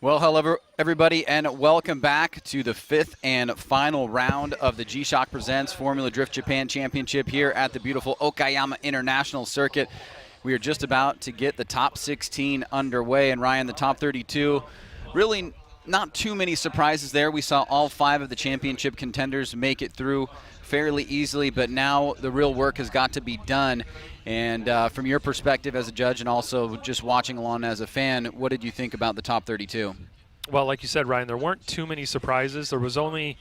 Well, hello everybody, and welcome back to the fifth and final round of the G-Shock Presents Formula Drift Japan Championship here at the beautiful Okayama International Circuit. We are just about to get the top 16 underway, and Ryan, the top 32, really not too many surprises there. We saw all 5 of the championship contenders make it through fairly easily, but now the real work has got to be done. And from your perspective as a judge and also just watching along as a fan, what did you think about the top 32? Well, like you said, Ryan, there weren't too many surprises. There was only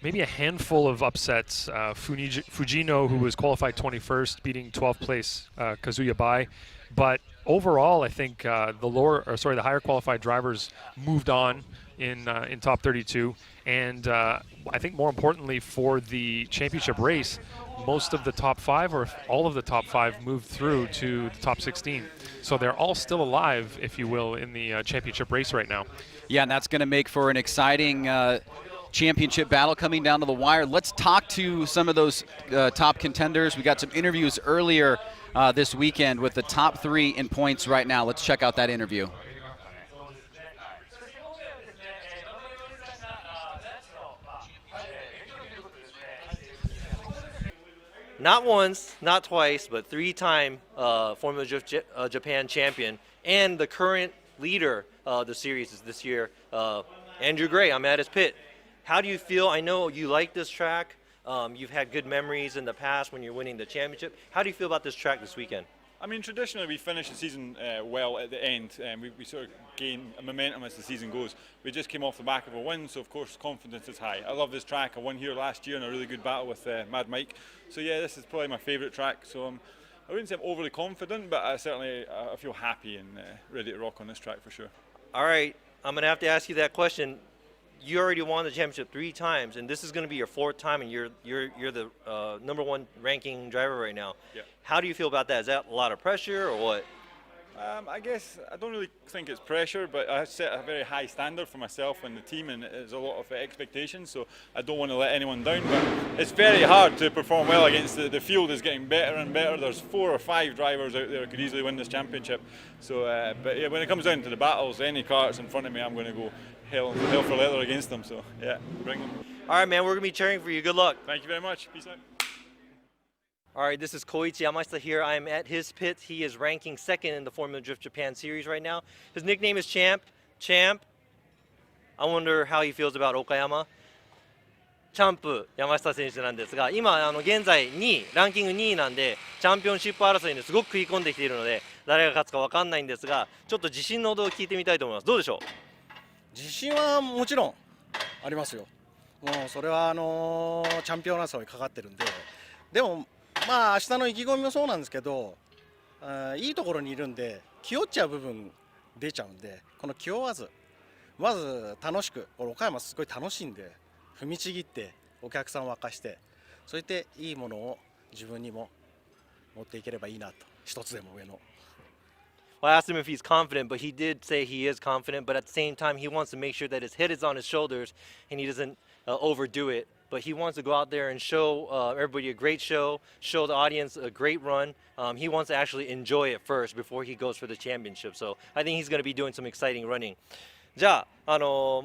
maybe a handful of upsets. Fujino, who was qualified 21st, beating 12th place Kazuya Bai. But overall, I think the higher qualified drivers moved on in top 32. And I think more importantly for the championship race, most of the top 5 or all of the top 5 moved through to the top 16. So they're all still alive, if you will, in the championship race right now. Yeah, and that's going to make for an exciting championship battle coming down to the wire. Let's talk to some of those top contenders. We got some interviews earlier this weekend with the top 3 in points right now. Let's check out that interview. Not once, not twice, but 3-time Formula Drift Japan champion and the current leader of the series this year, Andrew Gray. I'm at his pit. How do you feel? I know you like this track. You've had good memories in the past when you're winning the championship. How do you feel about this track this weekend? I mean, traditionally we finish the season well at the end, and we sort of gain a momentum as the season goes. We just came off the back of a win, so of course confidence is high. I love this track. I won here last year in a really good battle with Mad Mike. So yeah, this is probably my favourite track. So I wouldn't say I'm overly confident, but I certainly feel happy and ready to rock on this track for sure. All right, I'm going to have to ask you that question. You already won the championship 3 times, and this is going to be your 4th time, and you're the #1 ranking driver right now. Yeah. How do you feel about that? Is that a lot of pressure or what? I guess I don't really think it's pressure, but I set a very high standard for myself and the team, and there's a lot of expectations, so I don't want to let anyone down. But it's very hard to perform well against the field is getting better and better. There's 4 or 5 drivers out there who could easily win this championship. So, but yeah, when it comes down to the battles, any car that's in front of me, I'm going to go hell for leather against them. So yeah, bring them. All right, man, we're going to be cheering for you. Good luck. Thank you very much. Peace out. All right, this is Koichi Yamashita here. I'm at his pit. He is ranking 2nd in the Formula Drift Japan series right now. His nickname is Champ. Champ. I wonder how he feels about Okayama. チャンプ山下選手なんですが、今現在2位、ランキング2位なんで、チャンピオンシップ争いにすごく食い込んできているので、誰が勝つか分かんないんですが、ちょっと自信のほどを聞いてみたいと思います。どうでしょう？自信はもちろんありますよ。もうそれはチャンピオン争いかかってるんで、でもまあ明日の意気込みもそうなんですけど、いいところにいるんで気負っちゃう部分出ちゃうんで、この気負わずまず楽しく、岡山すごい楽しいんで踏みちぎってお客さんを沸かして、そうやっていいものを自分にも持っていければいいなと、一つでも上の。Well, I asked him if he's confident, but he did say he is confident, but at the same time he wants to make sure that his head is on his shoulders and he doesn't overdo it. But he wants to go out there and show everybody a great show the audience a great run. He wants to actually enjoy it first before he goes for the championship. So I think he's going to be doing some exciting running. じゃあ、明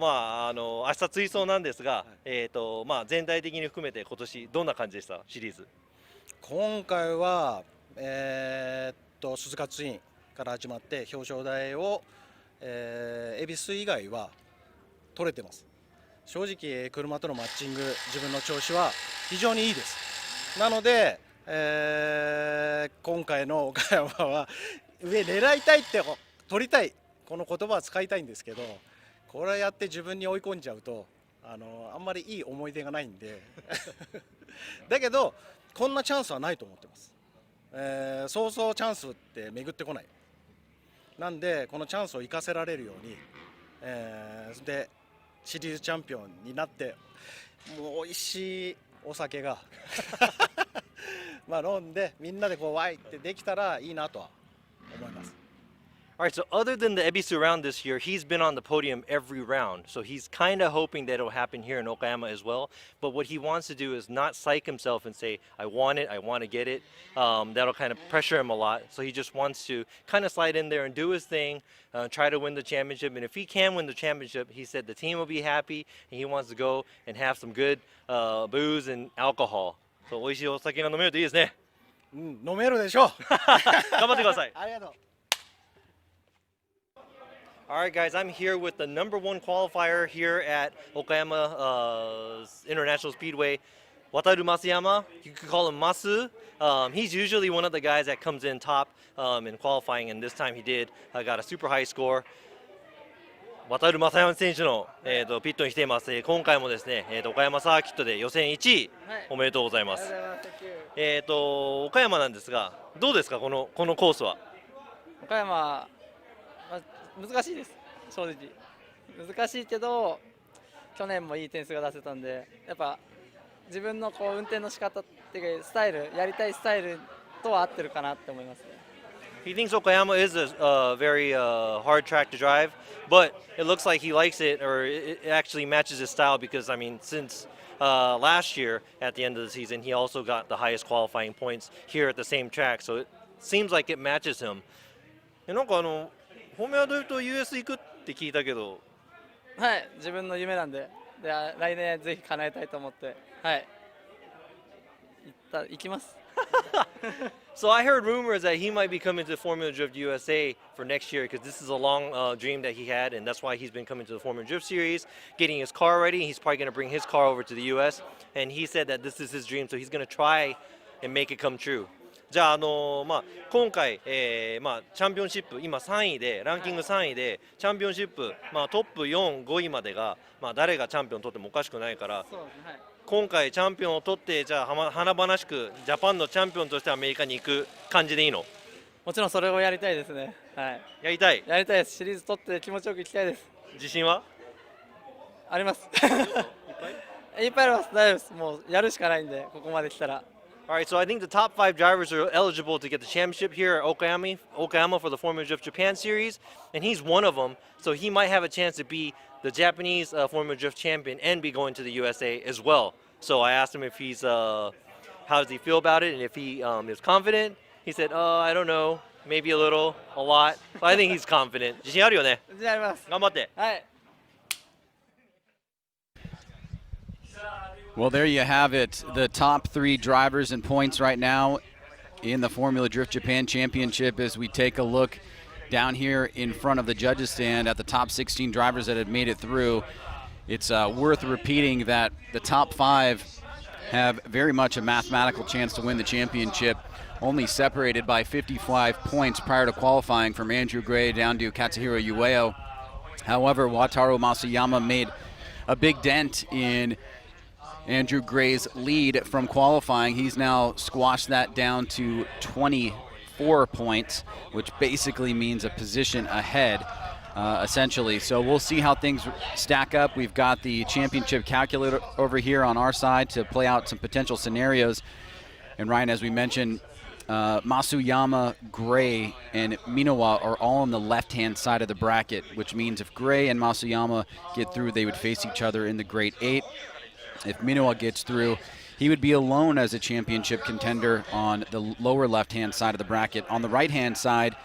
日追走なんですが、全体的に含めて今年どんな感じでしたシリーズ？今回は、鈴鹿ツインから始まって表彰台を、恵比寿以外は取れてます。正直車とのマッチング、自分の調子は非常にいいです。なので、今回の岡山は上狙いたいって取りたいこの言葉は使いたいんですけど、これやって自分に追い込んじゃうとあんまりいい思い出がないんでだけどこんなチャンスはないと思ってます。そうそうチャンスって巡ってこない。なんでこのチャンスを生かせられるように、でシリーズチャンピオンになってもう美味しいお酒が飲んでみんなでこうワイってできたらいいなとは思います。All right, so other than the Ebisu round this year, he's been on the podium every round. So he's kind of hoping that it'll happen here in Okayama as well. But what he wants to do is not psych himself and say, I want it, I want to get it. That'll kind of pressure him a lot. So he just wants to kind of slide in there and do his thing, try to win the championship. And if he can win the championship, he said the team will be happy, and he wants to go and have some good booze and alcohol. So 美味しいお酒が飲めるといいですね。うん、飲めるでしょう。頑張ってください。ありがとう。All right, guys, I'm here with the #1 qualifier here at Okayama International Speedway, Wataru Matsuyama. You could call him Masu. He's usually one of the guys that comes in top in qualifying, and this time he did. Got a super high score. 渡る正山選手の、ピットに来ています。今回もですね、岡山サーキットで予選1位、はい、おめでとうございます。岡山なんですが、どうですかこのコースは？岡山、難しいです。正直難しいけど、去年もいい点数が出せたんで、やっぱ自分のこう運転の仕方っていうかスタイル、やりたいスタイルとは合ってるかなって思いますね。He thinks Okayama is a very hard track to drive, but it looks like he likes it, or it actually matches his style because, I mean, since last year at the end of the season, he also got the highest qualifying points here at the same track, so it seems like it matches him. なんかホメアドリフト US 行くって聞いたけど、はい、自分の夢なんで、来年ぜひ叶えたいと思って、はい、行きます。So I heard rumors that he might be coming to the Formula Drift USA for next year because this is a long dream that he had, and that's why he's been coming to the Formula Drift Series, getting his car ready. He's probably going to bring his car over to the US, and he said that this is his dream, so he's going to try and make it come true. じゃあ、今回、チャンピオンシップ今3位でランキング3位でチャンピオンシップ、トップ4、5位までが、誰がチャンピオン取ってもおかしくないから、今回チャンピオンを取ってじゃあ華々しくジャパンのチャンピオンとしてアメリカに行く感じでいいの？もちろんそれをやりたいですね。はい。やりたいです。シリーズ取って気持ちよく行きたいです。自信は？あります。いっぱいあります。大丈夫です。もうやるしかないんでここまで来たら。Alright, so I think the top 5 drivers are eligible to get the championship here at Okayama for the Formula Drift Japan Series, and he's one of them, so he might have a chance to be the Japanese Formula Drift champion and be going to the USA as well. So I asked him if he's, how does he feel about it, and if he is confident. He said, I don't know, maybe a little, a lot, but I think he's confident. 自信あるよね？自信あります。頑張って。はい。Well, there you have it. The top 3 drivers in points right now in the Formula Drift Japan Championship as we take a look down here in front of the judges stand at the top 16 drivers that have made it through. It's worth repeating that the top 5 have very much a mathematical chance to win the championship, only separated by 55 points prior to qualifying from Andrew Gray down to Katsuhiro Ueyama. However, Wataru Matsuyama made a big dent in Andrew Gray's lead from qualifying. He's now squashed that down to 24 points, which basically means a position ahead, essentially. So we'll see how things stack up. We've got the championship calculator over here on our side to play out some potential scenarios. And Ryan, as we mentioned, Matsuyama, Gray, and Minowa are all on the left-hand side of the bracket, which means if Gray and Matsuyama get through, they would face each other in the Grade 8. If Minowa gets through, he would be alone as a championship contender on the lower left-hand side of the bracket. On the right-hand side,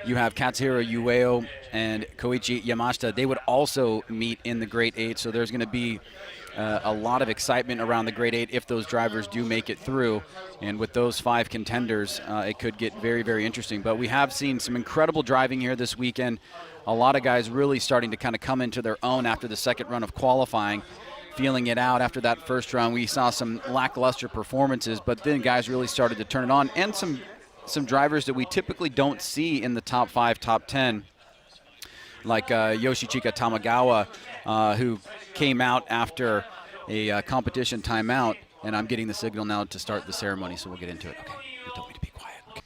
you have Katsuhiro Ueyama and Koichi Yamashita. They would also meet in the Grade 8, so there's going to be a lot of excitement around the Grade 8 if those drivers do make it through. And with those 5 contenders, it could get very, very interesting. But we have seen some incredible driving here this weekend. A lot of guys really starting to kind of come into their own after the second run of qualifying. Feeling it out after that first round. We saw some lackluster performances, but then guys really started to turn it on, and some drivers that we typically don't see in the top 5, top 10, like Yoshichika Tamagawa, who came out after a competition timeout, and I'm getting the signal now to start the ceremony, so we'll get into it. Okay, you told me to be quiet. Okay.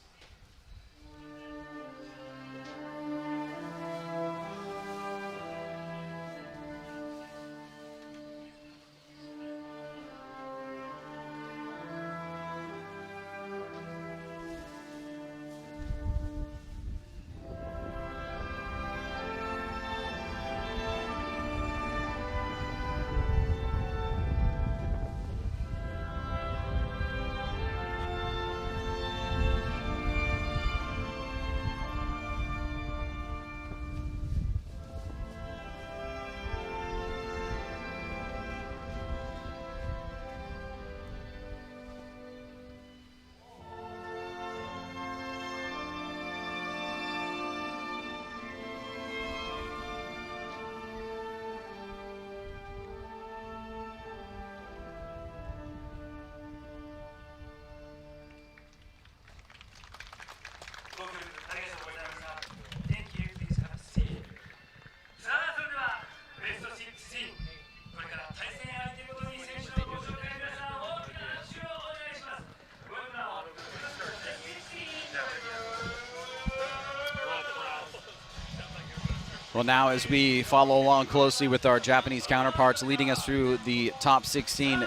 Well, now as we follow along closely with our Japanese counterparts leading us through the top 16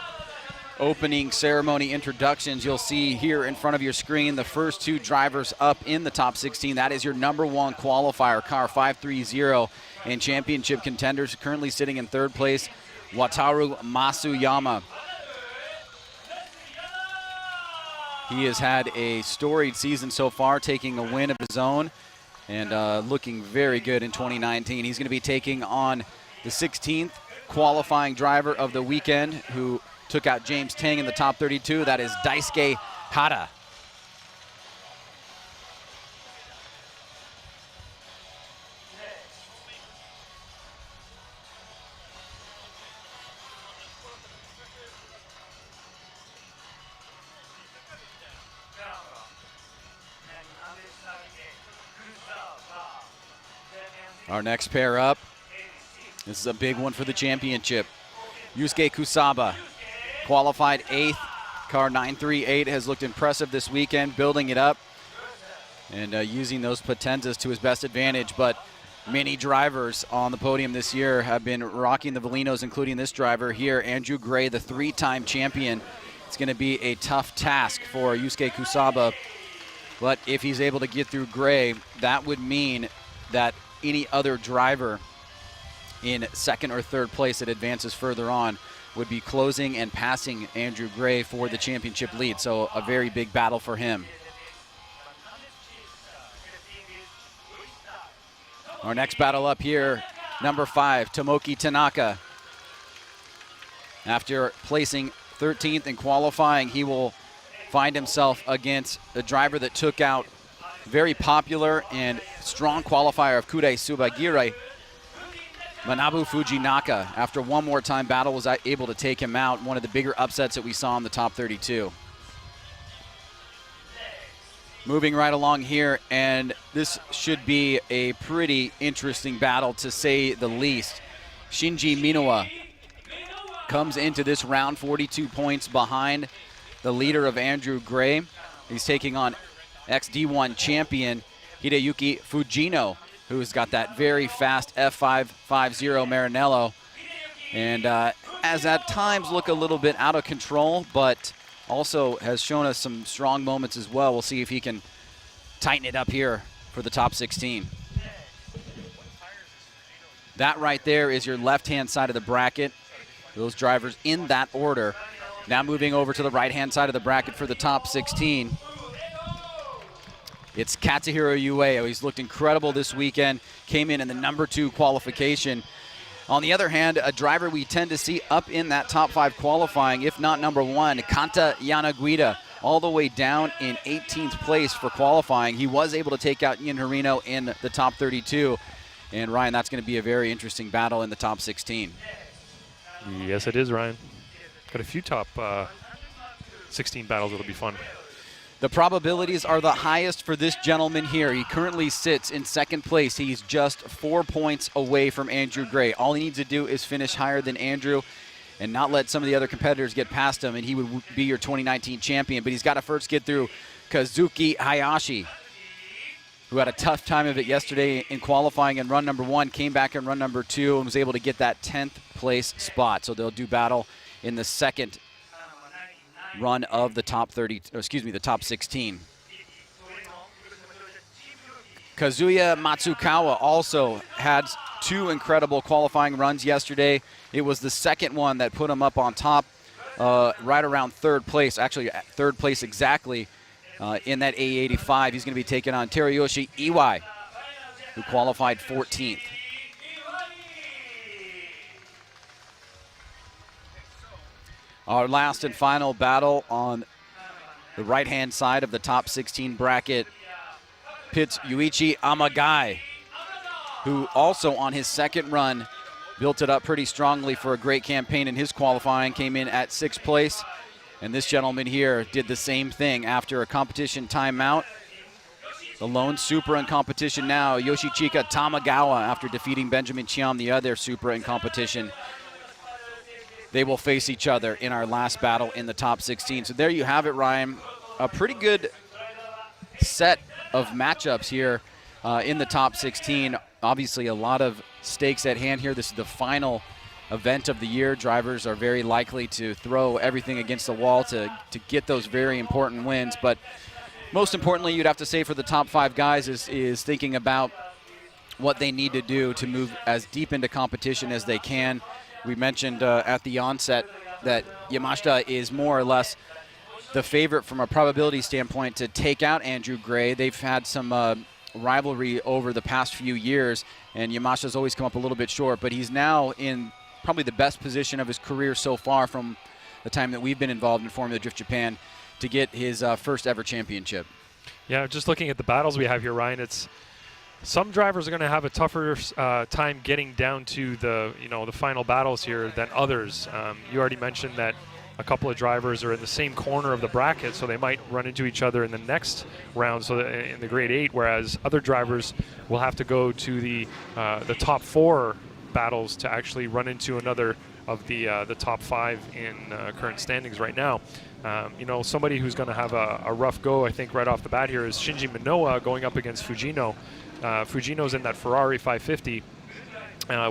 opening ceremony introductions, you'll see here in front of your screen the first two drivers up in the top 16. That is your number one qualifier, car 530, and championship contenders. Currently sitting in third place, Wataru Matsuyama. He has had a storied season so far, taking a win of his own and looking very good in 2019. He's going to be taking on the 16th qualifying driver of the weekend, who took out James Tang in the top 32. That is Daisuke Hata. Our next pair up, this is a big one for the championship. Yusuke Kusaba, qualified 8th. Car 938 has looked impressive this weekend, building it up and using those potenzas to his best advantage. But many drivers on the podium this year have been rocking the Velinos, including this driver here, Andrew Gray, the 3-time champion. It's going to be a tough task for Yusuke Kusaba, but if he's able to get through Gray, that would mean that any other driver in second or third place that advances further on would be closing and passing Andrew Gray for the championship lead. So a very big battle for him. Our next battle up here, number 5, Tomoki Tanaka. After placing 13th in qualifying, he will find himself against a driver that took out very popular and strong qualifier of Kudai Subagire, Manabu Fujinaka. After one more time battle, was able to take him out. One of the bigger upsets that we saw in the top 32. Moving right along here, and this should be a pretty interesting battle to say the least. Shinji Minowa comes into this round 42 points behind the leader of Andrew Gray. He's taking on ex-D1 champion Hideyuki Fujino, who's got that very fast F550 Maranello, and has at times look a little bit out of control, but also has shown us some strong moments as well. We'll see if he can tighten it up here for the top 16. That right there is your left-hand side of the bracket. Those drivers in that order. Now moving over to the right-hand side of the bracket for the top 16. It's Katsuhiro Ueyama. He's looked incredible this weekend. Came in the number 2 qualification. On the other hand, a driver we tend to see up in that top 5 qualifying, if not number 1, Kanta Yanaguida, all the way down in 18th place for qualifying. He was able to take out Ian Harino in the top 32. And Ryan, that's going to be a very interesting battle in the top 16. Yes, it is, Ryan. Got a few top 16 battles that'll be fun. The probabilities are the highest for this gentleman here. He currently sits in second place. He's just 4 points away from Andrew Gray. All he needs to do is finish higher than Andrew and not let some of the other competitors get past him, and he would be your 2019 champion. But he's got to first get through Kazuki Hayashi, who had a tough time of it yesterday in qualifying in run number 1, came back in run number 2, and was able to get that 10th place spot. So they'll do battle in the second run of the top 16. Kazuya Matsukawa also had 2 incredible qualifying runs yesterday. It was the second one that put him up on top, right around third place, actually third place exactly in that A85. He's going to be taking on Teruyoshi Iwai, who qualified 14th. Our last and final battle on the right-hand side of the top 16 bracket pits Yuichi Amagai, who also on his second run built it up pretty strongly for a great campaign in his qualifying, came in at 6th place. And this gentleman here did the same thing after a competition timeout. The lone Supra in competition now, Yoshichika Tamagawa, after defeating Benjamin Chiam, the other Supra in competition. They will face each other in our last battle in the top 16. So there you have it, Ryan. A pretty good set of matchups here in the top 16. Obviously a lot of stakes at hand here. This is the final event of the year. Drivers are very likely to throw everything against the wall to get those very important wins. But most importantly, you'd have to say for the top 5 guys is thinking about what they need to do to move as deep into competition as they can. We mentioned at the onset that Yamashita is more or less the favorite from a probability standpoint to take out Andrew Gray. They've had some rivalry over the past few years, and Yamashita's always come up a little bit short, but he's now in probably the best position of his career so far from the time that we've been involved in Formula Drift Japan to get his first ever championship. Yeah, just looking at the battles we have here, Ryan, it's some drivers are going to have a tougher time getting down to the final battles here than others. You already mentioned that a couple of drivers are in the same corner of the bracket, so they might run into each other in the next round, so in the grade 8, whereas other drivers will have to go to the top 4 battles to actually run into another of the top 5 in current standings right now. Somebody who's going to have a rough go, I think, right off the bat here is Shinji Minowa going up against Fujino. Fujino's in that Ferrari 550,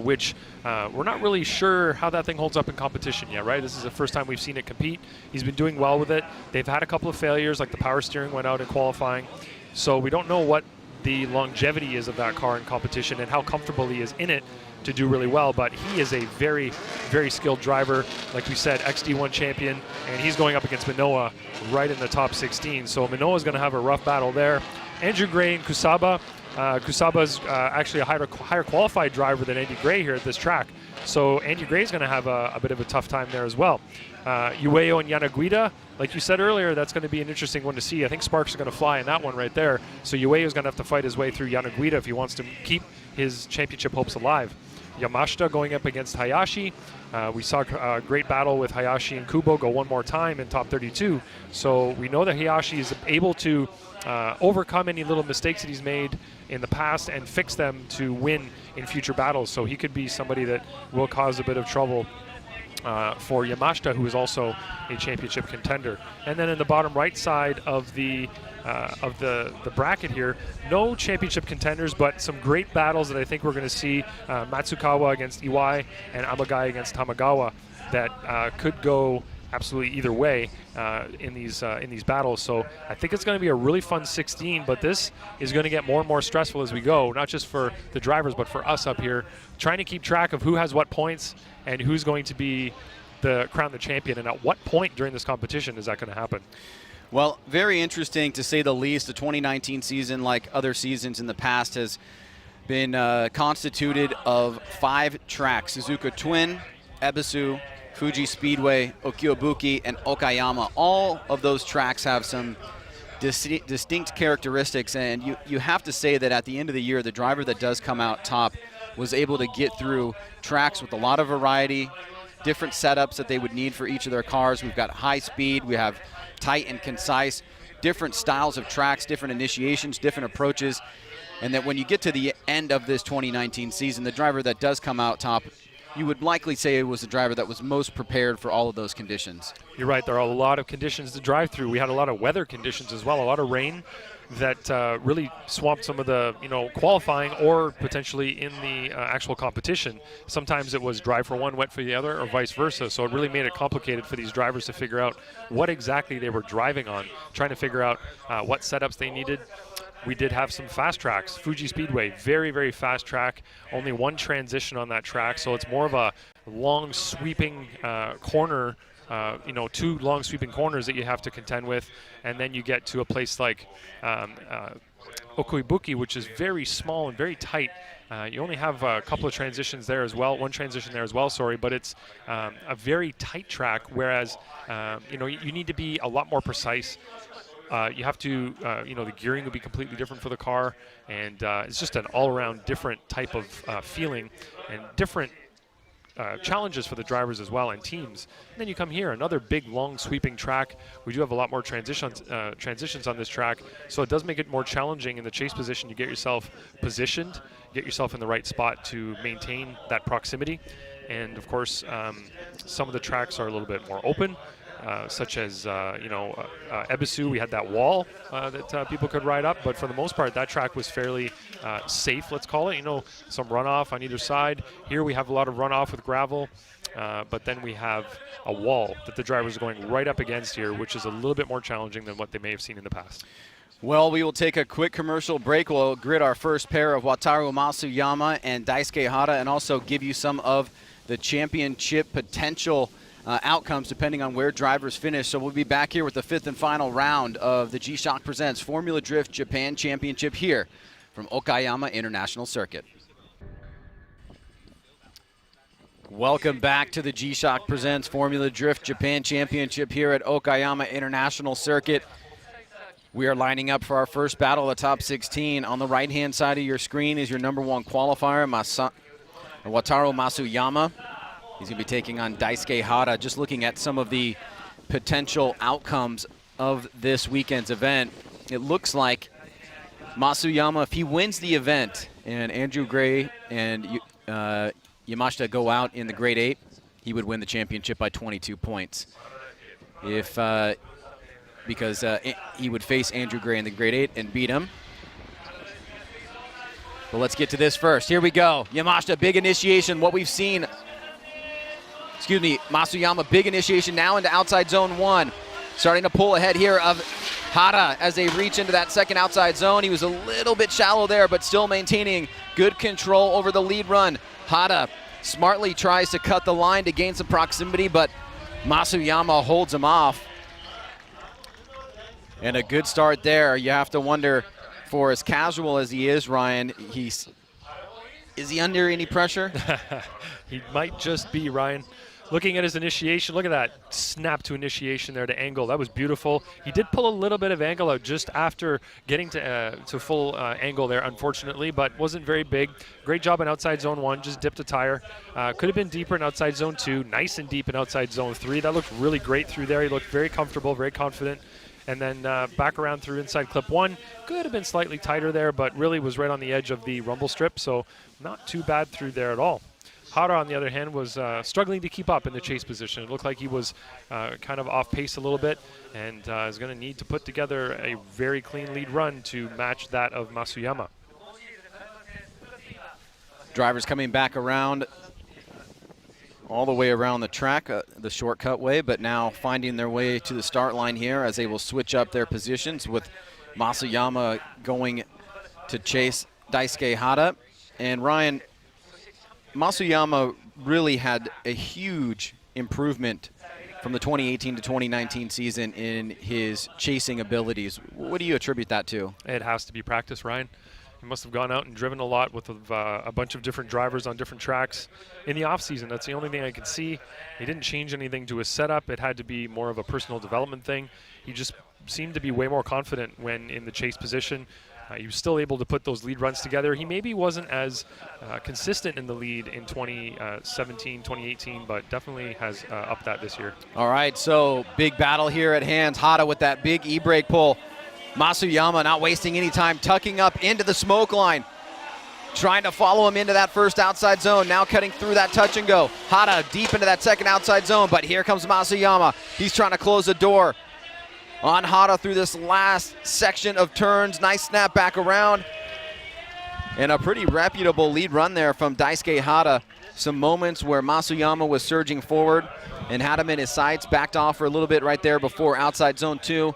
which we're not really sure how that thing holds up in competition yet, right? This is the first time we've seen it compete. He's been doing well with it. They've had a couple of failures, like the power steering went out in qualifying. So we don't know what the longevity is of that car in competition and how comfortable he is in it to do really well, but he is a very, very skilled driver. Like we said, XD1 champion, and he's going up against Minowa right in the top 16. So Minowa is going to have a rough battle there. Andrew Gray and Kusaba. Kusaba's actually a higher qualified driver than Andy Gray here at this track. So Andy Gray's going to have a bit of a tough time there as well. Ueyama and Yanaguida, like you said earlier, that's going to be an interesting one to see. I think sparks are going to fly in that one right there. So Ueyama's going to have to fight his way through Yanaguida if he wants to keep his championship hopes alive. Yamashita going up against Hayashi. We saw a great battle with Hayashi and Kubo go one more time in top 32. So we know that Hayashi is able to overcome any little mistakes that he's made in the past and fix them to win in future battles. So he could be somebody that will cause a bit of trouble for Yamashita, who is also a championship contender. And then in the bottom right side of the bracket here, no championship contenders, but some great battles that I think we're going to see. Matsukawa against Iwai and Amagai against Tamagawa that could go absolutely either way in these battles. So I think it's going to be a really fun 16, but this is going to get more and more stressful as we go, not just for the drivers, but for us up here, trying to keep track of who has what points and who's going to be crown the champion, and at what point during this competition is that going to happen. Well, very interesting to say the least. The 2019 season, like other seasons in the past, has been constituted of 5 tracks: Suzuka Twin, Ebisu, Fuji Speedway, Okyobuki, and Okayama. All of those tracks have some distinct characteristics, and you have to say that at the end of the year, the driver that does come out top was able to get through tracks with a lot of variety, different setups that they would need for each of their cars. We've got high speed, we have tight and concise, different styles of tracks, different initiations, different approaches, and that when you get to the end of this 2019 season, the driver that does come out top, you would likely say it was the driver that was most prepared for all of those conditions. You're right, there are a lot of conditions to drive through. We had a lot of weather conditions as well, a lot of rain that really swamped some of the qualifying or potentially in the actual competition. Sometimes it was dry for one, wet for the other, or vice versa. So it really made it complicated for these drivers to figure out what exactly they were driving on, trying to figure out what setups they needed. We did have some fast tracks. Fuji Speedway, very, very fast track. Only one transition on that track, so it's more of a long sweeping corner, 2 long sweeping corners that you have to contend with. And then you get to a place like Okyobuki, which is very small and very tight. You only have a couple of transitions there as well, one transition there as well, sorry, but it's a very tight track, whereas you need to be a lot more precise. You have to, the gearing will be completely different for the car, and it's just an all-around different type of feeling and different challenges for the drivers as well and teams. And then you come here, another big, long, sweeping track. We do have a lot more transitions on this track, so it does make it more challenging in the chase position to get yourself positioned, get yourself in the right spot to maintain that proximity. And of course, some of the tracks are a little bit more open. such as Ebisu. We had that wall that people could ride up, but for the most part, that track was fairly safe, let's call it. Some runoff on either side. Here we have a lot of runoff with gravel, but then we have a wall that the drivers are going right up against here, which is a little bit more challenging than what they may have seen in the past. Well, we will take a quick commercial break. We'll grid our first pair of Wataru Matsuyama and Daisuke Hata, and also give you some of the championship potential outcomes depending on where drivers finish. So we'll be back here with the 5th and final round of the G-Shock Presents Formula Drift Japan Championship here from Okayama International Circuit. Welcome back to the G-Shock Presents Formula Drift Japan Championship here at Okayama International Circuit. We are lining up for our first battle of the top 16. On the right-hand side of your screen is your number 1 qualifier, Wataru Matsuyama. He's going to be taking on Daisuke Hata. Just looking at some of the potential outcomes of this weekend's event, it looks like Matsuyama, if he wins the event and Andrew Gray and Yamashita go out in the grade 8, he would win the championship by 22 points. Because he would face Andrew Gray in the grade 8 and beat him. But let's get to this first. Here we go. Yamashita, big initiation. What we've seen, Matsuyama, big initiation now into outside zone 1. Starting to pull ahead here of Hata as they reach into that second outside zone. He was a little bit shallow there, but still maintaining good control over the lead run. Hata smartly tries to cut the line to gain some proximity, but Matsuyama holds him off. And a good start there. You have to wonder, for as casual as he is, Ryan, is he under any pressure? He might just be, Ryan. Looking at his initiation, look at that snap to initiation there to angle. That was beautiful. He did pull a little bit of angle out just after getting to full angle there, unfortunately, but wasn't very big. Great job in outside zone 1, just dipped a tire. Could have been deeper in outside zone 2, nice and deep in outside zone 3. That looked really great through there. He looked very comfortable, very confident. And then back around through inside clip 1. Could have been slightly tighter there, but really was right on the edge of the rumble strip, so not too bad through there at all. Hata, on the other hand, was struggling to keep up in the chase position. It looked like he was kind of off pace a little bit, and is going to need to put together a very clean lead run to match that of Matsuyama. Drivers coming back around all the way around the track, the shortcut way, but now finding their way to the start line here as they will switch up their positions, with Matsuyama going to chase Daisuke Hata. And Ryan, Matsuyama really had a huge improvement from the 2018 to 2019 season in his chasing abilities. What do you attribute that to? It has to be practice, Ryan. He must have gone out and driven a lot with a bunch of different drivers on different tracks in the off-season. That's the only thing I could see. He didn't change anything to his setup. It had to be more of a personal development thing. He just seemed to be way more confident when in the chase position. He was still able to put those lead runs together. He maybe wasn't as consistent in the lead in 2017, 2018, but definitely has upped that this year. All right, so big battle here at hand. Hata with that big e-brake pull. Matsuyama not wasting any time, tucking up into the smoke line, trying to follow him into that first outside zone, now cutting through that touch and go. Hata deep into that second outside zone, but here comes Matsuyama. He's trying to close the door on Hata through this last section of turns. Nice snap back around. And a pretty reputable lead run there from Daisuke Hata. Some moments where Matsuyama was surging forward and had him in his sights, backed off for a little bit right there before outside zone 2,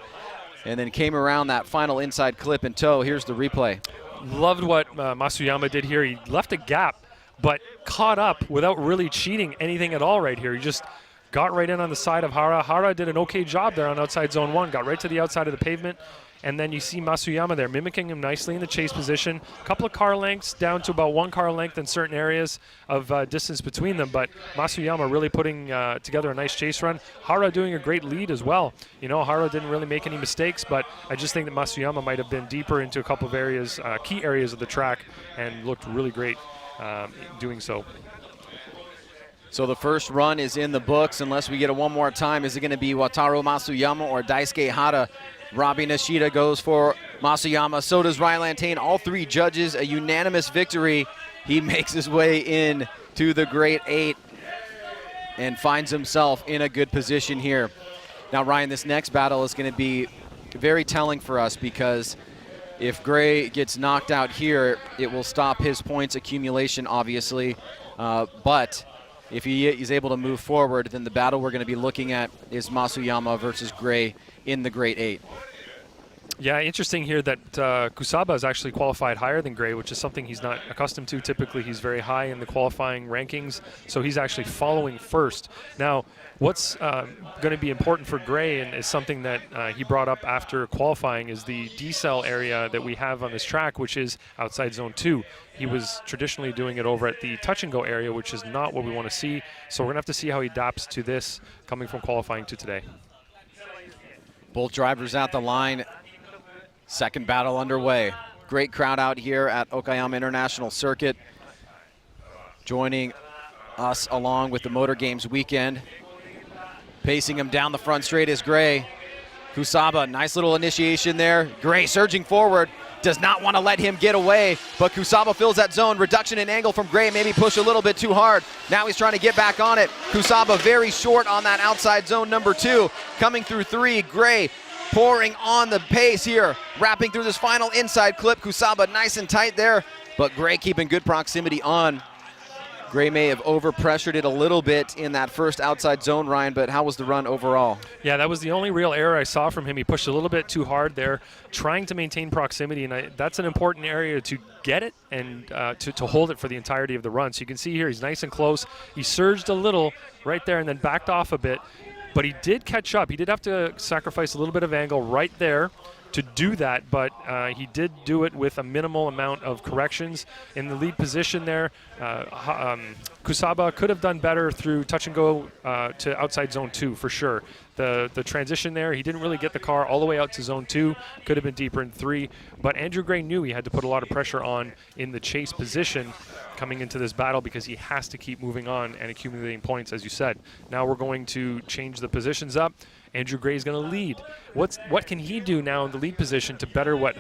and then came around that final inside clip in tow. Here's the replay. Loved what Matsuyama did here. He left a gap, but caught up without really cheating anything at all right here. He just got right in on the side of Hata. Hata did an okay job there on outside zone 1, got right to the outside of the pavement. And then you see Matsuyama there mimicking him nicely in the chase position. A couple of car lengths, down to about 1 car length in certain areas of distance between them. But Matsuyama really putting together a nice chase run. Hata doing a great lead as well. You know, Hata didn't really make any mistakes, but I just think that Matsuyama might have been deeper into a couple of areas, key areas of the track, and looked really great doing so. So the first run is in the books. Unless we get it one more time, is it going to be Wataru Matsuyama or Daisuke Hata? Robbie Nishida goes for Matsuyama. So does Ryan Lantane. All 3 judges, a unanimous victory. He makes his way in to the grade 8 and finds himself in a good position here. Now, Ryan, this next battle is going to be very telling for us because if Gray gets knocked out here, it will stop his points accumulation, obviously. But if he is able to move forward, then the battle we're going to be looking at is Matsuyama versus Gray in the Great 8. Yeah, interesting here that Kusaba is actually qualified higher than Gray, which is something he's not accustomed to. Typically, he's very high in the qualifying rankings, so he's actually following first. Now, what's going to be important for Gray, and is something that he brought up after qualifying, is the decel area that we have on this track, which is outside zone 2. He was traditionally doing it over at the touch and go area, which is not what we want to see. So we're going to have to see how he adapts to this coming from qualifying to today. Both drivers at the line. Second battle underway. Great crowd out here at Okayama International Circuit. Joining us along with the Motor Games weekend. Pacing him down the front straight is Gray. Kusaba, nice little initiation there. Gray surging forward. Does not want to let him get away, but Kusaba fills that zone. Reduction in angle from Gray, maybe push a little bit too hard. Now he's trying to get back on it. Kusaba very short on that outside zone number 2. Coming through 3, Gray pouring on the pace here, wrapping through this final inside clip. Kusaba nice and tight there, but Gray keeping good proximity on. Gray may have over-pressured it a little bit in that first outside zone, Ryan, but how was the run overall? Yeah, that was the only real error I saw from him. He pushed a little bit too hard there, trying to maintain proximity, and that's an important area to get it and to hold it for the entirety of the run. So you can see here he's nice and close. He surged a little right there and then backed off a bit. But he did catch up. He did have to sacrifice a little bit of angle right there to do that, but he did do it with a minimal amount of corrections. In the lead position there, Kusaba could have done better through touch and go to outside zone 2 for sure. The transition there, he didn't really get the car all the way out to zone 2, could have been deeper in 3, but Andrew Gray knew he had to put a lot of pressure on in the chase position coming into this battle because he has to keep moving on and accumulating points, as you said. Now we're going to change the positions up. Andrew Gray is going to lead. What can he do now in the lead position to better what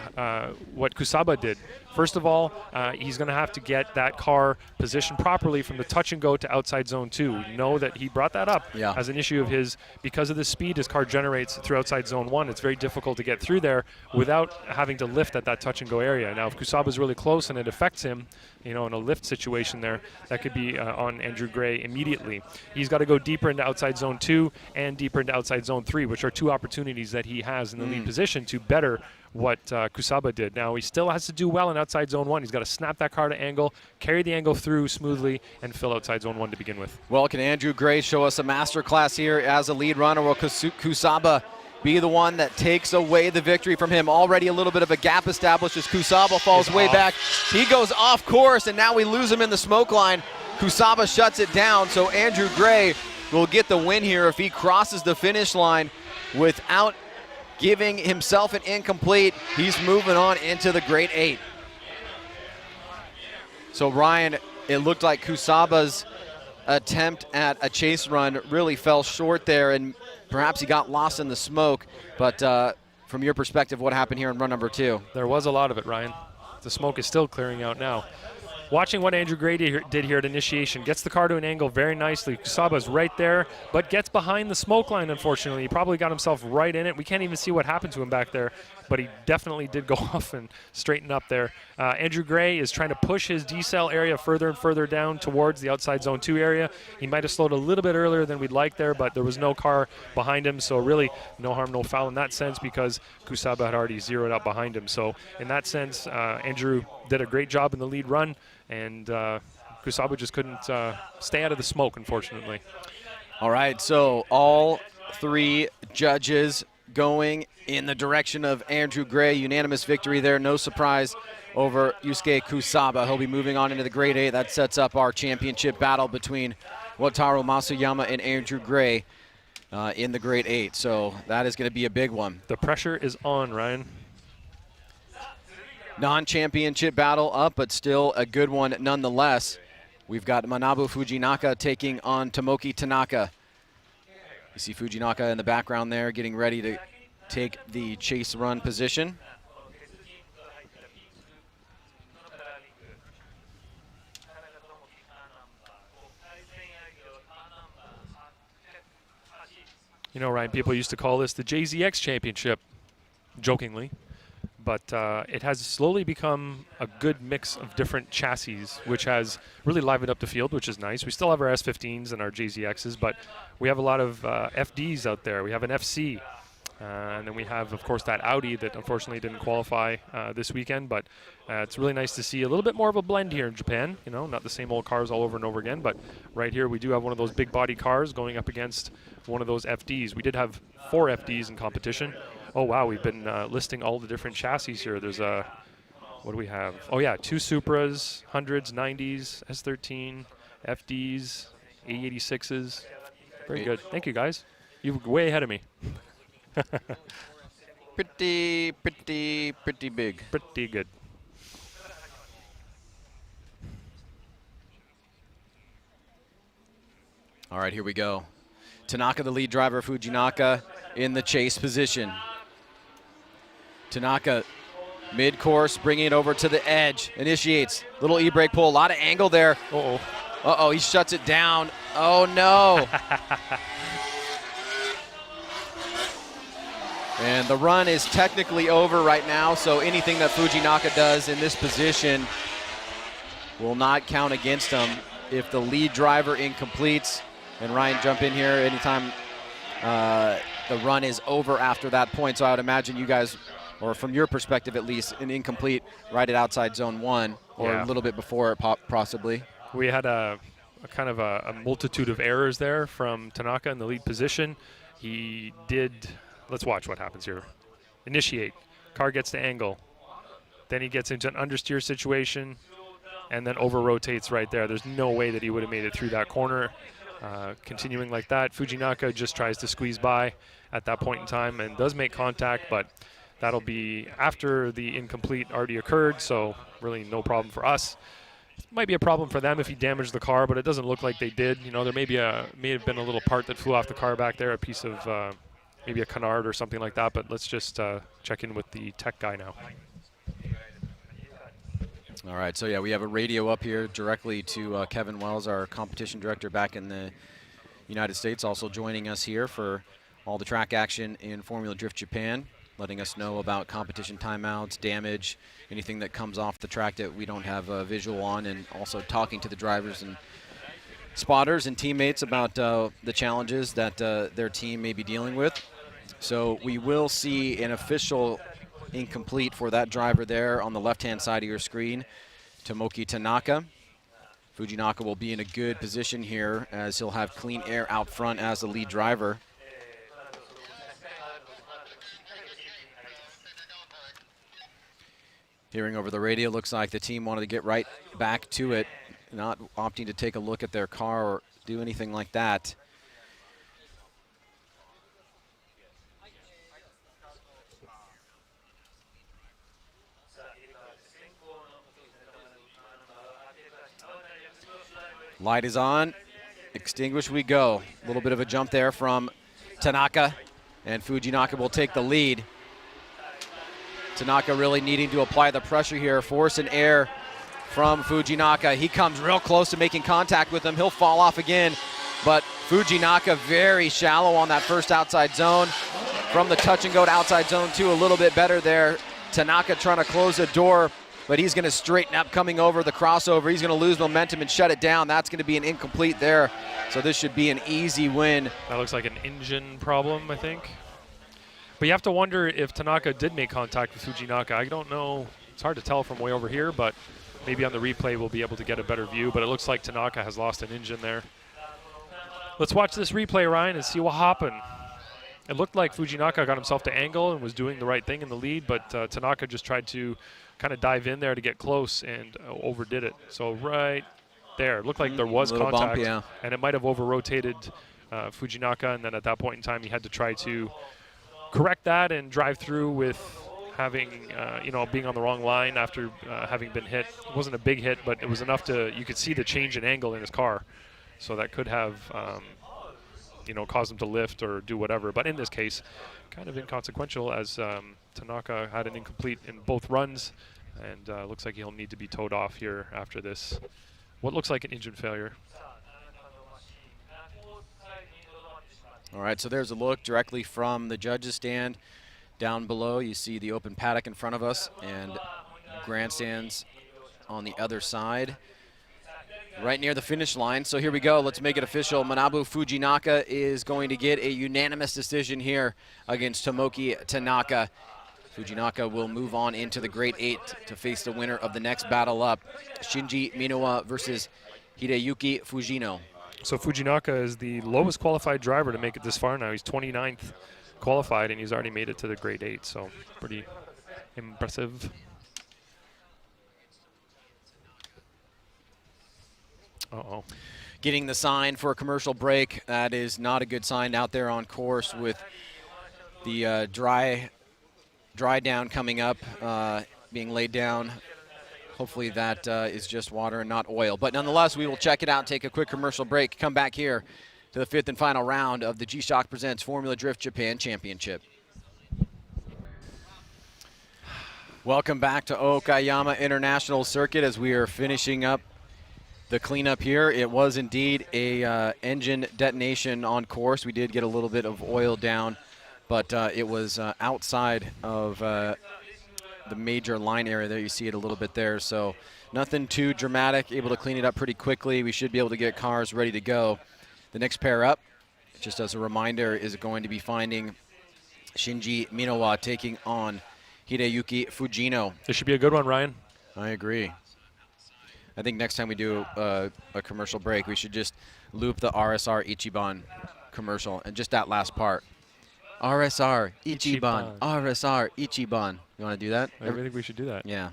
Kusaba did? First of all, he's going to have to get that car positioned properly from the touch and go to outside zone 2. We know that he brought that up as an issue of his. Because of the speed his car generates through outside zone 1, it's very difficult to get through there without having to lift at that touch and go area. Now, if Kusaba's really close and it affects him, in a lift situation there, that could be on Andrew Gray immediately. He's got to go deeper into outside zone 2 and deeper into outside zone 3, which are 2 opportunities that he has in the lead position to better what Kusaba did. Now, he still has to do well in outside zone 1. He's got to snap that car to angle, carry the angle through smoothly, and fill outside zone 1 to begin with. Well, can Andrew Gray show us a masterclass here as a lead runner? Will Kusaba be the one that takes away the victory from him? Already a little bit of a gap established as Kusaba falls way back. He goes off course, and now we lose him in the smoke line. Kusaba shuts it down, so Andrew Gray will get the win here if he crosses the finish line without giving himself an incomplete. He's moving on into the Great 8. So Ryan, it looked like Kusaba's attempt at a chase run really fell short there, and perhaps he got lost in the smoke. But from your perspective, what happened here in run number 2? There was a lot of it, Ryan. The smoke is still clearing out now. Watching what Andrew Gray did here at initiation, gets the car to an angle very nicely. Kusaba's right there, but gets behind the smoke line, unfortunately. He probably got himself right in it. We can't even see what happened to him back there, but he definitely did go off and straighten up there. Andrew Gray is trying to push his decel area further and further down towards the outside zone 2 area. He might have slowed a little bit earlier than we'd like there, but there was no car behind him, so really no harm, no foul in that sense because Kusaba had already zeroed out behind him. So in that sense, Andrew did a great job in the lead run, and Kusaba just couldn't stay out of the smoke, unfortunately. All right, so all 3 judges going in the direction of Andrew Gray. Unanimous victory there, no surprise over Yusuke Kusaba. He'll be moving on into the Great 8. That sets up our championship battle between Wataru Matsuyama and Andrew Gray in the Great 8. So that is going to be a big one. The pressure is on, Ryan. Non-championship battle up, but still a good one nonetheless. We've got Manabu Fujinaka taking on Tomoki Tanaka. You see Fujinaka in the background there getting ready to take the chase run position. You know, Ryan, people used to call this the JZX Championship, jokingly. But it has slowly become a good mix of different chassis, which has really livened up the field, which is nice. We still have our S15s and our JZXs, but we have a lot of FDs out there. We have an FC, and then we have, of course, that Audi that unfortunately didn't qualify this weekend. But it's really nice to see a little bit more of a blend here in Japan. You know, not the same old cars all over and over again, but right here we do have one of those big body cars going up against one of those FDs. We did have 4 FDs in competition. Oh, wow, we've been listing all the different chassis here. There's a, what do we have? Oh, yeah, 2 Supras, 100s, 90s, S13, FDs, A86s. Very good. Thank you, guys. You're way ahead of me. Pretty big. Pretty good. All right, here we go. Tanaka, the lead driver, Fujinaka in the chase position. Tanaka, mid-course, bringing it over to the edge. Initiates. Little e-brake pull. A lot of angle there. Uh-oh. Uh-oh, he shuts it down. Oh, no. And the run is technically over right now, so anything that Fujinaka does in this position will not count against him. If the lead driver incompletes, and Ryan, jump in here anytime the run is over after that point. So I would imagine you guys, or from your perspective at least, an incomplete right at outside zone 1, or a little bit before it possibly. We had a kind of a multitude of errors there from Tanaka in the lead position. He did, let's watch what happens here. Initiate, car gets to angle. Then he gets into an understeer situation and then over-rotates right there. There's no way that he would have made it through that corner. Continuing like that, Fujinaka just tries to squeeze by at that point in time and does make contact, but that'll be after the incomplete already occurred, so really no problem for us. Might be a problem for them if he damaged the car, but it doesn't look like they did. You know, there may have been a little part that flew off the car back there, a piece of maybe a canard or something like that, but let's just check in with the tech guy now. All right, so yeah, we have a radio up here directly to Kevin Wells, our competition director back in the United States, also joining us here for all the track action in Formula Drift Japan, letting us know about competition timeouts, damage, anything that comes off the track that we don't have a visual on, and also talking to the drivers and spotters and teammates about the challenges that their team may be dealing with. So we will see an official incomplete for that driver there on the left-hand side of your screen, Tomoki Tanaka. Fujinaka will be in a good position here as he'll have clean air out front as the lead driver. Hearing over the radio, looks like the team wanted to get right back to it, not opting to take a look at their car or do anything like that. Light is on, extinguish we go. A little bit of a jump there from Tanaka, and Fujinaka will take the lead. Tanaka really needing to apply the pressure here, force and air from Fujinaka. He comes real close to making contact with him. He'll fall off again, but Fujinaka very shallow on that first outside zone. From the touch and go to outside zone 2, a little bit better there. Tanaka trying to close the door, but he's going to straighten up coming over the crossover. He's going to lose momentum and shut it down. That's going to be an incomplete there. So this should be an easy win. That looks like an engine problem, I think. But you have to wonder if Tanaka did make contact with Fujinaka. I don't know. It's hard to tell from way over here, but maybe on the replay we'll be able to get a better view. But it looks like Tanaka has lost an engine there. Let's watch this replay, Ryan, and see what happened. It looked like Fujinaka got himself to angle and was doing the right thing in the lead, but Tanaka just tried to kind of dive in there to get close and overdid it. So right there, it looked like there was contact, bump, yeah. And it might have over-rotated Fujinaka, and then at that point in time he had to try to correct that and drive through with having, being on the wrong line after having been hit. It wasn't a big hit, but it was enough you could see the change in angle in his car. So that could have, caused him to lift or do whatever. But in this case, kind of inconsequential as Tanaka had an incomplete in both runs, and looks like he'll need to be towed off here after this. What looks like an engine failure. All right, so there's a look directly from the judges' stand. Down below, you see the open paddock in front of us and grandstands on the other side, right near the finish line. So here we go. Let's make it official. Manabu Fujinaka is going to get a unanimous decision here against Tomoki Tanaka. Fujinaka will move on into the Great 8 to face the winner of the next battle up, Shinji Minowa versus Hideyuki Fujino. So Fujinaka is the lowest qualified driver to make it this far now. He's 29th qualified, and he's already made it to the Grade 8, so pretty impressive. Uh-oh. Getting the sign for a commercial break. That is not a good sign out there on course with the dry down coming up, being laid down. Hopefully that is just water and not oil. But nonetheless, we will check it out, take a quick commercial break, come back here to the 5th and final round of the G-Shock Presents Formula Drift Japan Championship. Welcome back to Okayama International Circuit as we are finishing up the cleanup here. It was indeed a engine detonation on course. We did get a little bit of oil down, but it was outside of the major line area there. You see it a little bit there, so nothing too dramatic. Able to clean it up pretty quickly. We should be able to get cars ready to go. The next pair up, just as a reminder, is going to be finding Shinji Minowa taking on Hideyuki Fujino. This should be a good one, Ryan. I agree. I think next time we do a commercial break, we should just loop the RSR Ichiban commercial and just that last part. RSR Ichiban, RSR Ichiban. You want to do that? I think we should do that. Yeah.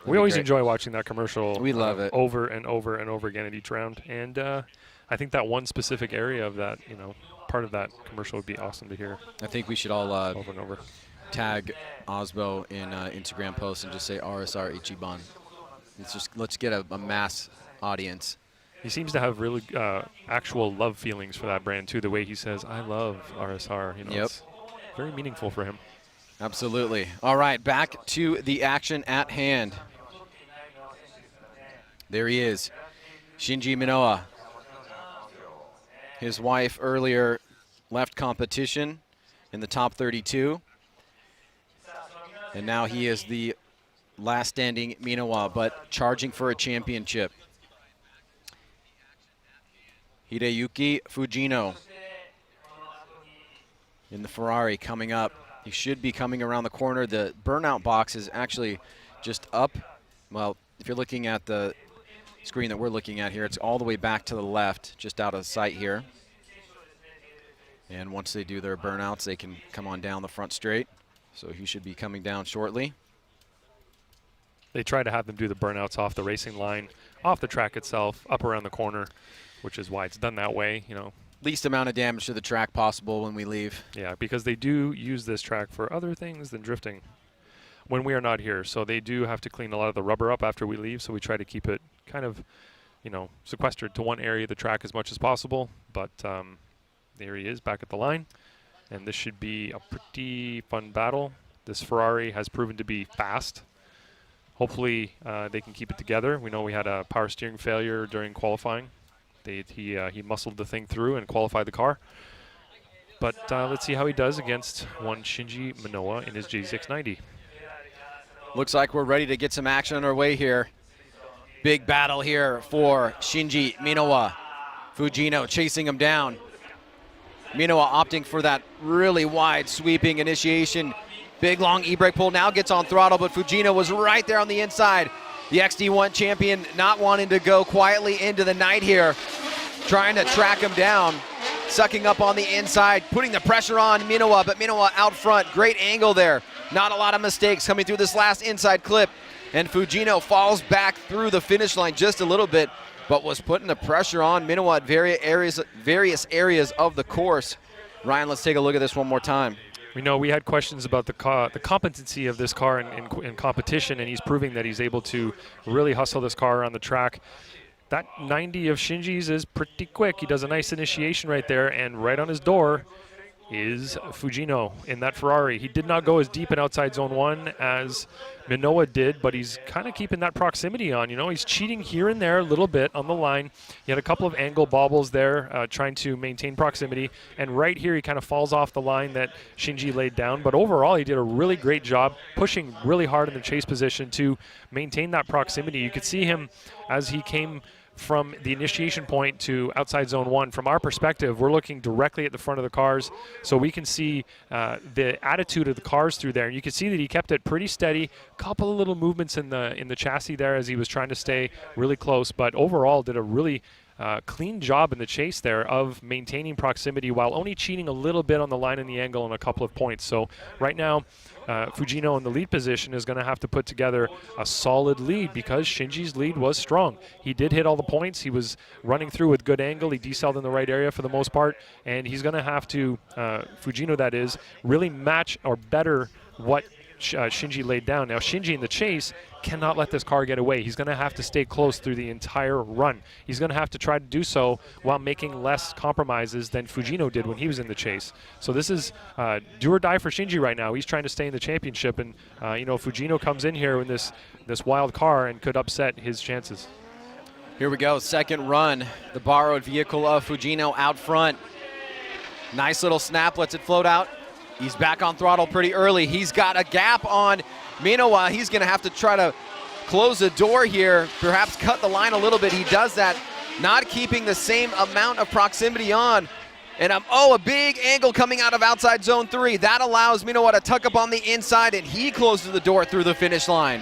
We always enjoy watching that commercial. We love it. Over and over and over again at each round. And I think that one specific area of that, part of that commercial would be awesome to hear. I think we should all over and over. Tag Osbo in Instagram posts and just say RSR Ichiban. Let's get a mass audience. He seems to have really actual love feelings for that brand too. The way he says, "I love RSR." Yep. It's very meaningful for him. Absolutely. All right, back to the action at hand. There he is, Shinji Minowa. His wife earlier left competition in the top 32. And now he is the last standing Minowa, but charging for a championship. Hideyuki Fujino in the Ferrari coming up. He should be coming around the corner. The burnout box is actually just up. Well, if you're looking at the screen that we're looking at here, it's all the way back to the left, just out of sight here. And once they do their burnouts, they can come on down the front straight. So he should be coming down shortly. They try to have them do the burnouts off the racing line, off the track itself, up around the corner, which is why it's done that way, Least amount of damage to the track possible when we leave. Yeah, because they do use this track for other things than drifting when we are not here. So they do have to clean a lot of the rubber up after we leave, so we try to keep it kind of, sequestered to one area of the track as much as possible. But there he is back at the line, and this should be a pretty fun battle. This Ferrari has proven to be fast. Hopefully they can keep it together. We know we had a power steering failure during qualifying. He muscled the thing through and qualified the car. But let's see how he does against one Shinji Minowa in his G690. Looks like we're ready to get some action underway here. Big battle here for Shinji Minowa. Fujino chasing him down. Minowa opting for that really wide sweeping initiation. Big long e-brake pull, now gets on throttle, but Fujino was right there on the inside. The XD1 champion not wanting to go quietly into the night here, trying to track him down, sucking up on the inside, putting the pressure on Minowa, but Minowa out front. Great angle there. Not a lot of mistakes coming through this last inside clip. And Fujino falls back through the finish line just a little bit, but was putting the pressure on Minowa at various areas of the course. Ryan, let's take a look at this one more time. We know we had questions about the competency of this car in competition, and he's proving that he's able to really hustle this car around the track. That 90 of Shinji's is pretty quick. He does a nice initiation right there, and right on his door, is Fujino in that Ferrari. He did not go as deep in outside zone 1 as Minowa did, but he's kind of keeping that proximity on. You know, he's cheating here and there a little bit on the line. He had a couple of angle bobbles there trying to maintain proximity, and right here he kind of falls off the line that Shinji laid down. But overall, he did a really great job pushing really hard in the chase position to maintain that proximity. You could see him as he came from the initiation point to outside zone 1. From our perspective, we're looking directly at the front of the cars, so we can see the attitude of the cars through there. And you can see that he kept it pretty steady. Couple of little movements in the chassis there as he was trying to stay really close, but overall did a really clean job in the chase there of maintaining proximity while only cheating a little bit on the line and the angle and a couple of points. So right now, Fujino in the lead position is going to have to put together a solid lead because Shinji's lead was strong. He did hit all the points. He was running through with good angle. He decelled in the right area for the most part, and he's going to have to, Fujino that is, really match or better what Shinji laid down. Now Shinji in the chase cannot let this car get away. He's going to have to stay close through the entire run. He's going to have to try to do so while making less compromises than Fujino did when he was in the chase. So this is do or die for Shinji right now. He's trying to stay in the championship, and you know, Fujino comes in here in this wild car and could upset his chances. Here we go, second run. The borrowed vehicle of Fujino out front. Nice little snap, lets it float out. He's back on throttle pretty early. He's got a gap on Minowa. He's going to have to try to close the door here, perhaps cut the line a little bit. He does that, not keeping the same amount of proximity on. And a big angle coming out of outside zone 3. That allows Minowa to tuck up on the inside, and he closes the door through the finish line.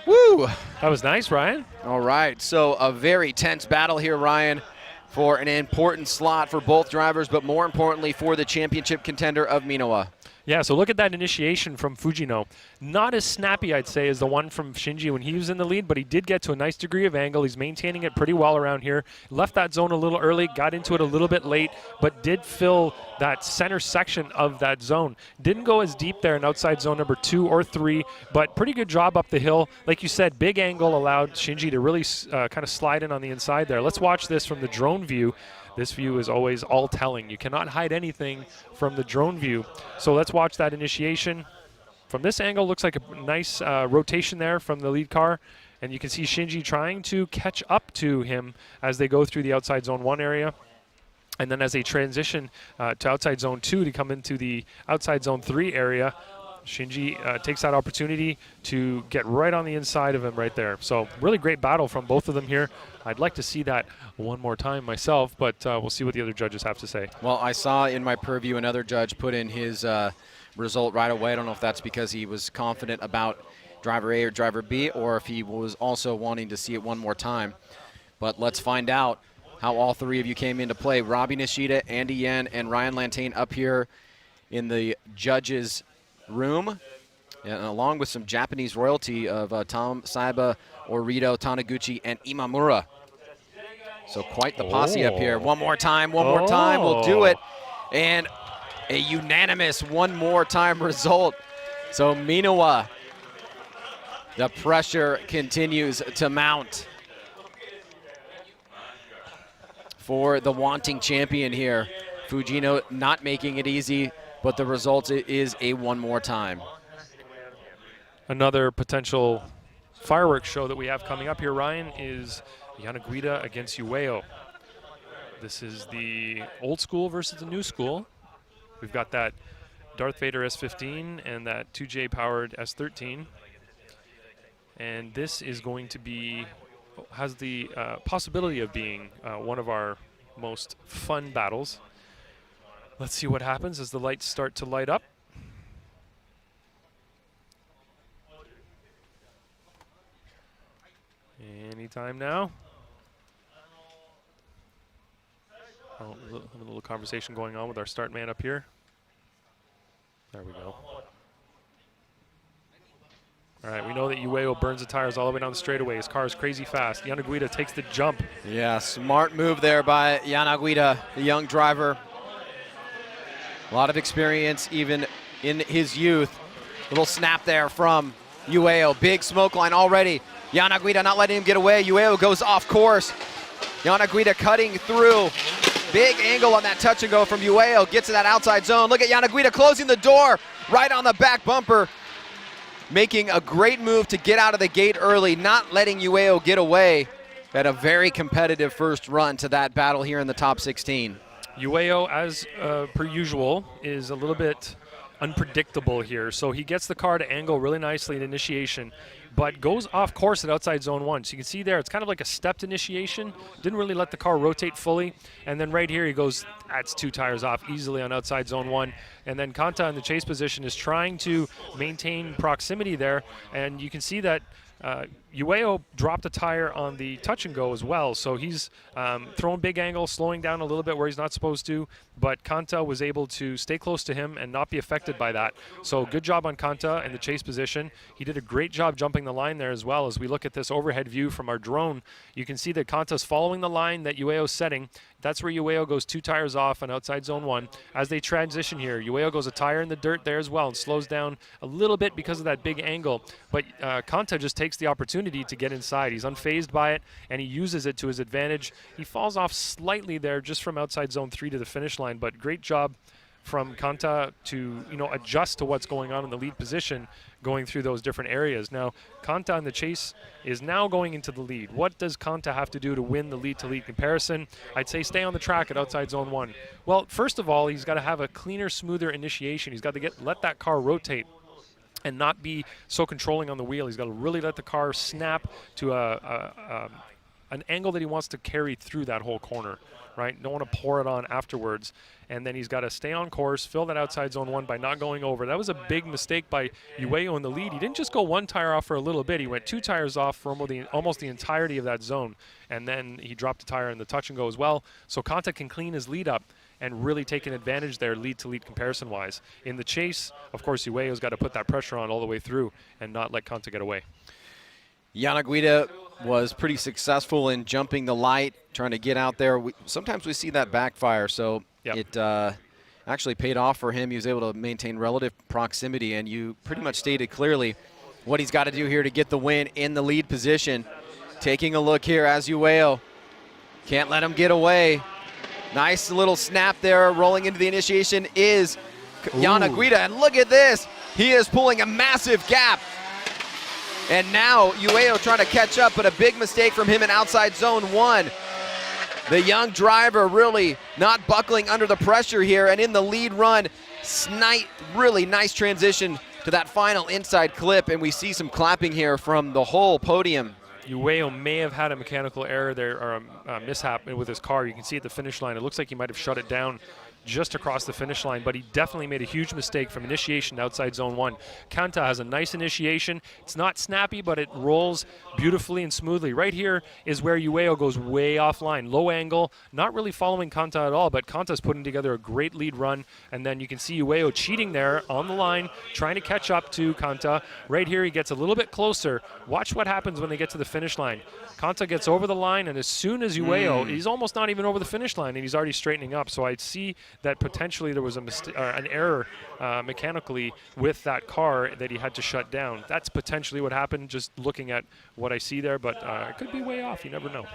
Woo! That was nice, Ryan. All right, so a very tense battle here, Ryan, for an important slot for both drivers, but more importantly for the championship contender of Minowa. Yeah, so look at that initiation from Fujino. Not as snappy, I'd say, as the one from Shinji when he was in the lead, but he did get to a nice degree of angle. He's maintaining it pretty well around here. Left that zone a little early, got into it a little bit late, but did fill that center section of that zone. Didn't go as deep there in outside zone number 2 or 3, but pretty good job up the hill. Like you said, big angle allowed Shinji to really kind of slide in on the inside there. Let's watch this from the drone view. This view is always all-telling. You cannot hide anything from the drone view. So let's watch that initiation. From this angle, looks like a nice rotation there from the lead car. And you can see Shinji trying to catch up to him as they go through the outside zone 1 area. And then as they transition to outside zone 2 to come into the outside zone 3 area, Shinji takes that opportunity to get right on the inside of him right there. So really great battle from both of them here. I'd like to see that one more time myself, but we'll see what the other judges have to say. Well, I saw in my purview another judge put in his result right away. I don't know if that's because he was confident about driver A or driver B, or if he was also wanting to see it one more time. But let's find out how all three of you came into play. Robbie Nishida, Andy Yen, and Ryan Lantain up here in the judges' room, and along with some Japanese royalty of Tom Saiba, Orito, Taniguchi, and Imamura. So quite the posse up here. One more time, we'll do it. And a unanimous one more time result. So Minowa, the pressure continues to mount for the wanting champion here. Fujino not making it easy, but the result is a one more time. Another potential fireworks show that we have coming up here, Ryan, is Yanaguida against Ueyama. This is the old school versus the new school. We've got that Darth Vader S15 and that 2J powered S13. And this is going to be, has the possibility of being one of our most fun battles. Let's see what happens as the lights start to light up. Anytime now. Oh, a little conversation going on with our start man up here. There we go. All right, we know that Ueyama burns the tires all the way down the straightaway. His car is crazy fast. Yanaguida takes the jump. Yeah, smart move there by Yanaguida, the young driver. A lot of experience even in his youth. Little snap there from Ueyama. Big smoke line already. Yanaguida not letting him get away. Ueyama goes off course. Yanaguida cutting through. Big angle on that touch and go from Ueyama. Gets to that outside zone. Look at Yanaguida closing the door right on the back bumper. Making a great move to get out of the gate early, not letting Ueyama get away. Had a very competitive first run to that battle here in the top 16. Ueyama, as per usual, is a little bit unpredictable here. So he gets the car to angle really nicely at initiation, but goes off course at outside zone 1. So you can see there, it's kind of like a stepped initiation. Didn't really let the car rotate fully. And then right here he goes, that's 2 tires off easily on outside zone 1. And then Kanta in the chase position is trying to maintain proximity there. And you can see that Ueyama dropped a tire on the touch and go as well, so he's throwing big angle, slowing down a little bit where he's not supposed to, but Kanta was able to stay close to him and not be affected by that. So good job on Kanta in the chase position. He did a great job jumping the line there as well. As we look at this overhead view from our drone, you can see that Kanta's following the line that Ueyama's setting. That's where Ueyama goes 2 tires off on outside zone 1. As they transition here, Ueyama goes a tire in the dirt there as well and slows down a little bit because of that big angle. But Kanta just takes the opportunity to get inside. He's unfazed by it, and he uses it to his advantage. He falls off slightly there just from outside zone 3 to the finish line, but great job from Kanta to adjust to what's going on in the lead position going through those different areas. Now, Kanta in the chase is now going into the lead. What does Kanta have to do to win the lead-to-lead comparison? I'd say stay on the track at outside zone 1. Well, first of all, he's got to have a cleaner, smoother initiation. He's got to let that car rotate and not be so controlling on the wheel. He's got to really let the car snap to an angle that he wants to carry through that whole corner, right? Don't want to pour it on afterwards. And then he's got to stay on course, fill that outside zone 1 by not going over. That was a big mistake by Ueyama in the lead. He didn't just go 1 tire off for a little bit. He went 2 tires off for almost the entirety of that zone. And then he dropped a tire in the touch and go as well. So Kanta can clean his lead up and really take an advantage there lead-to-lead comparison-wise. In the chase, of course, Ueyama's got to put that pressure on all the way through and not let Kanta get away. Yanaguida was pretty successful in jumping the light, trying to get out there. Sometimes we see that backfire, so it actually paid off for him. He was able to maintain relative proximity, and you pretty much stated clearly what he's got to do here to get the win in the lead position. Taking a look here as Ueyama can't let him get away. Nice little snap there, rolling into the initiation is Yanaguida, and look at this. He is pulling a massive gap. And now Ueyama trying to catch up, but a big mistake from him in outside zone 1. The young driver really not buckling under the pressure here, and in the lead run, really nice transition to that final inside clip, and we see some clapping here from the whole podium. Ueyama may have had a mechanical error there, or a mishap with his car. You can see at the finish line, it looks like he might have shut it down just across the finish line, but he definitely made a huge mistake from initiation outside zone 1. Kanta has a nice initiation. It's not snappy, but it rolls beautifully and smoothly. Right here is where Ueyama goes way offline. Low angle, not really following Kanta at all, but Kanta's putting together a great lead run, and then you can see Ueyama cheating there on the line, trying to catch up to Kanta. Right here, he gets a little bit closer. Watch what happens when they get to the finish line. Kanta gets over the line, and as soon as Ueyama, he's almost not even over the finish line, and he's already straightening up. So I'd see that potentially there was an error mechanically with that car that he had to shut down. That's potentially what happened, just looking at what I see there, but it could be way off. You never know.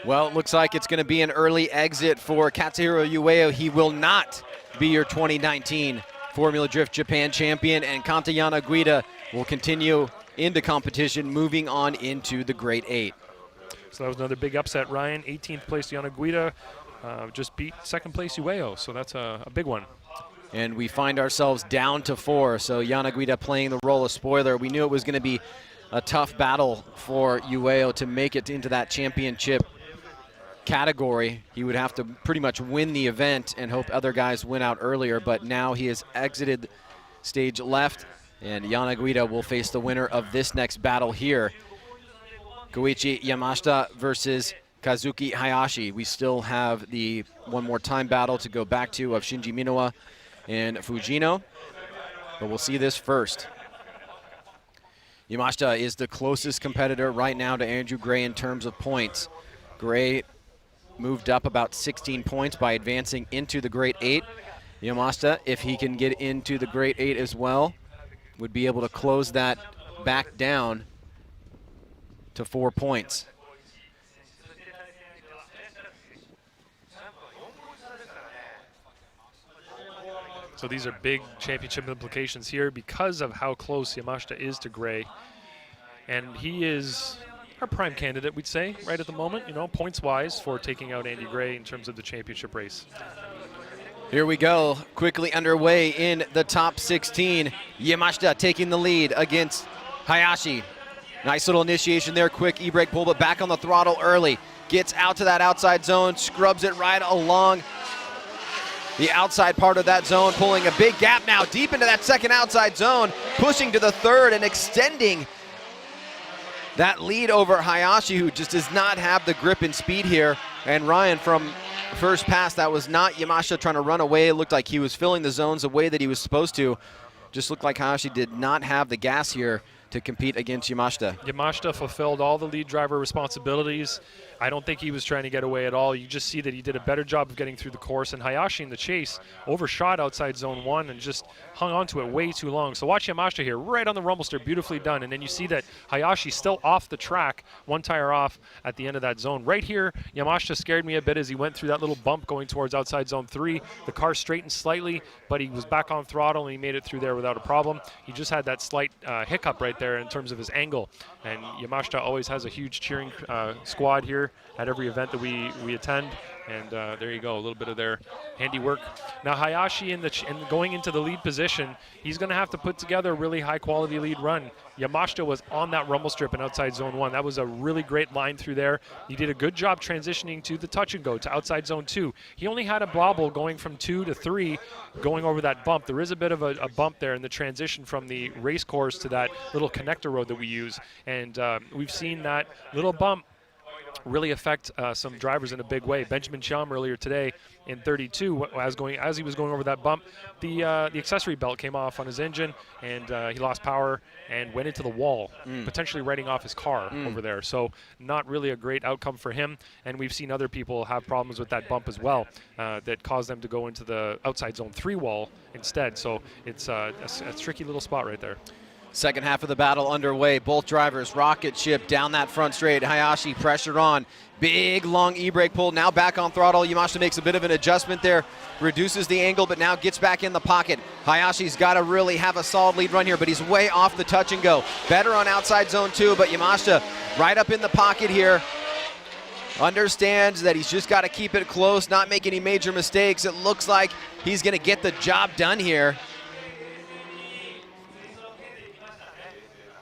Well, it looks like it's going to be an early exit for Katsuhiro Ueyama. He will not be your 2019 Formula Drift Japan champion, and Kanta Yanaguida will continue into competition, moving on into the Grade 8. So that was another big upset, Ryan. 18th place Yanaguida just beat second place Ueyama, so that's a big one. And we find ourselves down to 4, so Yanaguida playing the role of spoiler. We knew it was going to be a tough battle for Ueyama to make it into that championship category. He would have to pretty much win the event and hope other guys win out earlier, but now he has exited stage left, and Yanaguida will face the winner of this next battle here. Koichi Yamashita versus Kazuki Hayashi. We still have the one more time battle to go back to of Shinji Minowa and Fujino, but we'll see this first. Yamashita is the closest competitor right now to Andrew Gray in terms of points. Gray moved up about 16 points by advancing into the Grade 8. Yamashita, if he can get into the Grade 8 as well, would be able to close that back down to 4 points. So these are big championship implications here because of how close Yamashita is to Gray. And he is our prime candidate, we'd say, right at the moment, you know, points-wise for taking out Andy Gray in terms of the championship race. Here we go, quickly underway in the top 16. Yamashita taking the lead against Hayashi. Nice little initiation there, quick e-brake pull, but back on the throttle early. Gets out to that outside zone, scrubs it right along the outside part of that zone, pulling a big gap now deep into that second outside zone, pushing to the third and extending that lead over Hayashi, who just does not have the grip and speed here. And Ryan, from first pass, that was not Yamashita trying to run away. It looked like he was filling the zones the way that he was supposed to. Just looked like Hayashi did not have the gas here to compete against Yamashita. Yamashita fulfilled all the lead driver responsibilities. I don't think he was trying to get away at all. You just see that he did a better job of getting through the course, and Hayashi in the chase overshot outside zone 1 and just hung on to it way too long. So watch Yamashita here, right on the rumble strip, beautifully done. And then you see that Hayashi still off the track, one tire off at the end of that zone. Right here, Yamashita scared me a bit as he went through that little bump going towards outside zone 3. The car straightened slightly, but he was back on throttle and he made it through there without a problem. He just had that slight hiccup right there in terms of his angle. And Yamashita always has a huge cheering squad here at every event that we attend, and there you go, a little bit of their handiwork. Now Hayashi going into the lead position, he's going to have to put together a really high-quality lead run. Yamashita was on that rumble strip and outside zone 1. That was a really great line through there. He did a good job transitioning to the touch and go to outside zone 2. He only had a bobble going from 2 to 3, going over that bump. There is a bit of a bump there in the transition from the race course to that little connector road that we use, and we've seen that little bump really affect some drivers in a big way. Benjamin Chum earlier today in 32, as he was going over that bump, the accessory belt came off on his engine, and he lost power and went into the wall, potentially writing off his car over there. So not really a great outcome for him, and we've seen other people have problems with that bump as well that caused them to go into the outside zone 3 wall instead. So it's a tricky little spot right there. Second half of the battle underway. Both drivers rocket ship down that front straight. Hayashi pressure on. Big long e-brake pull. Now back on throttle. Yamashita makes a bit of an adjustment there. Reduces the angle, but now gets back in the pocket. Hayashi's got to really have a solid lead run here, but he's way off the touch and go. Better on outside zone 2, but Yamashita right up in the pocket here. Understands that he's just got to keep it close, not make any major mistakes. It looks like he's going to get the job done here.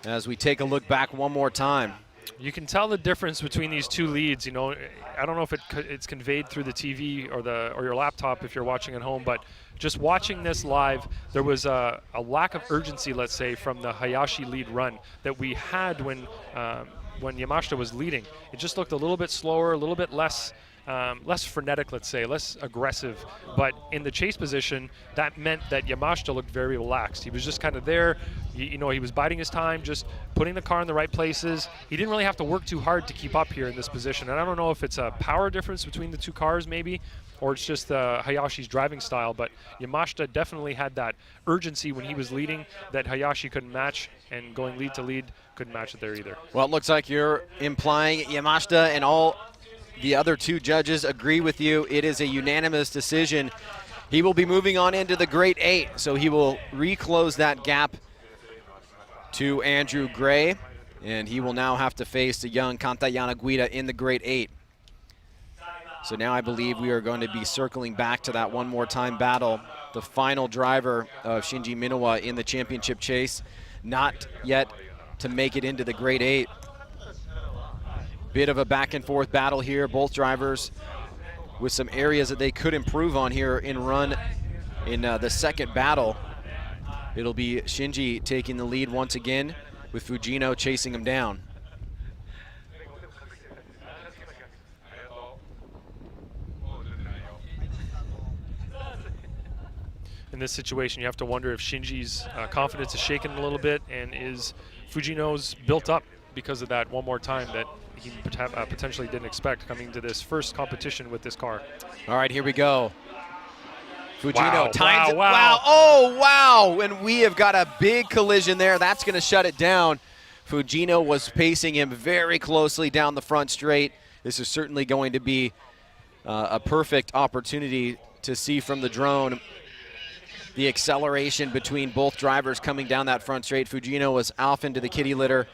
As we take a look back one more time. You can tell the difference between these two leads. You know, I don't know if it's conveyed through the TV or your laptop if you're watching at home, but just watching this live, there was a lack of urgency, let's say, from the Hayashi lead run that we had when Yamashita was leading. It just looked a little bit slower, a little bit less frenetic, let's say, less aggressive. But in the chase position, that meant that Yamashita looked very relaxed. He was just kind of there. You know, he was biding his time, just putting the car in the right places. He didn't really have to work too hard to keep up here in this position. And I don't know if it's a power difference between the two cars maybe, or it's just Hayashi's driving style. But Yamashita definitely had that urgency when he was leading that Hayashi couldn't match, and going lead to lead couldn't match it there either. Well, it looks like you're implying Yamashita and all the other two judges agree with you. It is a unanimous decision. He will be moving on into the Great 8, so he will reclose that gap to Andrew Gray, and he will now have to face the young Kanta Yanaguida in the Great 8. So now I believe we are going to be circling back to that one more time battle. The final driver of Shinji Minowa in the championship chase, not yet to make it into the Great 8. Bit of a back and forth battle here. Both drivers with some areas that they could improve on here in the second battle. It'll be Shinji taking the lead once again, with Fujino chasing him down. In this situation, you have to wonder if Shinji's confidence is shaken a little bit, and is Fujino's built up because of that one more time that he potentially didn't expect coming to this first competition with this car. All right, here we go. Fujino Wow, times it. wow. Wow. Oh, wow. And we have got a big collision there. That's going to shut it down. Fujino was pacing him very closely down the front straight. This is certainly going to be a perfect opportunity to see from the drone the acceleration between both drivers coming down that front straight. Fujino was off into the kitty litter,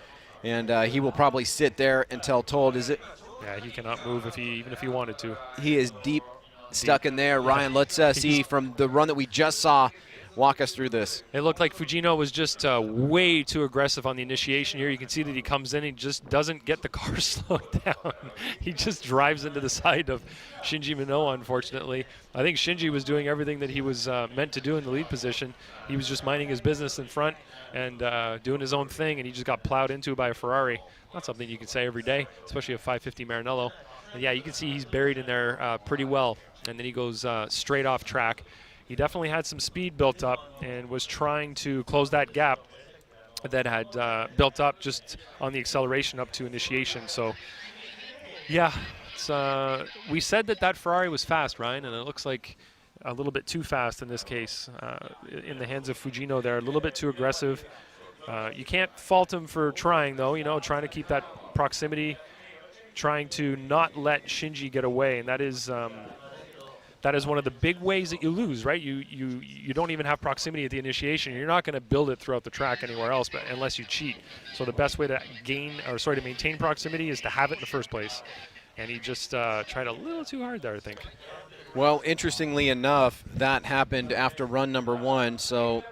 and he will probably sit there until told. Is it? Yeah, he cannot move even if he wanted to. He is deep stuck in there. Ryan, let's see from the run that we just saw. Walk us through this. It looked like Fujino was just way too aggressive on the initiation here. You can see that he comes in and just doesn't get the car slowed down. He just drives into the side of Shinji Minowa, unfortunately. I think Shinji was doing everything that he was meant to do in the lead position. He was just minding his business in front and doing his own thing, and he just got plowed into by a Ferrari. Not something you can say every day, especially a 550 Maranello. And yeah, you can see he's buried in there pretty well, and then he goes straight off track. He definitely had some speed built up and was trying to close that gap that had built up just on the acceleration up to initiation. So, yeah, we said that Ferrari was fast, Ryan, and it looks like a little bit too fast in this case in the hands of Fujino there, a little bit too aggressive. You can't fault him for trying, though, trying to keep that proximity, trying to not let Shinji get away, and that is one of the big ways that you lose, right? You don't even have proximity at the initiation. You're not going to build it throughout the track anywhere else, but unless you cheat. So the best way to maintain proximity is to have it in the first place. And he just tried a little too hard there, I think. Well, interestingly enough, that happened after run number 1. So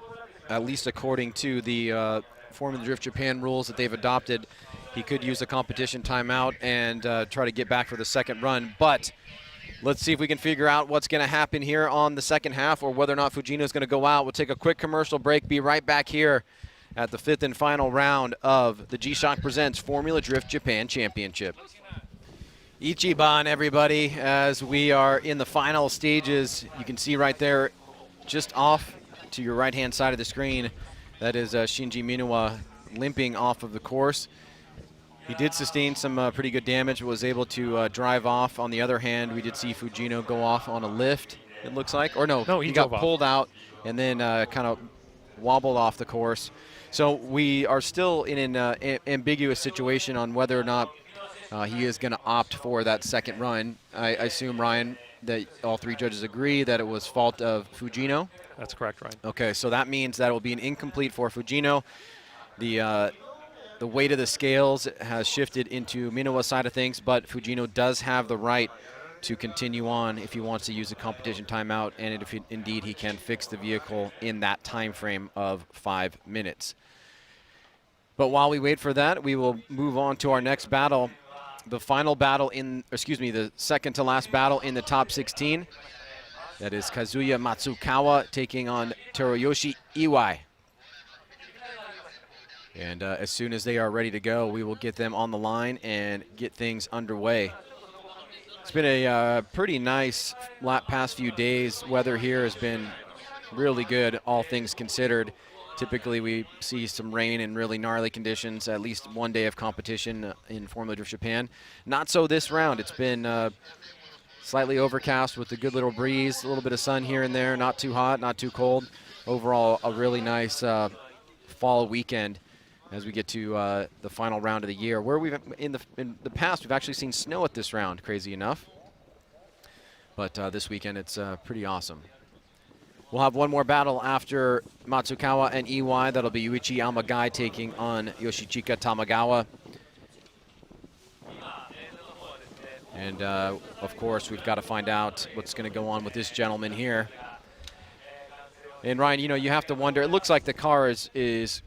at least according to the Formula Drift Japan rules that they've adopted, he could use a competition timeout and try to get back for the second run. But let's see if we can figure out what's going to happen here on the second half, or whether or not Fujino is going to go out. We'll take a quick commercial break, be right back here at the 5th and final round of the G-Shock Presents Formula Drift Japan Championship. Ichiban, everybody, as we are in the final stages. You can see right there, just off to your right-hand side of the screen, that is Shinji Minowa limping off of the course. He did sustain some pretty good damage, but was able to drive off. On the other hand, we did see Fujino go off on a lift, it looks like. Or no, he got pulled out and then kind of wobbled off the course. So we are still in an ambiguous situation on whether or not he is going to opt for that second run. I assume, Ryan, that all 3 judges agree that it was fault of Fujino? That's correct, Ryan. Okay, so that means that it will be an incomplete for Fujino. The weight of the scales has shifted into Minowa's side of things, but Fujino does have the right to continue on if he wants to use a competition timeout, and if indeed he can fix the vehicle in that time frame of 5 minutes. But while we wait for that, we will move on to our next battle, the final battle the second to last battle in the top 16. That is Kazuya Matsukawa taking on Teruyoshi Iwai. And as soon as they are ready to go, we will get them on the line and get things underway. It's been a pretty nice past few days. Weather here has been really good, all things considered. Typically, we see some rain and really gnarly conditions, at least one day of competition in Formula Drift Japan. Not so this round. It's been slightly overcast with a good little breeze, a little bit of sun here and there, not too hot, not too cold. Overall, a really nice fall weekend as we get to the final round of the year, where we've in the past we've actually seen snow at this round, crazy enough. But this weekend it's pretty awesome. We'll have one more battle after Matsukawa and Iwai. That'll be Yuichi Amagai taking on Yoshichika Tamagawa. And of course, we've got to find out what's going to go on with this gentleman here. And Ryan, you have to wonder. It looks like the car is It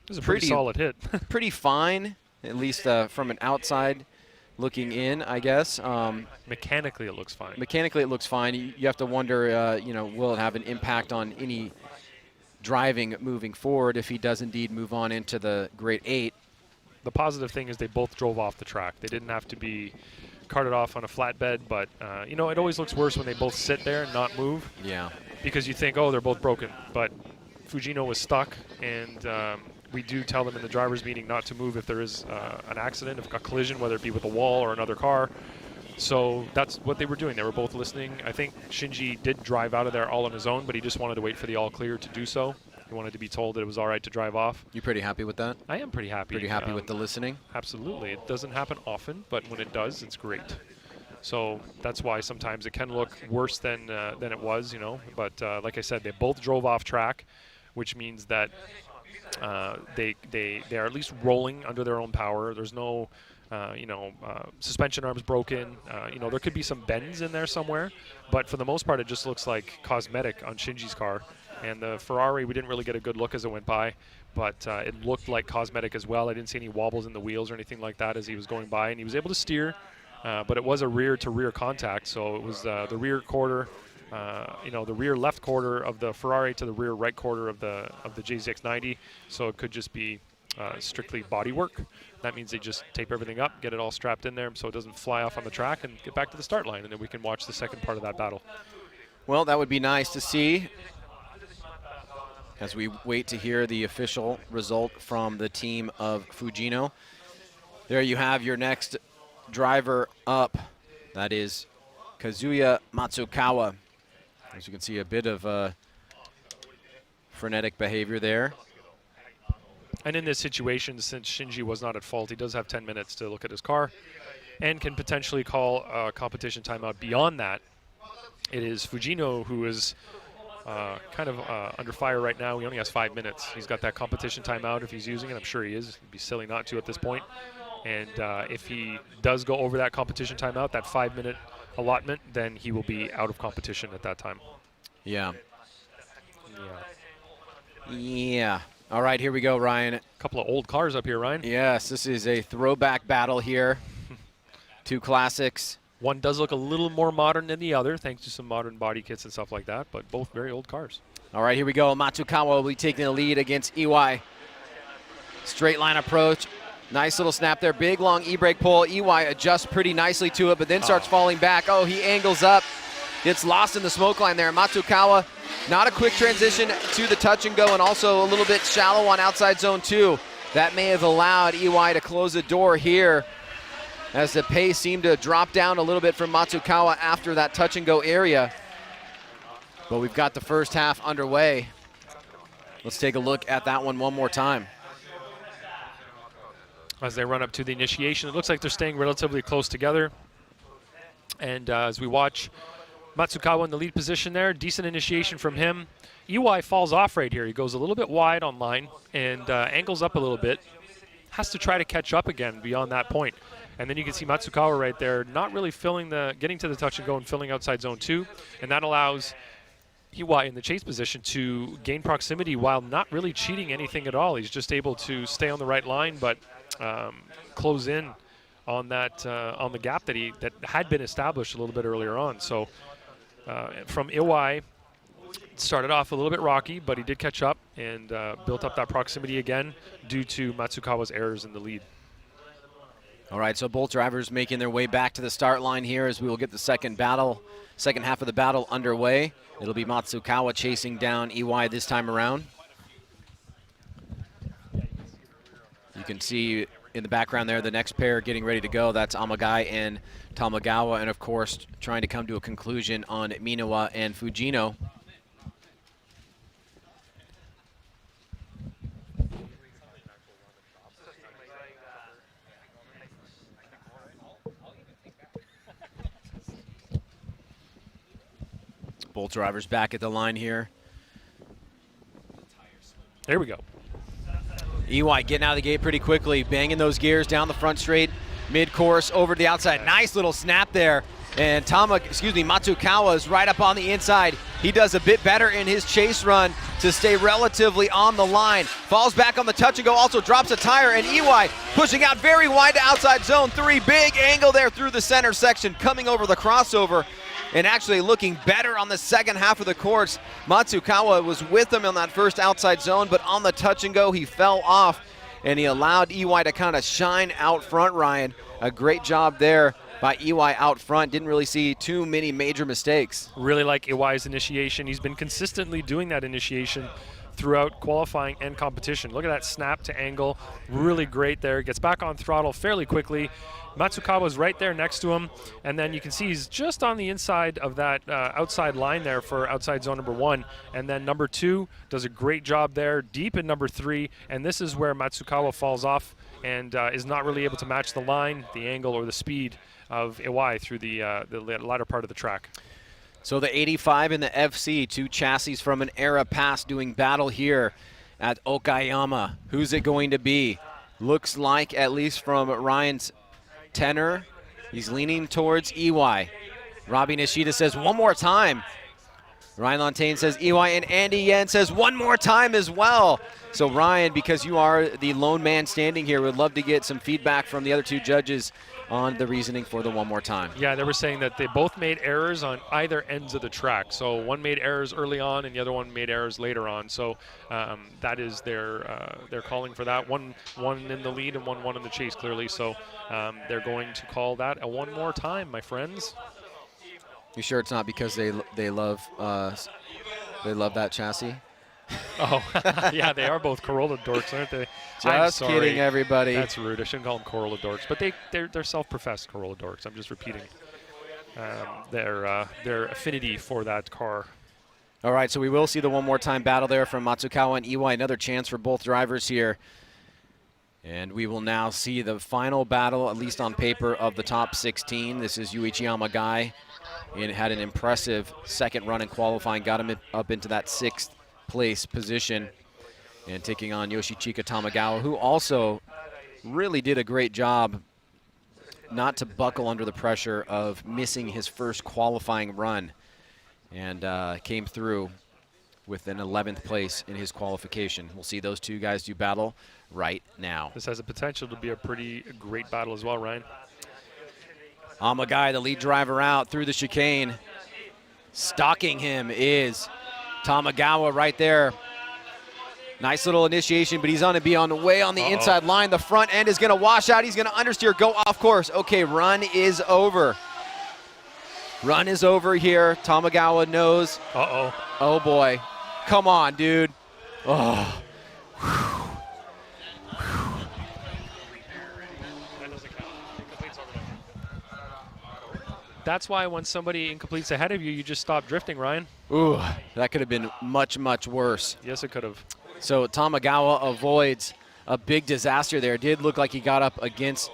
was a pretty solid hit. Pretty fine, at least from an outside looking in, I guess. Mechanically, it looks fine. Mechanically, it looks fine. You have to wonder, will it have an impact on any driving moving forward if he does indeed move on into the Grade 8? The positive thing is they both drove off the track. They didn't have to be carted off on a flatbed, but, it always looks worse when they both sit there and not move. Yeah. Because you think, oh, they're both broken. But Fujino was stuck, and we do tell them in the driver's meeting not to move if there is an accident, a collision, whether it be with a wall or another car. So that's what they were doing. They were both listening. I think Shinji did drive out of there all on his own, but he just wanted to wait for the all clear to do so. He wanted to be told that it was all right to drive off. You pretty happy with that? I am pretty happy. Pretty happy with the listening? Absolutely. It doesn't happen often, but when it does, it's great. So that's why sometimes it can look worse than it was, you know. But like I said, they both drove off track, which means that they are at least rolling under their own power. There's no suspension arms broken. There could be some bends in there somewhere, but for the most part, it just looks like cosmetic on Shinji's car. And the Ferrari, we didn't really get a good look as it went by, but it looked like cosmetic as well. I didn't see any wobbles in the wheels or anything like that as he was going by, and he was able to steer. But it was a rear-to-rear contact, so it was the rear quarter, the rear left quarter of the Ferrari to the rear right quarter of the JZX90. So it could just be strictly body work. That means they just tape everything up, get it all strapped in there, so it doesn't fly off on the track, and get back to the start line, and then we can watch the second part of that battle. Well, that would be nice to see as we wait to hear the official result from the team of Fujino. There you have your next driver up. That is Kazuya Matsukawa. As you can see, a bit of frenetic behavior there. And in this situation, since Shinji was not at fault, he does have 10 minutes to look at his car and can potentially call a competition timeout. Beyond that, it is Fujino who is kind of under fire right now. He only has 5 minutes. He's got that competition timeout if he's using it. I'm sure he is. It'd be silly not to at this point. And if he does go over that competition timeout, that 5-minute allotment, then he will be out of competition at that time. Yeah. All right, here we go, Ryan. A couple of old cars up here, Ryan. Yes, this is a throwback battle here. Two classics. One does look a little more modern than the other, thanks to some modern body kits and stuff like that, but both very old cars. All right, here we go. Matsukawa will be taking the lead against Iwai. Straight line approach. Nice little snap there. Big, long e-brake pull. Iwai adjusts pretty nicely to it, but then starts falling back. Oh, he angles up. Gets lost in the smoke line there. Matsukawa, not a quick transition to the touch and go, and also a little bit shallow on outside zone 2. That may have allowed Iwai to close the door here, as the pace seemed to drop down a little bit from Matsukawa after that touch and go area. But we've got the first half underway. Let's take a look at that one more time. As they run up to the initiation, it looks like they're staying relatively close together. And as we watch Matsukawa in the lead position there, decent initiation from him. Iwai falls off right here. He goes a little bit wide on line and angles up a little bit. Has to try to catch up again beyond that point. And then you can see Matsukawa right there, not really getting to the touch and go and filling outside zone 2. And that allows Iwai in the chase position to gain proximity while not really cheating anything at all. He's just able to stay on the right line, but close in on that on the gap that had been established a little bit earlier on. So from Iwai, it started off a little bit rocky, but he did catch up and built up that proximity again due to Matsukawa's errors in the lead. All right, so both drivers making their way back to the start line here as we will get the second half of the battle underway. It'll be Matsukawa chasing down Iwai this time around. You can see in the background there the next pair getting ready to go. That's Amagai and Tamagawa, and of course trying to come to a conclusion on Minowa and Fujino. Both drivers back at the line here. There we go. Iwai getting out of the gate pretty quickly, banging those gears down the front straight, mid-course, over to the outside. Nice little snap there. And Matsukawa is right up on the inside. He does a bit better in his chase run to stay relatively on the line. Falls back on the touch and go, also drops a tire, and Iwai pushing out very wide to outside zone 3. Big angle there through the center section, coming over the crossover and actually looking better on the second half of the course. Matsukawa was with him on that first outside zone, but on the touch and go, he fell off, and he allowed Iwai to kind of shine out front, Ryan. A great job there by Iwai out front. Didn't really see too many major mistakes. Really like Iwai's initiation. He's been consistently doing that initiation throughout qualifying and competition. Look at that snap to angle, really great there. Gets back on throttle fairly quickly. Matsukawa's right there next to him, and then you can see he's just on the inside of that outside line there for outside zone number 1, and then number 2 does a great job there, deep in number 3, and this is where Matsukawa falls off and is not really able to match the line, the angle, or the speed of Iwai through the latter part of the track. So the 85 and the FC, 2 chassis from an era past doing battle here at Okayama. Who's it going to be? Looks like, at least from Ryan's tenor, he's leaning towards Iwai. Robbie Nishida says one more time. Ryan Lontaine says Iwai, and Andy Yen says one more time as well. So Ryan, because you are the lone man standing here, would love to get some feedback from the other 2 judges on the reasoning for the one more time. Yeah, they were saying that they both made errors on either ends of the track. So one made errors early on and the other one made errors later on. So that is they're calling for that. One in the lead and one in the chase, clearly. So they're going to call that a one more time, my friends. You sure it's not because they love that chassis? Oh, yeah, they are both Corolla dorks, aren't they? Just kidding, everybody. That's rude. I shouldn't call them Corolla dorks, but they're self-professed Corolla dorks. I'm just repeating their affinity for that car. All right, so we will see the one more time battle there from Matsukawa and Iwai. Another chance for both drivers here. And we will now see the final battle, at least on paper, of the top 16. This is Yuichi Amagai. And had an impressive second run in qualifying, got him up into that 6th place position, and taking on Yoshichika Tamagawa, who also really did a great job not to buckle under the pressure of missing his first qualifying run, and came through with an 11th place in his qualification. We'll see those 2 guys do battle right now. This has a potential to be a pretty great battle as well, Ryan. Amagai, the lead driver, out through the chicane. Stalking him is Tamagawa right there. Nice little initiation, but he's going to be on the way on the inside line. The front end is going to wash out. He's going to understeer, go off course. Okay, run is over. Run is over here. Tamagawa knows. Uh-oh. Oh, boy. Come on, dude. Oh. That's why when somebody incompletes ahead of you, you just stop drifting, Ryan. Ooh, that could have been much, much worse. Yes, it could have. So Tamagawa avoids a big disaster there. It did look like he got up against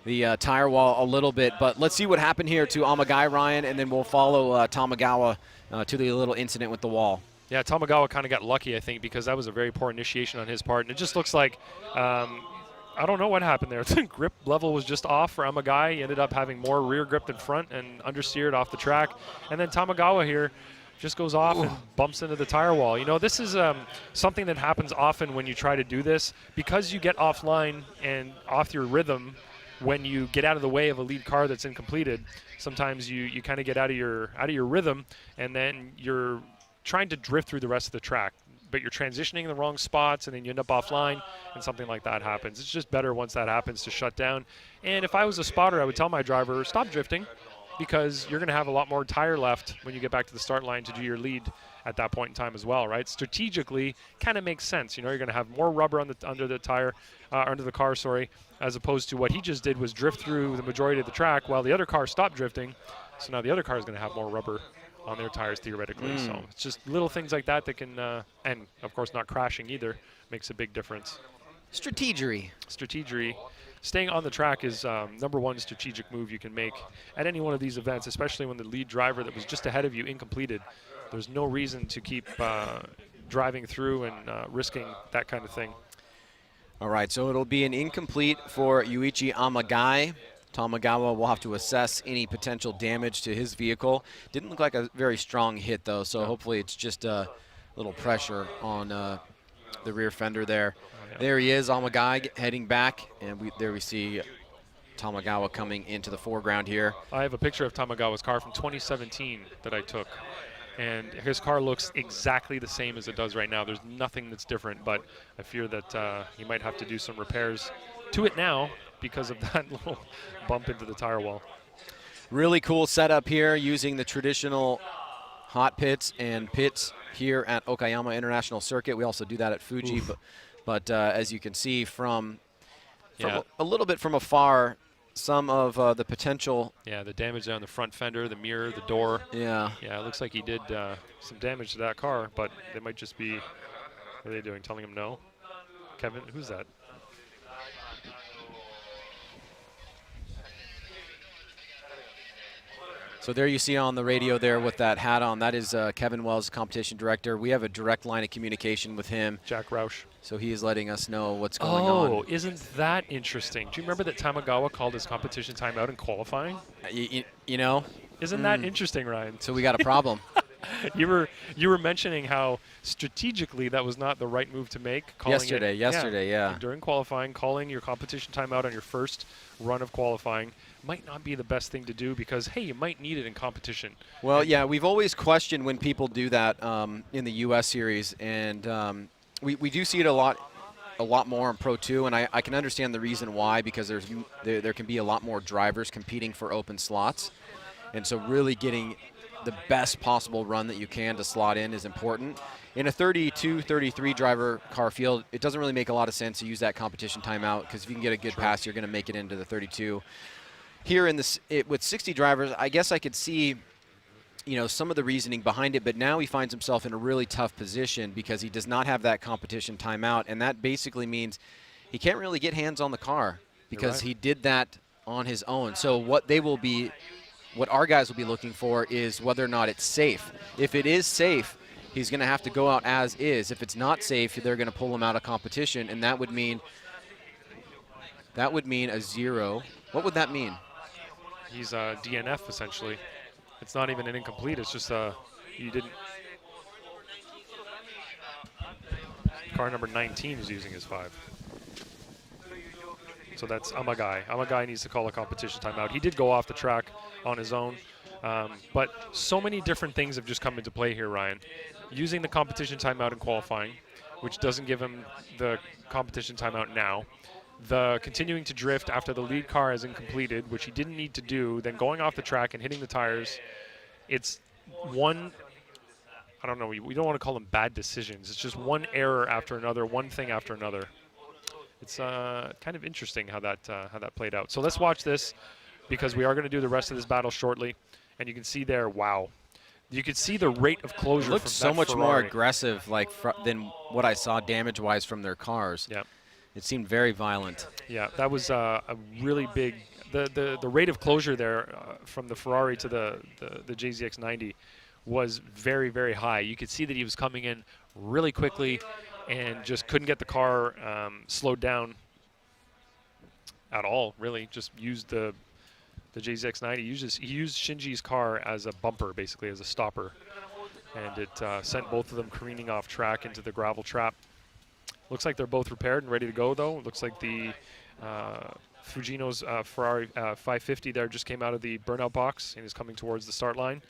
the tire wall a little bit, but let's see what happened here to Amagai, Ryan, and then we'll follow Tamagawa to the little incident with the wall. Yeah, Tamagawa kind of got lucky, I think, because that was a very poor initiation on his part, and it just looks like I don't know what happened there. The grip level was just off for Amagai. He ended up having more rear grip than front and understeered off the track. And then Tamagawa here just goes off and bumps into the tire wall. You know, this is something that happens often when you try to do this. Because you get offline and off your rhythm when you get out of the way of a lead car that's incompleted, sometimes you kind of get out of your rhythm, and then you're trying to drift through the rest of the track. But you're transitioning in the wrong spots, and then you end up offline, and something like that happens. It's just better once that happens to shut down. And if I was a spotter, I would tell my driver, stop drifting, because you're going to have a lot more tire left when you get back to the start line to do your lead at that point in time as well, right? Strategically, kind of makes sense. You know, you're going to have more rubber on under the car, as opposed to what he just did was drift through the majority of the track while the other car stopped drifting. So now the other car is going to have more rubber on their tires theoretically. So it's just little things like that that can, and of course not crashing either, makes a big difference. Strategery. Staying on the track is number one strategic move you can make at any one of these events, especially when the lead driver that was just ahead of you incompleted. There's no reason to keep driving through and risking that kind of thing. All right, so it'll be an incomplete for Yuichi Amagai. Tamagawa will have to assess any potential damage to his vehicle. Didn't look like a very strong hit, though, so hopefully it's just a little pressure on the rear fender there. There he is, Amagai heading back, and there we see Tamagawa coming into the foreground here. I have a picture of Tamagawa's car from 2017 that I took, and his car looks exactly the same as it does right now. There's nothing that's different, but I fear that he might have to do some repairs to it now because of that little bump into the tire wall. Really cool setup here using the traditional hot pits and pits here at Okayama International Circuit. We also do that at Fuji, but as you can see from a little bit from afar, some of the potential. Yeah, the damage on the front fender, the mirror, the door. Yeah. Yeah, it looks like he did some damage to that car, but they might just be, what are they doing, telling him no? Kevin, who's that? So there you see on the radio there with that hat on, that is Kevin Wells, competition director. We have a direct line of communication with him. Jack Roush. So he is letting us know what's going on. Oh, isn't that interesting? Do you remember that Tamagawa called his competition timeout in qualifying? You know? Isn't that interesting, Ryan? So we got a problem. You were mentioning how strategically that was not the right move to make. Yesterday, yeah. During qualifying, calling your competition timeout on your first run of qualifying might not be the best thing to do because, hey, you might need it in competition. Well, yeah, we've always questioned when people do that in the U.S. series, and we do see it a lot more in Pro 2, and I can understand the reason why, because there can be a lot more drivers competing for open slots, and so really getting the best possible run that you can to slot in is important. In a 32, 33 driver car field, it doesn't really make a lot of sense to use that competition timeout, because if you can get a good pass, you're going to make it into the 32. Here in this, with 60 drivers, I guess I could see, you know, some of the reasoning behind it, but now he finds himself in a really tough position because he does not have that competition timeout, and that basically means he can't really get hands on the car because he did that on his own. So what our guys will be looking for is whether or not it's safe. If it is safe, he's going to have to go out as is. If it's not safe, they're going to pull him out of competition, and that would mean a 0. What would that mean? He's a DNF, essentially. It's not even an incomplete. It's just you didn't. Car number 19 is using his 5. So that's Amagai. Amagai needs to call a competition timeout. He did go off the track on his own, but so many different things have just come into play here, Ryan. Using the competition timeout in qualifying, which doesn't give him the competition timeout now. The continuing to drift after the lead car is incompleted, which he didn't need to do, then going off the track and hitting the tires. It's one, I don't know, we don't want to call them bad decisions. It's just one error after another, one thing after another. It's kind of interesting how that played out. So let's watch this, because we are going to do the rest of this battle shortly. And you can see there, wow. You could see the rate of closure. It looked from so that much Ferrari. more aggressive than what I saw damage-wise from their cars. Yeah. It seemed very violent. Yeah, that was a really big. The rate of closure there from the Ferrari to the JZX90 was very, very high. You could see that he was coming in really quickly and just couldn't get the car slowed down at all, really. Just used the JZX90. He used Shinji's car as a bumper, basically, as a stopper. And it sent both of them careening off track into the gravel trap. Looks like they're both repaired and ready to go, though. It looks like the Fujino's Ferrari 550 there just came out of the burnout box and is coming towards the start line.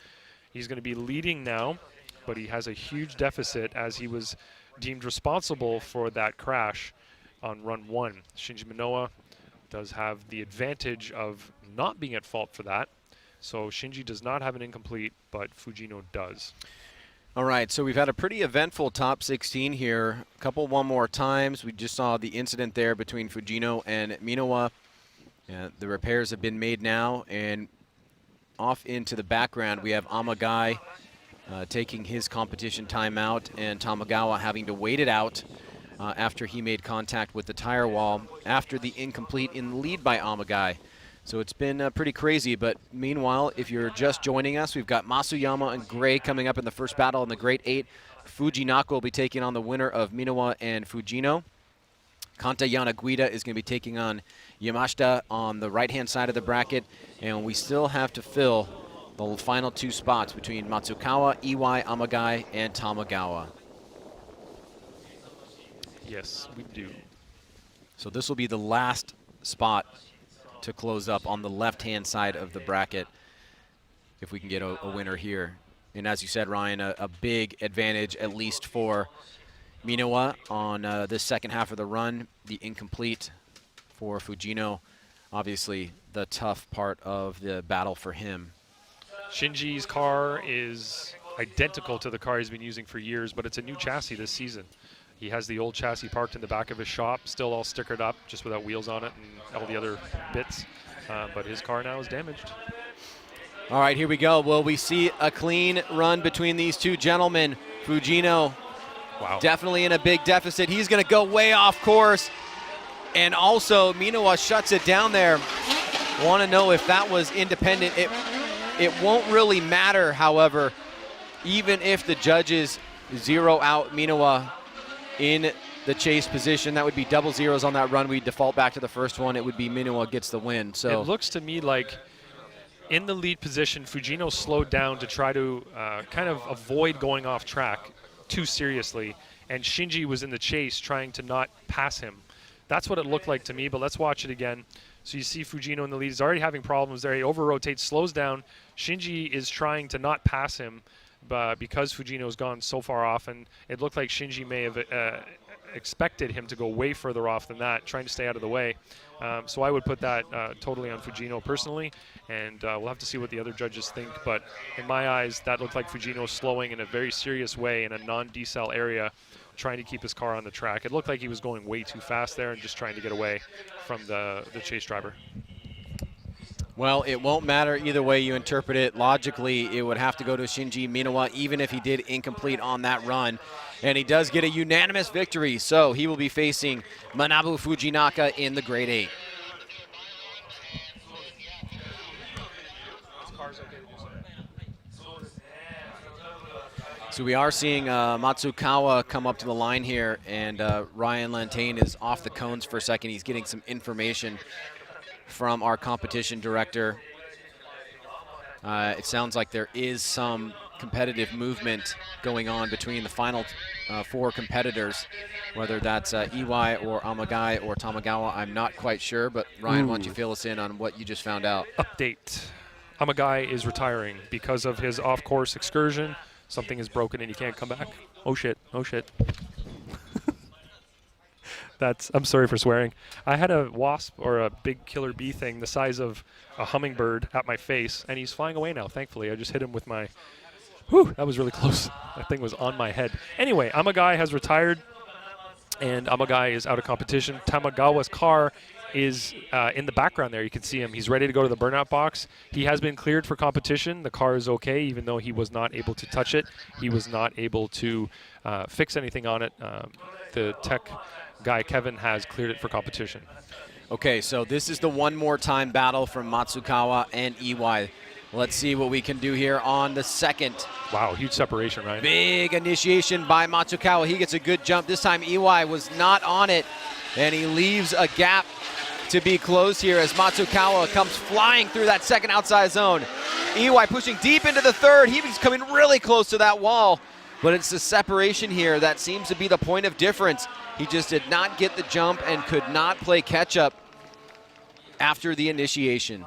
He's going to be leading now, but he has a huge deficit as he was deemed responsible for that crash on run 1. Shinji Minowa does have the advantage of not being at fault for that. So Shinji does not have an incomplete, but Fujino does. All right, so we've had a pretty eventful top 16 here. A couple one more times. We just saw the incident there between Fujino and Minowa. The repairs have been made now, and off into the background we have Amagai taking his competition timeout, and Tamagawa having to wait it out after he made contact with the tire wall after the incomplete in the lead by Amagai. So it's been pretty crazy, but meanwhile, if you're just joining us, we've got Matsuyama and Gray coming up in the first battle in the Grade 8. Naka will be taking on the winner of Minowa and Fujino. Kanta Yanaguida is going to be taking on Yamashita on the right-hand side of the bracket, and we still have to fill the final 2 spots between Matsukawa, Iwai, Amagai, and Tamagawa. Yes, we do. So this will be the last spot to close up on the left-hand side of the bracket if we can get a winner here. And as you said, Ryan, a big advantage, at least for Minowa on this second half of the run. The incomplete for Fujino, obviously the tough part of the battle for him. Shinji's car is identical to the car he's been using for years, but it's a new chassis this season. He has the old chassis parked in the back of his shop, still all stickered up, just without wheels on it and all the other bits. But his car now is damaged. All right, here we go. Will we see a clean run between these two gentlemen? Fujino definitely in a big deficit. He's going to go way off course. And also, Minowa shuts it down there. Want to know if that was independent. It won't really matter, however, even if the judges zero out Minowa in the chase position. That would be double zeros on that run. We default back to the first one. It would be Minowa gets the win. So it looks to me like in the lead position, Fujino slowed down to try to kind of avoid going off track too seriously, and Shinji was in the chase trying to not pass him. That's what it looked like to me, but let's watch it again. So you see Fujino in the lead. He's already having problems there. He over-rotates, slows down. Shinji is trying to not pass him because Fujino's gone so far off, and it looked like Shinji may have expected him to go way further off than that, trying to stay out of the way. So I would put that totally on Fujino personally, and we'll have to see what the other judges think. But in my eyes, that looked like Fujino slowing in a very serious way in a non-decel area, trying to keep his car on the track. It looked like he was going way too fast there and just trying to get away from the chase driver. Well, it won't matter either way you interpret it. Logically, it would have to go to Shinji Minowa, even if he did incomplete on that run. And he does get a unanimous victory, so he will be facing Manabu Fujinaka in the Grade 8. So we are seeing Matsukawa come up to the line here, and Ryan Lantane is off the cones for a second. He's getting some information from our competition director. It sounds like there is some competitive movement going on between the final 4 competitors, whether that's Iwai or Amagai or Tamagawa. I'm not quite sure, but Ryan, why don't you fill us in on what you just found out? Update. Amagai is retiring because of his off-course excursion. Something is broken and he can't come back. Oh shit, oh shit. I'm sorry for swearing. I had a wasp or a big killer bee thing the size of a hummingbird at my face, and he's flying away now, thankfully. I just hit him with my, whew, that was really close. That thing was on my head. Anyway, Amagai has retired, and Amagai is out of competition. Tamagawa's car is in the background there. You can see him. He's ready to go to the burnout box. He has been cleared for competition. The car is okay, even though he was not able to touch it. He was not able to fix anything on it. The tech guy, Kevin, has cleared it for competition. Okay, so this is the one more time battle from Matsukawa and Iwai. Let's see what we can do here on the second. Wow, huge separation, right? Big initiation by Matsukawa. He gets a good jump. This time Iwai was not on it, and he leaves a gap to be closed here as Matsukawa comes flying through that second outside zone. Iwai pushing deep into the third. He was coming really close to that wall, but it's the separation here that seems to be the point of difference. He just did not get the jump and could not play catch-up after the initiation.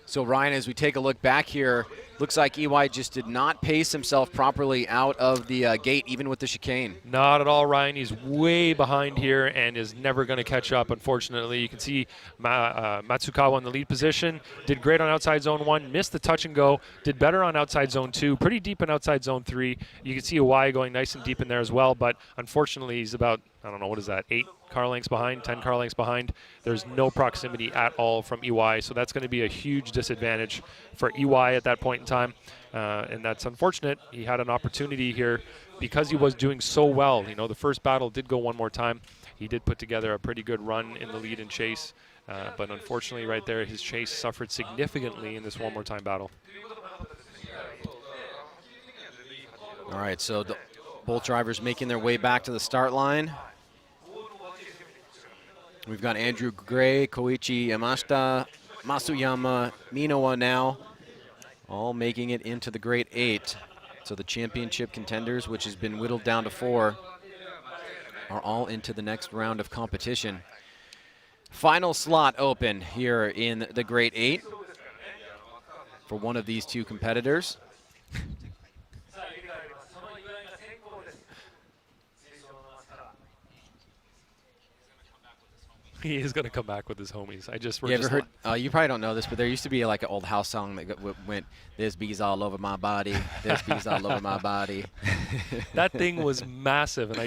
So Ryan, as we take a look back here, looks like Iwai just did not pace himself properly out of the gate, even with the chicane. Not at all, Ryan. He's way behind here and is never going to catch up, unfortunately. You can see Matsukawa in the lead position. Did great on outside zone 1, missed the touch and go, did better on outside zone 2, pretty deep in outside zone 3. You can see Iwai going nice and deep in there as well, but unfortunately he's about, I don't know, what is that, 8 car lengths behind, 10 car lengths behind. There's no proximity at all from Iwai, so that's going to be a huge disadvantage for Iwai at that point in time, and that's unfortunate. He had an opportunity here because he was doing so well. You know, the first battle did go one more time. He did put together a pretty good run in the lead and chase, but unfortunately right there, his chase suffered significantly in this one more time battle. All right, so both drivers making their way back to the start line. We've got Andrew Gray, Koichi Yamashita, Matsuyama, Minowa now, all making it into the Grade 8. So the championship contenders, which has been whittled down to 4, are all into the next round of competition. Final slot open here in the Grade 8 for one of these two competitors. He is going to come back with his homies. You ever heard? You probably don't know this, but there used to be like an old house song that went, "There's bees all over my body. There's bees all over my body." That thing was massive, and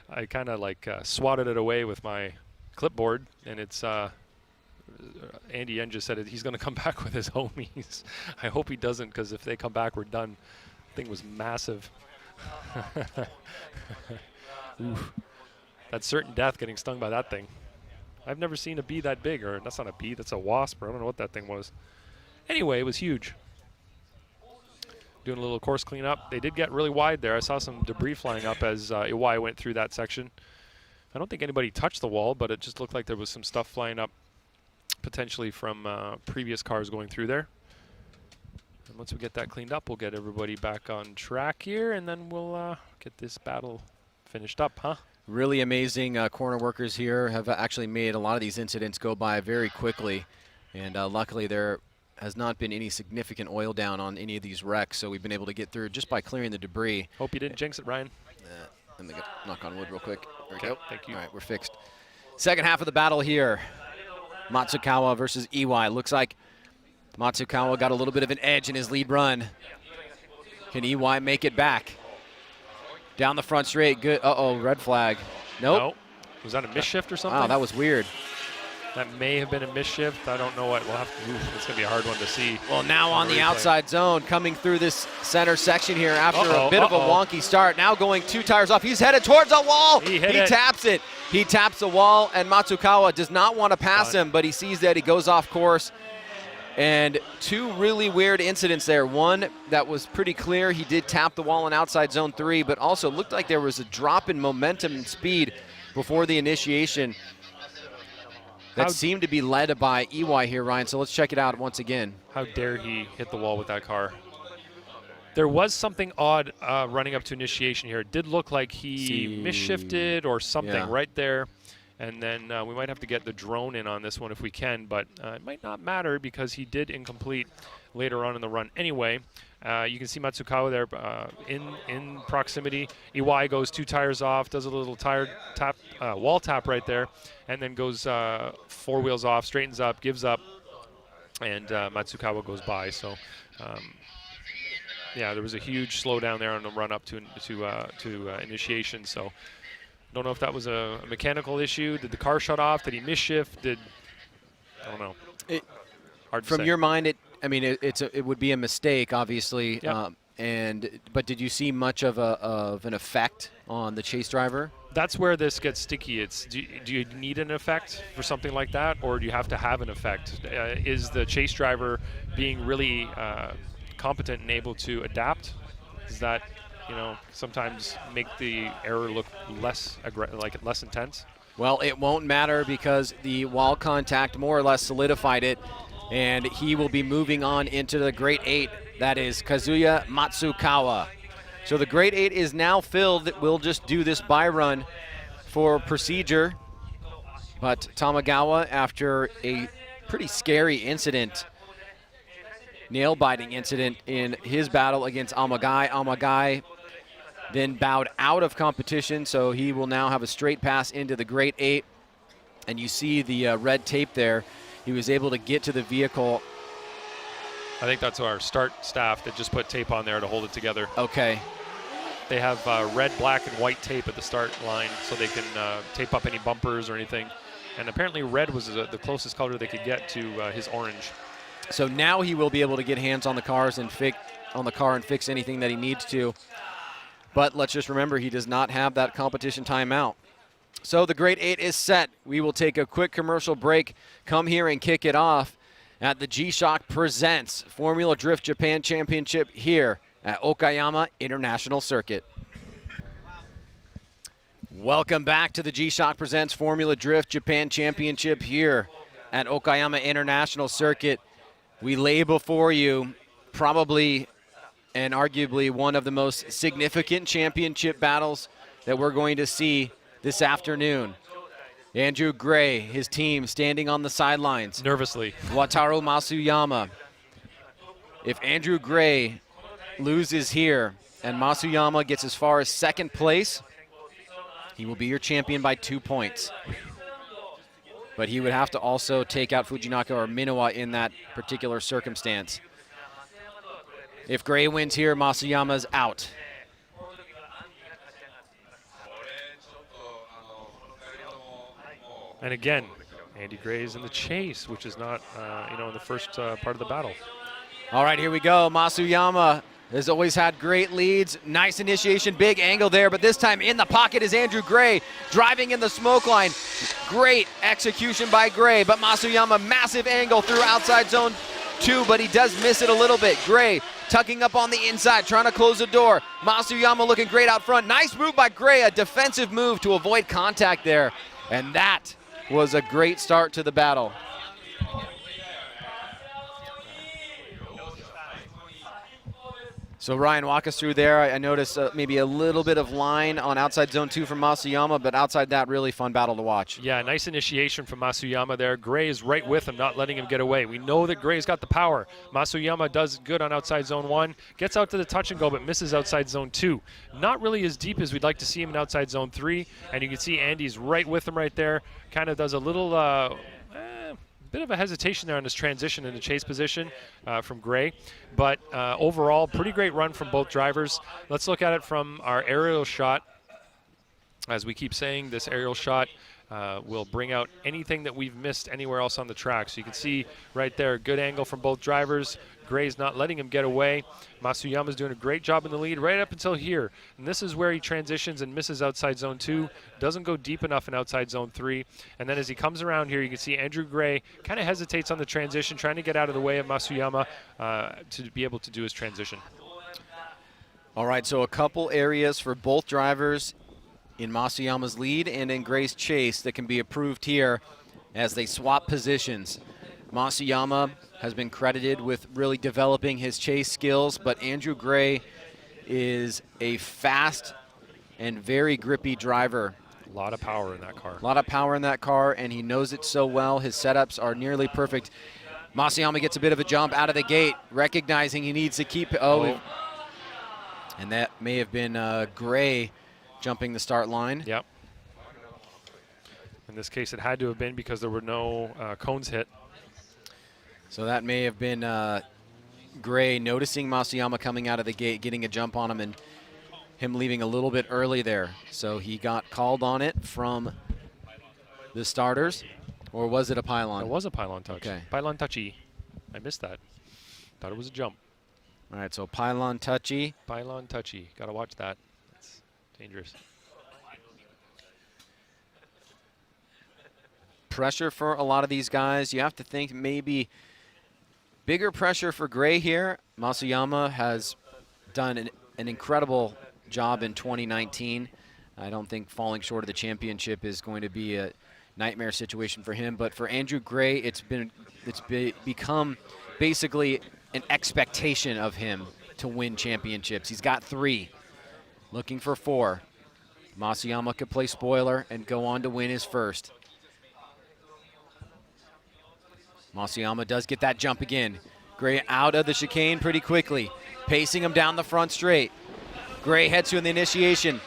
I kind of like swatted it away with my clipboard, and it's Andy Yen just said he's going to come back with his homies. I hope he doesn't, because if they come back, we're done. The thing was massive. Oof. That's certain death getting stung by that thing. I've never seen a bee that big, or that's not a bee, that's a wasp, or I don't know what that thing was. Anyway, it was huge. Doing a little course cleanup. They did get really wide there. I saw some debris flying up as Iwai went through that section. I don't think anybody touched the wall, but it just looked like there was some stuff flying up, potentially from previous cars going through there. And once we get that cleaned up, we'll get everybody back on track here, and then we'll get this battle finished up, huh? Really amazing corner workers here have actually made a lot of these incidents go by very quickly. And luckily there has not been any significant oil down on any of these wrecks, so we've been able to get through just by clearing the debris. Hope you didn't jinx it, Ryan. Let me knock on wood real quick. There we Okay, go. thank you. All right, we're fixed. Second half of the battle here. Matsukawa versus Iwai. Looks like Matsukawa got a little bit of an edge in his lead run. Can Iwai make it back? Down the front straight, good. Uh-oh, red flag. Nope. No. Was that a misshift or something? Wow, that was weird. That may have been a misshift. I don't know what. We'll have to. It's going to be a hard one to see. Well, now on the replay. outside zone, coming through this center section here after a bit of a wonky start. Now going 2 tires off. He's headed towards the wall. He taps it. He taps the wall, and Matsukawa does not want to pass him, but he sees that he goes off course. And 2 really weird incidents there. One that was pretty clear. He did tap the wall in outside zone 3, but also looked like there was a drop in momentum and speed before the initiation that seemed to be led by Iwai here, Ryan. So let's check it out once again. How dare he hit the wall with that car? There was something odd running up to initiation here. It did look like he misshifted or something right there. And then we might have to get the drone in on this one if we can, but it might not matter because he did incomplete later on in the run anyway. You can see Matsukawa there in proximity. Iwai goes 2 tires off, does a little tire tap, wall tap right there, and then goes 4 wheels off, straightens up, gives up, and Matsukawa goes by. So, yeah, there was a huge slowdown there on the run up to initiation. So. Don't know if that was a mechanical issue. Did the car shut off? Did he misshift? I don't know. Hard to say. From your mind, it would be a mistake, obviously. Yep. But did you see much of an effect on the chase driver? That's where this gets sticky. Do you need an effect for something like that, or do you have to have an effect? Is the chase driver being really competent and able to adapt? Is that sometimes make the error look less intense? Well, it won't matter because the wall contact more or less solidified it, and he will be moving on into the Great 8. That is Kazuya Matsukawa. So the Great 8 is now filled. We'll just do this by run for procedure. But Tamagawa, after a pretty scary incident, nail-biting incident in his battle against Amagai then bowed out of competition, so he will now have a straight pass into the Great 8. And you see the red tape there. He was able to get to the vehicle. I think that's our start staff that just put tape on there to hold it together. Okay. They have red, black, and white tape at the start line so they can tape up any bumpers or anything. And apparently red was the closest color they could get to his orange. So now he will be able to get hands on the cars and fix anything that he needs to. But let's just remember, he does not have that competition timeout. So the Great 8 is set. We will take a quick commercial break, come here and kick it off at the G-Shock Presents Formula Drift Japan Championship here at Okayama International Circuit. Welcome back to the G-Shock Presents Formula Drift Japan Championship here at Okayama International Circuit. We lay before you probably and arguably one of the most significant championship battles that we're going to see this afternoon. Andrew Gray, his team standing on the sidelines. Nervously. Wataru Matsuyama. If Andrew Gray loses here and Matsuyama gets as far as second place, he will be your champion by 2 points. but he would have to also take out Fujinaka or Minowa in that particular circumstance. If Gray wins here, Matsuyama's out. And again, Andy Gray is in the chase, which is not, in the first part of the battle. All right, here we go. Matsuyama has always had great leads. Nice initiation, big angle there, but this time in the pocket is Andrew Gray, driving in the smoke line. Great execution by Gray, but Matsuyama, massive angle through outside zone 2, but he does miss it a little bit. Gray tucking up on the inside, trying to close the door. Matsuyama looking great out front. Nice move by Gray, a defensive move to avoid contact there, and that was a great start to the battle. So Ryan, walk us through there. I noticed maybe a little bit of line on outside zone 2 from Matsuyama, but outside that, really fun battle to watch. Yeah, nice initiation from Matsuyama there. Gray is right with him, not letting him get away. We know that Gray's got the power. Matsuyama does good on outside zone 1, gets out to the touch and go, but misses outside zone 2. Not really as deep as we'd like to see him in outside zone 3, and you can see Andy's right with him right there. Kind of does a little bit of a hesitation there on his transition in the chase position from Gray, but overall pretty great run from both drivers. Let's look at it from our aerial shot. As we keep saying, this aerial shot will bring out anything that we've missed anywhere else on the track. So you can see right there, good angle from both drivers. Gray's not letting him get away. Matsuyama's doing a great job in the lead right up until here. And this is where he transitions and misses outside zone 2. Doesn't go deep enough in outside zone 3. And then as he comes around here, you can see Andrew Gray kind of hesitates on the transition, trying to get out of the way of Matsuyama to be able to do his transition. All right, so a couple areas for both drivers in Matsuyama's lead and in Gray's chase that can be approved here as they swap positions. Matsuyama has been credited with really developing his chase skills, but Andrew Gray is a fast and very grippy driver. A lot of power in that car. A lot of power in that car, and he knows it so well. His setups are nearly perfect. Matsuyama gets a bit of a jump out of the gate, recognizing he needs to keep it. And that may have been Gray jumping the start line. Yep. In this case, it had to have been because there were no cones hit. So that may have been Gray noticing Matsuyama coming out of the gate, getting a jump on him, and him leaving a little bit early there. So he got called on it from the starters, or was it a pylon? It was a pylon touch. Okay. Pylon touchy. I missed that. Thought it was a jump. All right, so pylon touchy. Pylon touchy. Got to watch that. It's dangerous. Pressure for a lot of these guys. You have to think maybe bigger pressure for Gray here. Matsuyama has done an incredible job in 2019. I don't think falling short of the championship is going to be a nightmare situation for him. But for Andrew Gray, it's become basically an expectation of him to win championships. He's got 3, looking for 4. Matsuyama could play spoiler and go on to win his first. Matsuyama does get that jump again. Gray out of the chicane pretty quickly, pacing him down the front straight. Gray heads to the initiation.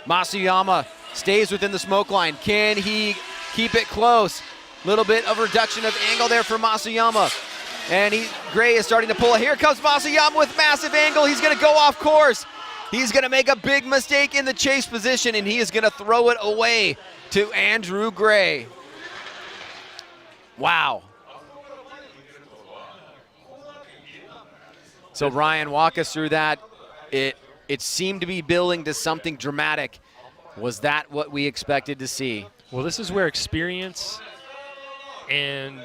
Matsuyama stays within the smoke line. Can he keep it close? Little bit of reduction of angle there for Matsuyama. And Gray is starting to pull it. Here comes Matsuyama with massive angle. He's going to go off course. He's going to make a big mistake in the chase position, and he is going to throw it away to Andrew Gray. Wow. So Ryan, walk us through that. It seemed to be building to something dramatic. Was that what we expected to see? Well, this is where experience and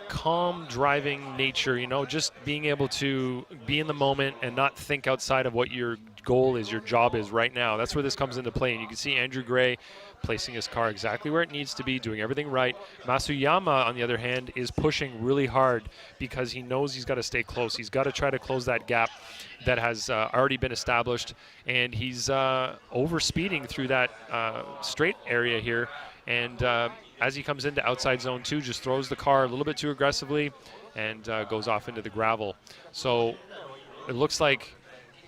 calm driving nature, just being able to be in the moment and not think outside of what your goal is, your job is right now. That's where this comes into play. And you can see Andrew Gray placing his car exactly where it needs to be, doing everything right. Matsuyama, on the other hand, is pushing really hard because he knows he's got to stay close. He's got to try to close that gap that has already been established. And he's over-speeding through that straight area here. And as he comes into outside zone 2, just throws the car a little bit too aggressively and goes off into the gravel. So it looks like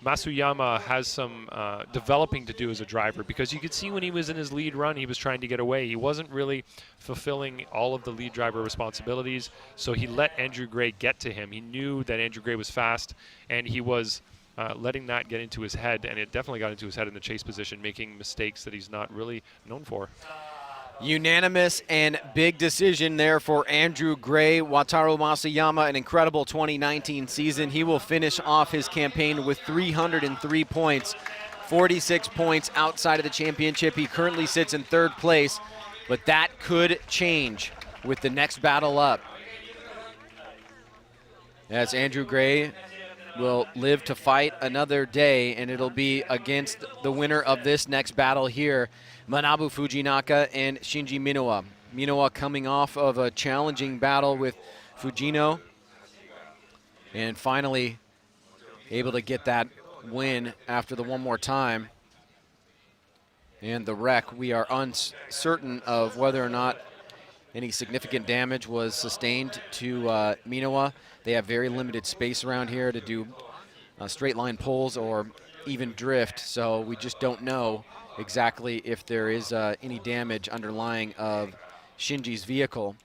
Matsuyama has some developing to do as a driver, because you could see when he was in his lead run, he was trying to get away. He wasn't really fulfilling all of the lead driver responsibilities, so he let Andrew Gray get to him. He knew that Andrew Gray was fast, and he was letting that get into his head, and it definitely got into his head in the chase position, making mistakes that he's not really known for. Unanimous and big decision there for Andrew Gray. Wataru Matsuyama, an incredible 2019 season. He will finish off his campaign with 303 points, 46 points outside of the championship. He currently sits in 3rd place, but that could change with the next battle up, as Andrew Gray will live to fight another day, and it'll be against the winner of this next battle here, Manabu Fujinaka and Shinji Minowa. Minowa coming off of a challenging battle with Fujino, and finally able to get that win after the one more time. And the wreck, we are uncertain of whether or not any significant damage was sustained to Minowa. They have very limited space around here to do straight line pulls or even drift, so we just don't know exactly if there is any damage underlying of Shinji's vehicle.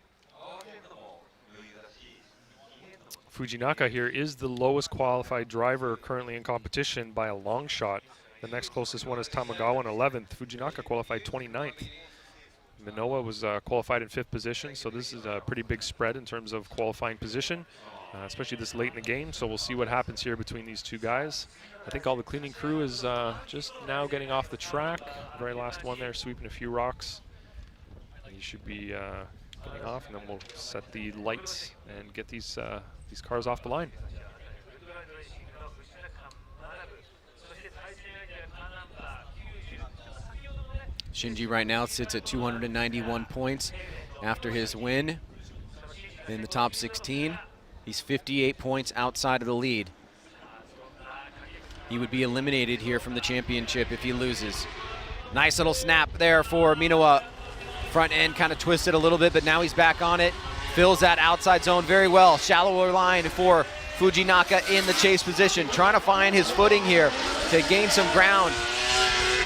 Fujinaka here is the lowest qualified driver currently in competition by a long shot. The next closest one is Tamagawa in 11th. Fujinaka qualified 29th. Minowa was qualified in 5th position, so this is a pretty big spread in terms of qualifying position, especially this late in the game. So we'll see what happens here between these two guys. I think all the cleaning crew is just now getting off the track. Very last one there, sweeping a few rocks. He should be getting off, and then we'll set the lights and get these cars off the line. Shinji right now sits at 291 points after his win in the top 16. He's 58 points outside of the lead. He would be eliminated here from the championship if he loses. Nice little snap there for Minowa. Front end kind of twisted a little bit, but now he's back on it. Fills that outside zone very well. Shallower line for Fujinaka in the chase position, trying to find his footing here to gain some ground.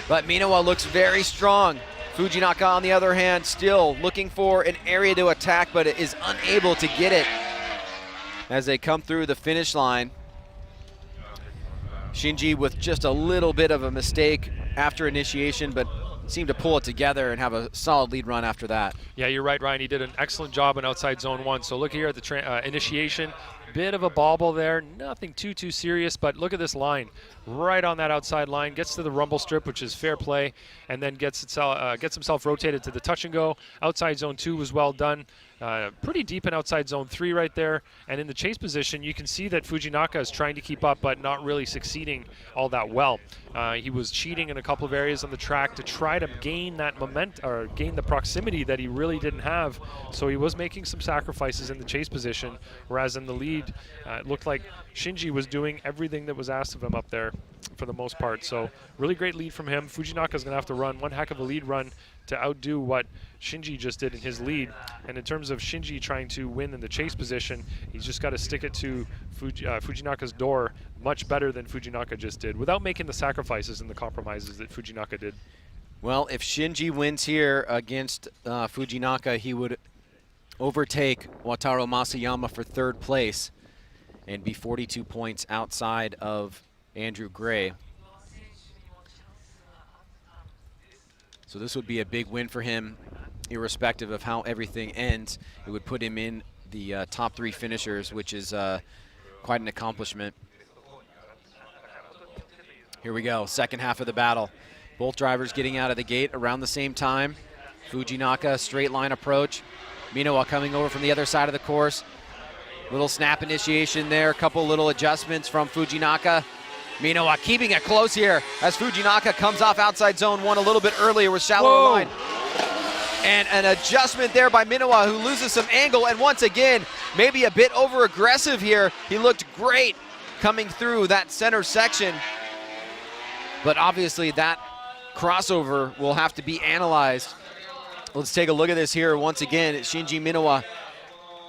But Minowa looks very strong. Fujinaka, on the other hand, still looking for an area to attack, but is unable to get it as they come through the finish line. Shinji with just a little bit of a mistake after initiation, but seemed to pull it together and have a solid lead run after that. Yeah, you're right, Ryan. He did an excellent job in outside zone 1. So look here at the initiation. Bit of a bobble there, nothing too serious, but look at this line. Right on that outside line, gets to the rumble strip, which is fair play, and then gets himself rotated to the touch and go. Outside zone 2 was well done. Pretty deep in outside zone 3 right there. And in the chase position, you can see that Fujinaka is trying to keep up, but not really succeeding all that well. He was cheating in a couple of areas on the track to try to gain that or gain the proximity that he really didn't have. So he was making some sacrifices in the chase position, whereas in the lead, it looked like Shinji was doing everything that was asked of him up there for the most part. So really great lead from him. Fujinaka's going to have to run one heck of a lead run to outdo what Shinji just did in his lead. And in terms of Shinji trying to win in the chase position, he's just got to stick it to Fujinaka's door much better than Fujinaka just did, without making the sacrifices and the compromises that Fujinaka did. Well, if Shinji wins here against Fujinaka, he would overtake Wataru Matsuyama for 3rd place and be 42 points outside of Andrew Gray. So this would be a big win for him, irrespective of how everything ends. It would put him in the top 3 finishers, which is quite an accomplishment. Here we go, second half of the battle. Both drivers getting out of the gate around the same time. Fujinaka, straight line approach. Minowa coming over from the other side of the course. Little snap initiation there, a couple little adjustments from Fujinaka. Minowa keeping it close here as Fujinaka comes off outside zone 1 a little bit earlier with shallower line. And an adjustment there by Minowa, who loses some angle, and once again, maybe a bit over aggressive here. He looked great coming through that center section, but obviously that crossover will have to be analyzed. Let's take a look at this here once again. It's Shinji Minowa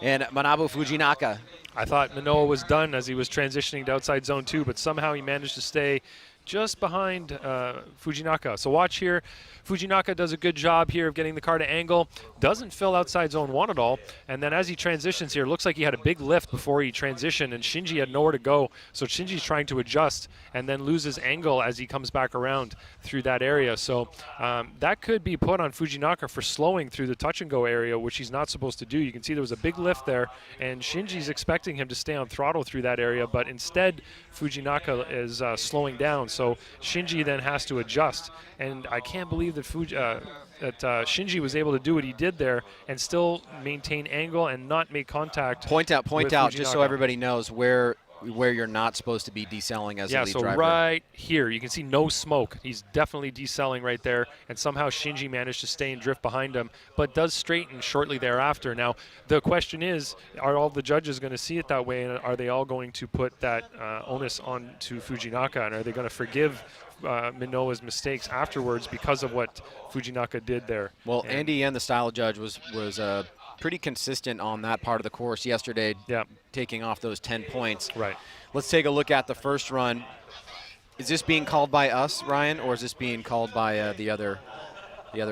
and Manabu Fujinaka. I thought Minowa was done as he was transitioning to outside zone 2, but somehow he managed to stay just behind Fujinaka. So watch here. Fujinaka does a good job here of getting the car to angle. Doesn't fill outside zone 1 at all. And then as he transitions here, looks like he had a big lift before he transitioned, and Shinji had nowhere to go. So Shinji's trying to adjust and then loses angle as he comes back around through that area. So that could be put on Fujinaka for slowing through the touch and go area, which he's not supposed to do. You can see there was a big lift there, and Shinji's expecting him to stay on throttle through that area, but instead Fujinaka is slowing down. So Shinji then has to adjust, and I can't believe that Shinji was able to do what he did there and still maintain angle and not make contact. Point out, just so Fujinaka. everybody knows where you're not supposed to be decelling as a lead driver. Yeah, so right here, you can see no smoke. He's definitely decelling right there, and somehow Shinji managed to stay and drift behind him, but does straighten shortly thereafter. Now, the question is, are all the judges going to see it that way, and are they all going to put that onus on to Fujinaka, and are they going to forgive Minowa's mistakes afterwards because of what Fujinaka did there? Well, Andy Yen, the style judge, was pretty consistent on that part of the course yesterday, taking off those 10 points. Right. Let's take a look at the first run. Is this being called by us, Ryan, or is this being called by the other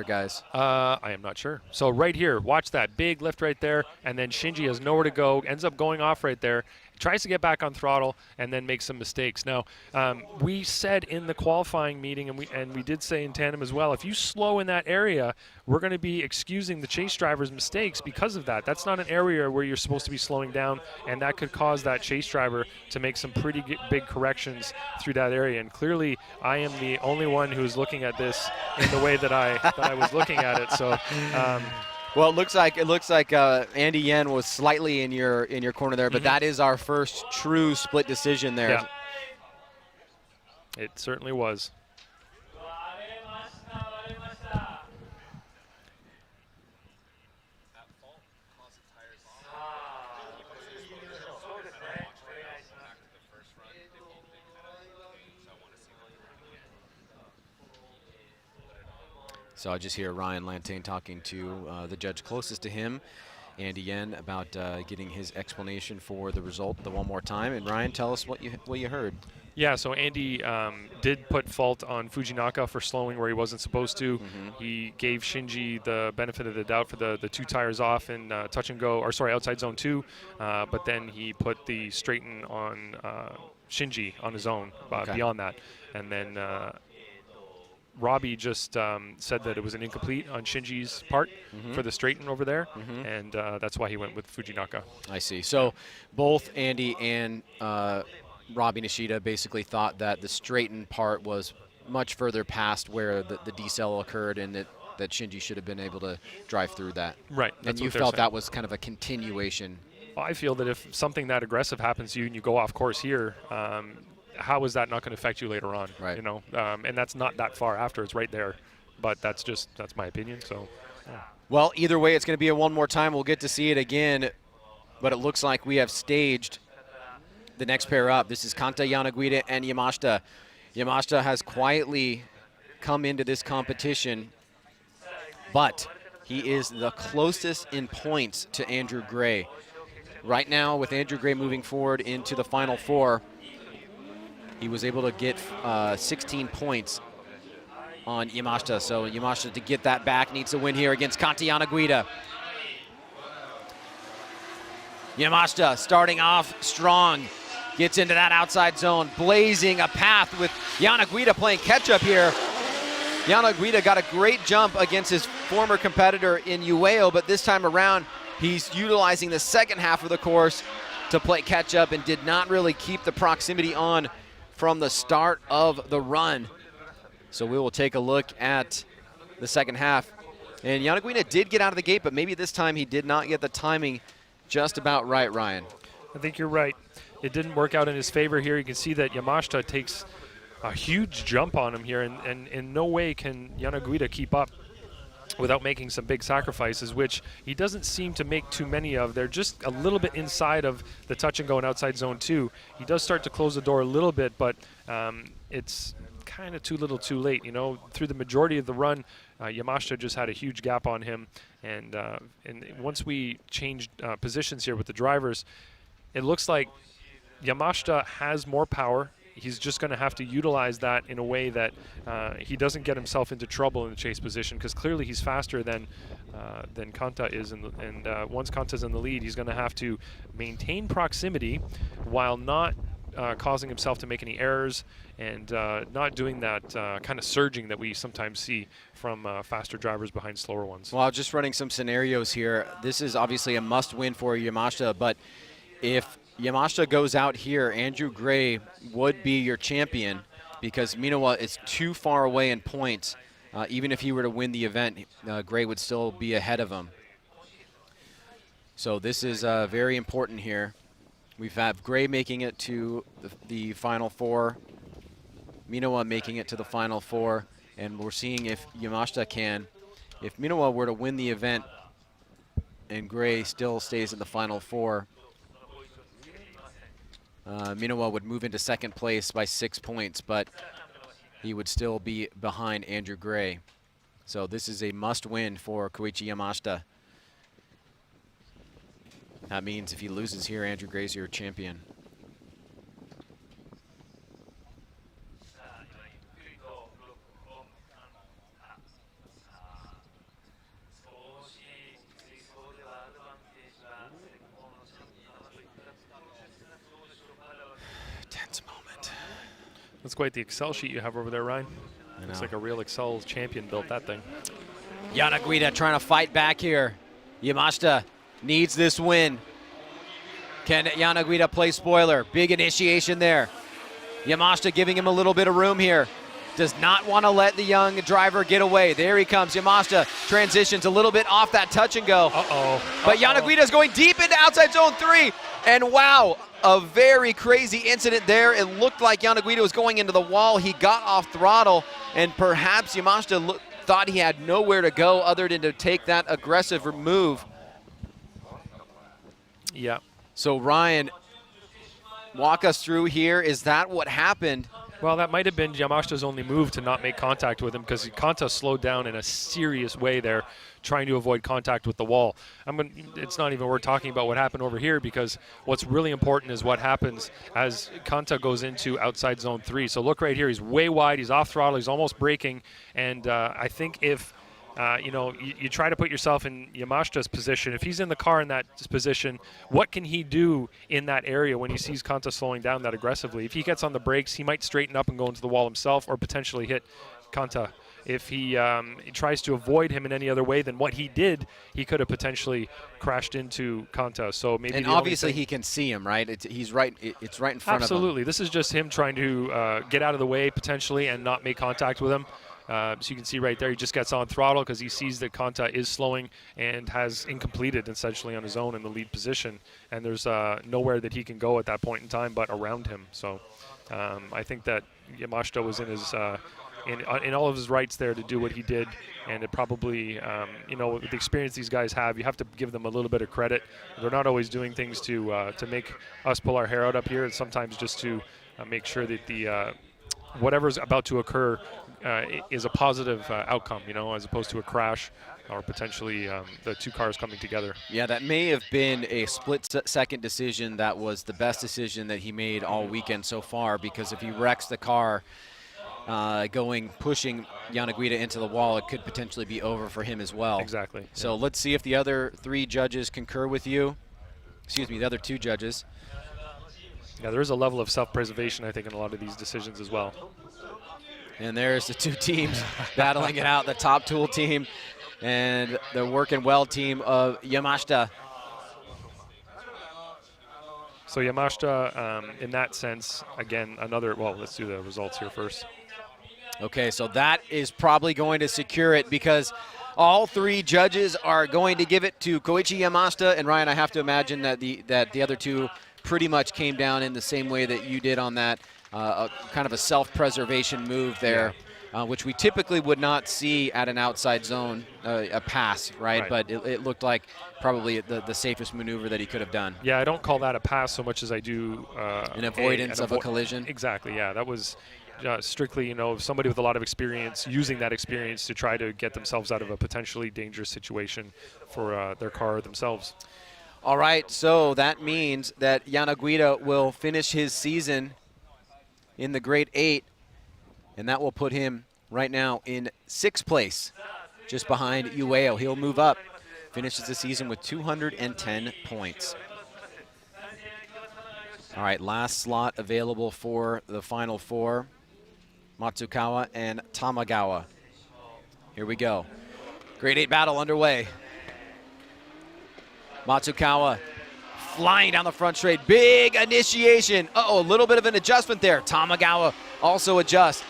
guys? I am not sure. So right here, watch that big lift right there, and then Shinji has nowhere to go, ends up going off right there, tries to get back on throttle, and then makes some mistakes. Now, we said in the qualifying meeting, and we did say in tandem as well, if you slow in that area, we're going to be excusing the chase driver's mistakes because of that. That's not an area where you're supposed to be slowing down, and that could cause that chase driver to make some pretty big corrections through that area. And clearly, I am the only one who's looking at this in the way that I was looking at it. So. Well, it looks like Andy Yen was slightly in your corner there, but that is our first true split decision there. Yeah. It certainly was. So I just hear Ryan Lantain talking to the judge closest to him, Andy Yen, about getting his explanation for the result one more time. And Ryan, tell us what you heard. Yeah, so Andy did put fault on Fujinaka for slowing where he wasn't supposed to. He gave Shinji the benefit of the doubt for the 2 tires off in touch and go, or sorry, outside zone 2, but then he put the straighten on Shinji on his own beyond that. And then Robbie just said that it was an incomplete on Shinji's part for the straighten over there, and that's why he went with Fujinaka. I see. So both Andy and Robbie Nishida basically thought that the straighten part was much further past where the decel occurred, and that Shinji should have been able to drive through that. Right. And you felt that was kind of a continuation. Well, I feel that if something that aggressive happens to you and you go off course here, how is that not going to affect you later on? Right. You know, and that's not that far after. It's right there. But that's my opinion. So. Yeah. Well, either way, it's going to be a one more time. We'll get to see it again, but it looks like we have staged the next pair up. This is Kanta Yanaguida and Yamashita. Yamashita has quietly come into this competition, but he is the closest in points to Andrew Gray. Right now, with Andrew Gray moving forward into the Final Four, he was able to get 16 points on Yamashita. So Yamashita, to get that back, needs to win here against Kanta Yanaguida. Yamashita starting off strong, gets into that outside zone, blazing a path with Yanaguida playing catch-up here. Yanaguida got a great jump against his former competitor in Ueyama, but this time around, he's utilizing the second half of the course to play catch-up and did not really keep the proximity on from the start of the run. So we will take a look at the second half. And Yanaguida did get out of the gate, but maybe this time he did not get the timing just about right, Ryan. I think you're right. It didn't work out in his favor here. You can see that Yamashita takes a huge jump on him here, and in no way can Yanaguida keep up without making some big sacrifices, which he doesn't seem to make too many of. They're just a little bit inside of the touch and go and outside zone 2. He does start to close the door a little bit, but it's kind of too little too late. You know, through the majority of the run, Yamashita just had a huge gap on him, and once we changed positions here with the drivers, it looks like Yamashita has more power. He's just going to have to utilize that in a way that he doesn't get himself into trouble in the chase position, because clearly he's faster than Kanta is. And once Kanta's in the lead, he's going to have to maintain proximity while not causing himself to make any errors and not doing that kind of surging that we sometimes see from faster drivers behind slower ones. Well, just running some scenarios here. This is obviously a must-win for Yamashita, but if Yamashita goes out here, Andrew Gray would be your champion because Minowa is too far away in points. Even if he were to win the event, Gray would still be ahead of him. So this is very important here. We've had Gray making it to the Final Four, Minowa making it to the Final Four, and we're seeing if Yamashita can. If Minowa were to win the event and Gray still stays in the Final Four, Minowa would move into second place by 6 points, but he would still be behind Andrew Gray. So this is a must-win for Koichi Yamashita. That means if he loses here, Andrew Gray's your champion. Tense moment. That's quite the Excel sheet you have over there, Ryan. Looks like a real Excel champion built that thing. Yanaguida trying to fight back here. Yamashita needs this win. Can Yanaguida play spoiler? Big initiation there. Yamashita giving him a little bit of room here. Does not want to let the young driver get away. There he comes. Yamashita transitions a little bit off that touch and go. But Yanaguida's going deep into outside zone 3. And wow, a very crazy incident there. It looked like Yanaguida was going into the wall. He got off throttle, and perhaps Yamashita thought he had nowhere to go other than to take that aggressive move. Yeah. So Ryan, walk us through here. Is that what happened? Well, that might have been Yamashita's only move to not make contact with him, because Kanta slowed down in a serious way there, trying to avoid contact with the wall. It's not even worth talking about what happened over here, because what's really important is what happens as Kanta goes into outside zone 3. So look right here, he's way wide, he's off throttle, he's almost braking, and I think if you try to put yourself in Yamashita's position. If he's in the car in that position, what can he do in that area when he sees Kanta slowing down that aggressively? If he gets on the brakes, he might straighten up and go into the wall himself, or potentially hit Kanta. If he tries to avoid him in any other way than what he did, he could have potentially crashed into Kanta. So maybe. And obviously he can see him, right? It's right in front of him. Absolutely. This is just him trying to get out of the way potentially and not make contact with him. So you can see right there, he just gets on throttle because he sees that Kanta is slowing and has incompleted essentially on his own in the lead position. And there's nowhere that he can go at that point in time but around him. So I think that Yamashita was in his in all of his rights there to do what he did. And it probably, with the experience these guys have, you have to give them a little bit of credit. They're not always doing things to make us pull our hair out up here. It's sometimes just to make sure that the whatever's about to occur is a positive outcome, as opposed to a crash or potentially the two cars coming together. Yeah, that may have been a split-second decision that was the best decision that he made all weekend so far, because if he wrecks the car pushing Yanaguida into the wall, it could potentially be over for him as well. Exactly. So let's see if the other three judges concur with you. Excuse me, the other two judges. Yeah, there is a level of self-preservation, I think, in a lot of these decisions as well. And there's the two teams battling it out, the Top Tool team and the Working Well team of Yamashita. So Yamashita, in that sense, again, let's do the results here first. Okay, so that is probably going to secure it, because all three judges are going to give it to Koichi Yamashita. And Ryan, I have to imagine that the other two pretty much came down in the same way that you did on that kind of a self-preservation move there, which we typically would not see at an outside zone, a pass, right? But it looked like probably the safest maneuver that he could have done. Yeah, I don't call that a pass so much as I do an avoidance of a collision. Exactly, yeah. That was strictly, somebody with a lot of experience using that experience to try to get themselves out of a potentially dangerous situation for their car or themselves. All right, so that means that Yanaguida will finish his season in the Grade 8, and that will put him right now in 6th place, just behind Ueyama. He'll move up, finishes the season with 210 points. All right, last slot available for the Final Four, Matsukawa and Tamagawa. Here we go. Grade 8 battle underway. Matsukawa flying down the front straight. Big initiation. Uh-oh, a little bit of an adjustment there. Tamagawa also adjusts.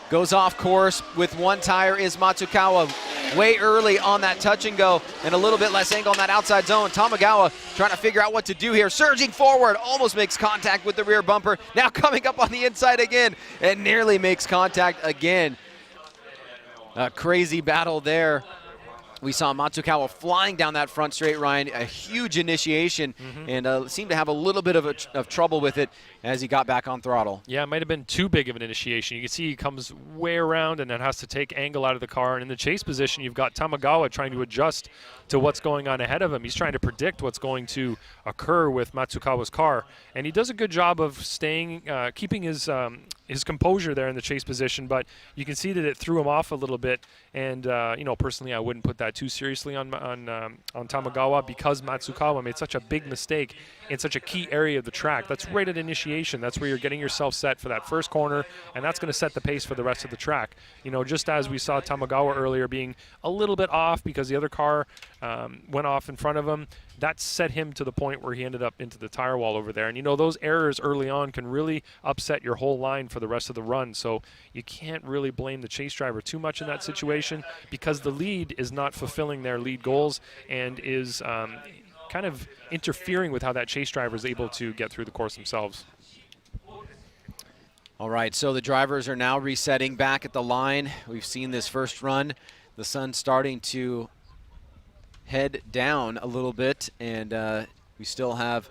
Goes off course with one tire is Matsukawa. Way early on that touch and go and a little bit less angle on that outside zone. Tamagawa trying to figure out what to do here. Surging forward, almost makes contact with the rear bumper. Now coming up on the inside again and nearly makes contact again. A crazy battle there. We saw Matsukawa flying down that front straight, Ryan, a huge initiation, and seemed to have a little bit of trouble with it as he got back on throttle. Yeah, it might have been too big of an initiation. You can see he comes way around and then has to take angle out of the car. And in the chase position, you've got Tamagawa trying to adjust to what's going on ahead of him. He's trying to predict what's going to occur with Matsukawa's car. And he does a good job of staying, keeping his composure there in the chase position, but you can see that it threw him off a little bit. And, you know, personally, I wouldn't put that too seriously on Tamagawa because Matsukawa made such a big mistake in such a key area of the track. That's right at initiation. That's where you're getting yourself set for that first corner, and that's going to set the pace for the rest of the track. You know, just as we saw Tamagawa earlier being a little bit off because the other car went off in front of him, that set him to the point where he ended up into the tire wall over there. And, you know, those errors early on can really upset your whole line for the rest of the run. So you can't really blame the chase driver too much in that situation because the lead is not fulfilling their lead goals and is kind of interfering with how that chase driver is able to get through the course themselves. All right, so the drivers are now resetting back at the line. We've seen this first run. The sun's starting to head down a little bit, and we still have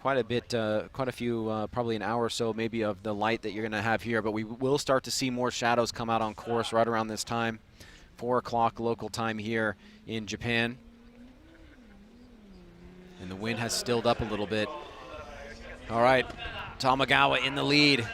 quite a few, probably an hour or so maybe of the light that you're going to have here, but we will start to see more shadows come out on course right around this time, 4 o'clock local time here in Japan. And the wind has stilled up a little bit. All right, Tamagawa in the lead.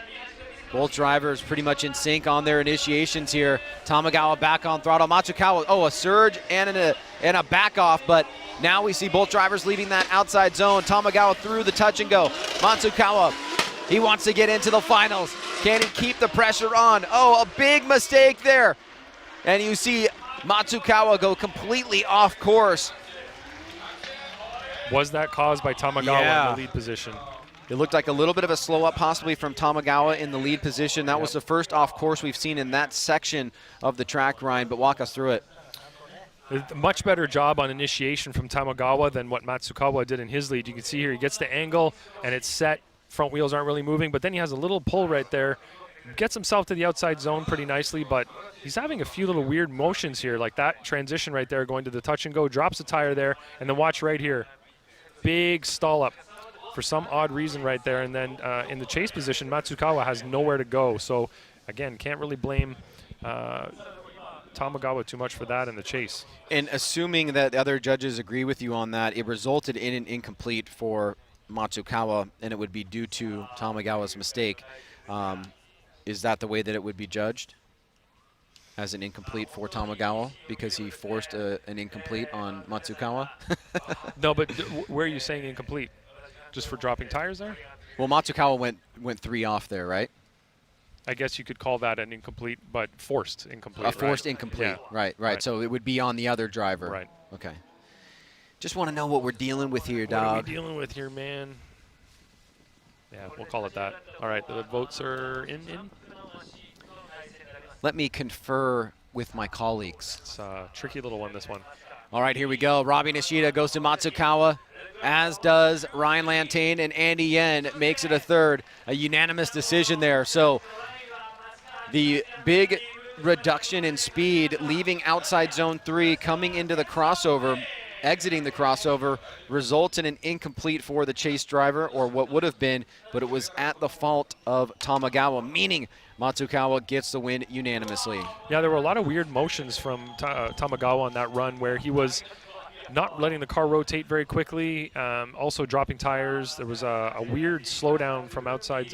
Both drivers pretty much in sync on their initiations here. Tamagawa back on throttle. Matsukawa, a surge and a back off, but now we see both drivers leaving that outside zone. Tamagawa through the touch and go. Matsukawa, he wants to get into the finals. Can he keep the pressure on? Oh, a big mistake there. And you see Matsukawa go completely off course. Was that caused by Tamagawa in the lead position? It looked like a little bit of a slow up possibly from Tamagawa in the lead position. That was the first off course we've seen in that section of the track, Ryan, but walk us through it. A much better job on initiation from Tamagawa than what Matsukawa did in his lead. You can see here he gets the angle and it's set. Front wheels aren't really moving, but then he has a little pull right there. Gets himself to the outside zone pretty nicely, but he's having a few little weird motions here, like that transition right there going to the touch and go, drops a tire there, and then watch right here. Big stall up for some odd reason right there, and then in the chase position, Matsukawa has nowhere to go. So, again, can't really blame Tamagawa too much for that in the chase. And assuming that the other judges agree with you on that, it resulted in an incomplete for Matsukawa, and it would be due to Tamagawa's mistake. Is that the way that it would be judged? As an incomplete for Tamagawa because he forced an incomplete on Matsukawa? No, but where are you saying incomplete? Just for dropping tires there? Well, Matsukawa went 3 off there, right? I guess you could call that an incomplete, but forced incomplete. A forced incomplete, yeah. right. So it would be on the other driver. Right. Okay. Just want to know what we're dealing with here, dog. What are we dealing with here, man? Yeah, we'll call it that. All right, the votes are in. Let me confer with my colleagues. It's a tricky little one, this one. All right, here we go. Robbie Nishida goes to Matsukawa, as does Ryan Lantain, and Andy Yen makes it a third. A unanimous decision there. So the big reduction in speed, leaving outside zone 3, coming into the crossover, exiting the crossover, results in an incomplete for the chase driver, or what would have been, but it was at the fault of Tamagawa, meaning Matsukawa gets the win unanimously. Yeah, there were a lot of weird motions from Tamagawa on that run where he was not letting the car rotate very quickly, also dropping tires. There was a weird slowdown from outside,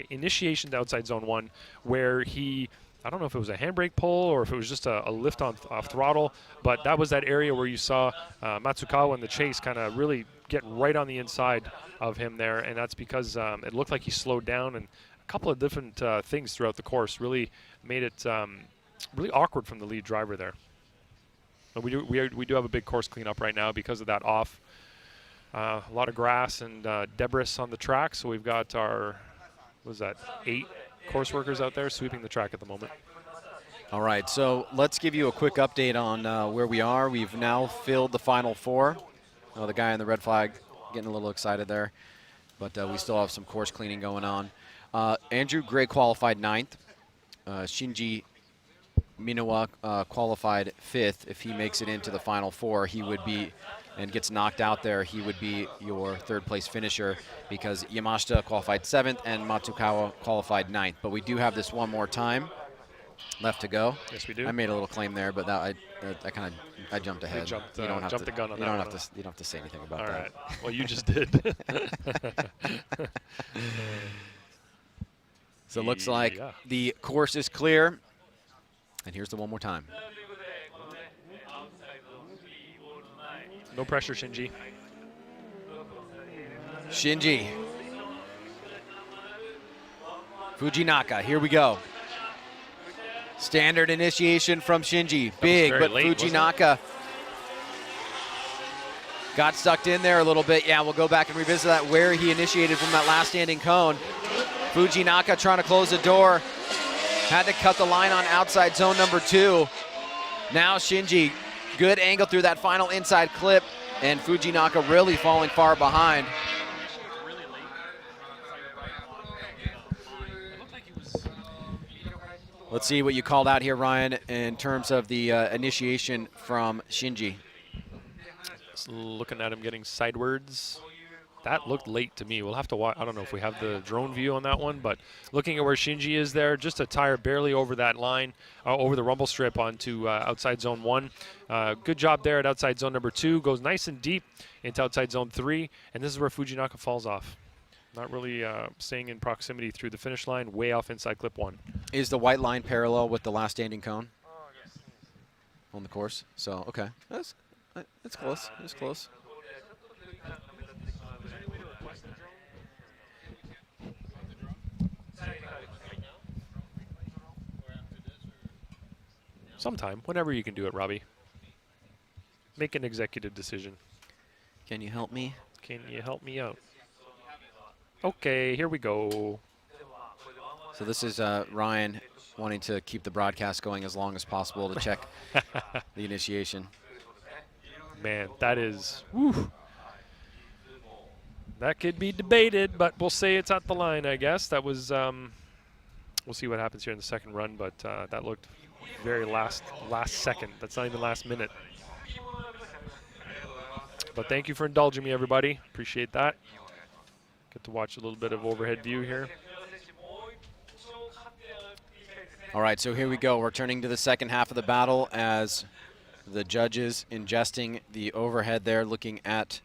initiation to outside zone 1, where I don't know if it was a handbrake pull or if it was just a lift off throttle, but that was that area where you saw Matsukawa in the chase kind of really get right on the inside of him there, and that's because it looked like he slowed down, and a couple of different things throughout the course really made it really awkward from the lead driver there. But we do have a big course cleanup right now because of that off. A lot of grass and debris on the track, so we've got our, 8 course workers out there sweeping the track at the moment. All right, so let's give you a quick update on where we are. We've now filled the final 4. Oh, the guy in the red flag getting a little excited there, but we still have some course cleaning going on. Andrew Gray qualified 9th. Shinji Minowa qualified 5th. If he makes it into the final 4, he would be, and gets knocked out there, he would be your 3rd place finisher, because Yamashita qualified 7th and Matsukawa qualified 9th. But we do have this one more time left to go. Yes, we do. I made a little claim there, but that I jumped ahead. You don't have the gun on that. You don't have to say anything about that. All right. Well, you just did. So it looks like the course is clear. And here's the one more time. No pressure, Shinji. Shinji. Fujinaka, here we go. Standard initiation from Shinji. Big, but late, Fujinaka got stuck in there a little bit. Yeah, we'll go back and revisit that, where he initiated from that last standing cone. Fujinaka trying to close the door. Had to cut the line on outside zone number 2. Now Shinji, good angle through that final inside clip, and Fujinaka really falling far behind. Let's see what you called out here, Ryan, in terms of the initiation from Shinji. Just looking at him getting sidewards. That looked late to me. We'll have to watch. I don't know if we have the drone view on that one, but looking at where Shinji is there, just a tire barely over that line, over the rumble strip onto outside zone 1. Good job there at outside zone number 2. Goes nice and deep into outside zone 3, and this is where Fujinaka falls off. Not really staying in proximity through the finish line, way off inside clip 1. Is the white line parallel with the last standing cone on the course? So, okay. That's close. It's close. Sometime, whenever you can do it, Robbie. Make an executive decision. Can you help me? Can you help me out? Okay, here we go. So this is Ryan wanting to keep the broadcast going as long as possible to check the initiation. Man, that is, whew. That could be debated, but we'll say it's at the line, I guess. That was, we'll see what happens here in the second run, but that looked very last second. That's not even last minute. But thank you for indulging me, everybody. Appreciate that. Get to watch a little bit of overhead view here. All right, so here we go. We're turning to the second half of the battle as the judges ingesting the overhead there, looking at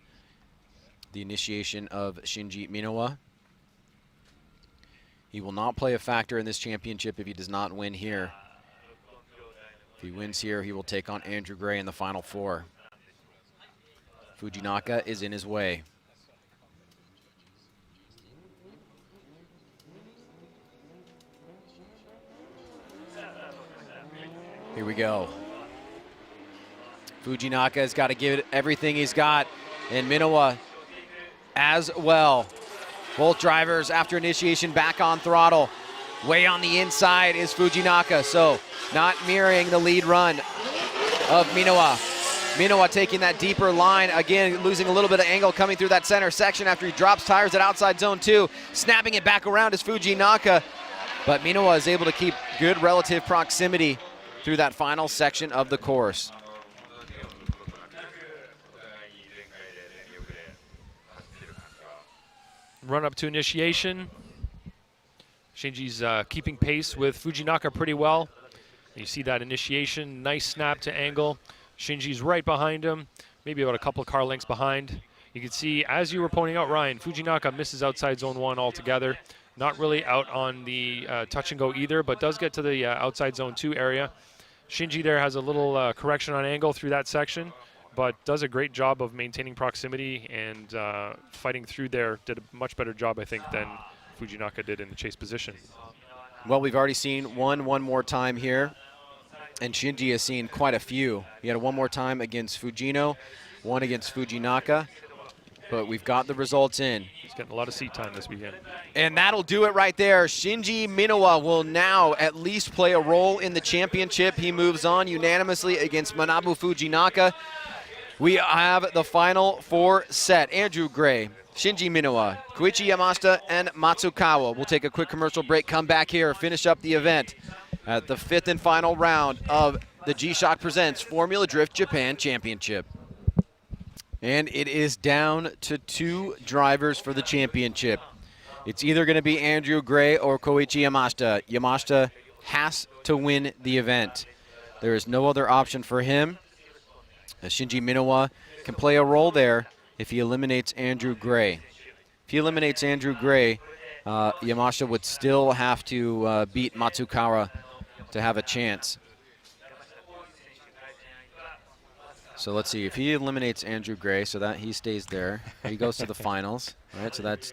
the initiation of Shinji Minowa. He will not play a factor in this championship if he does not win here. If he wins here, he will take on Andrew Gray in the final 4. Fujinaka is in his way. Here we go. Fujinaka has got to give it everything he's got, and Minowa as well. Both drivers after initiation back on throttle. Way on the inside is Fujinaka, so not mirroring the lead run of Minowa. Minowa taking that deeper line, again losing a little bit of angle coming through that center section after he drops tires at outside zone 2. Snapping it back around is Fujinaka, but Minowa is able to keep good relative proximity through that final section of the course. Run up to initiation. Shinji's keeping pace with Fujinaka pretty well. You see that initiation, nice snap to angle. Shinji's right behind him. maybe about a couple of car lengths behind. You can see, as you were pointing out, Ryan, Fujinaka misses outside zone 1 altogether. Not really out on the touch and go either, but does get to the outside zone 2 area. Shinji there has a little correction on angle through that section, but does a great job of maintaining proximity and fighting through there. Did a much better job, I think, than Fujinaka did in the chase position. Well, we've already seen one more time here, and Shinji has seen quite a few. He had a one more time against Fujino, one against Fujinaka, but we've got the results in. He's getting a lot of seat time this weekend. And that'll do it right there. Shinji Minowa will now at least play a role in the championship. He moves on unanimously against Manabu Fujinaka. We have the final 4 set. Andrew Gray, Shinji Minowa, Koichi Yamashita, and Matsukawa. We'll take a quick commercial break, come back here, finish up the event at the 5th and final round of the G-Shock Presents Formula Drift Japan Championship. And it is down to 2 drivers for the championship. It's either going to be Andrew Gray or Koichi Yamashita. Yamashita has to win the event. There is no other option for him. Shinji Minowa can play a role there if he eliminates Andrew Gray. If he eliminates Andrew Gray, Yamashita would still have to beat Matsukawa to have a chance. So let's see, if he eliminates Andrew Gray, so that he stays there, he goes to the finals, right? So that's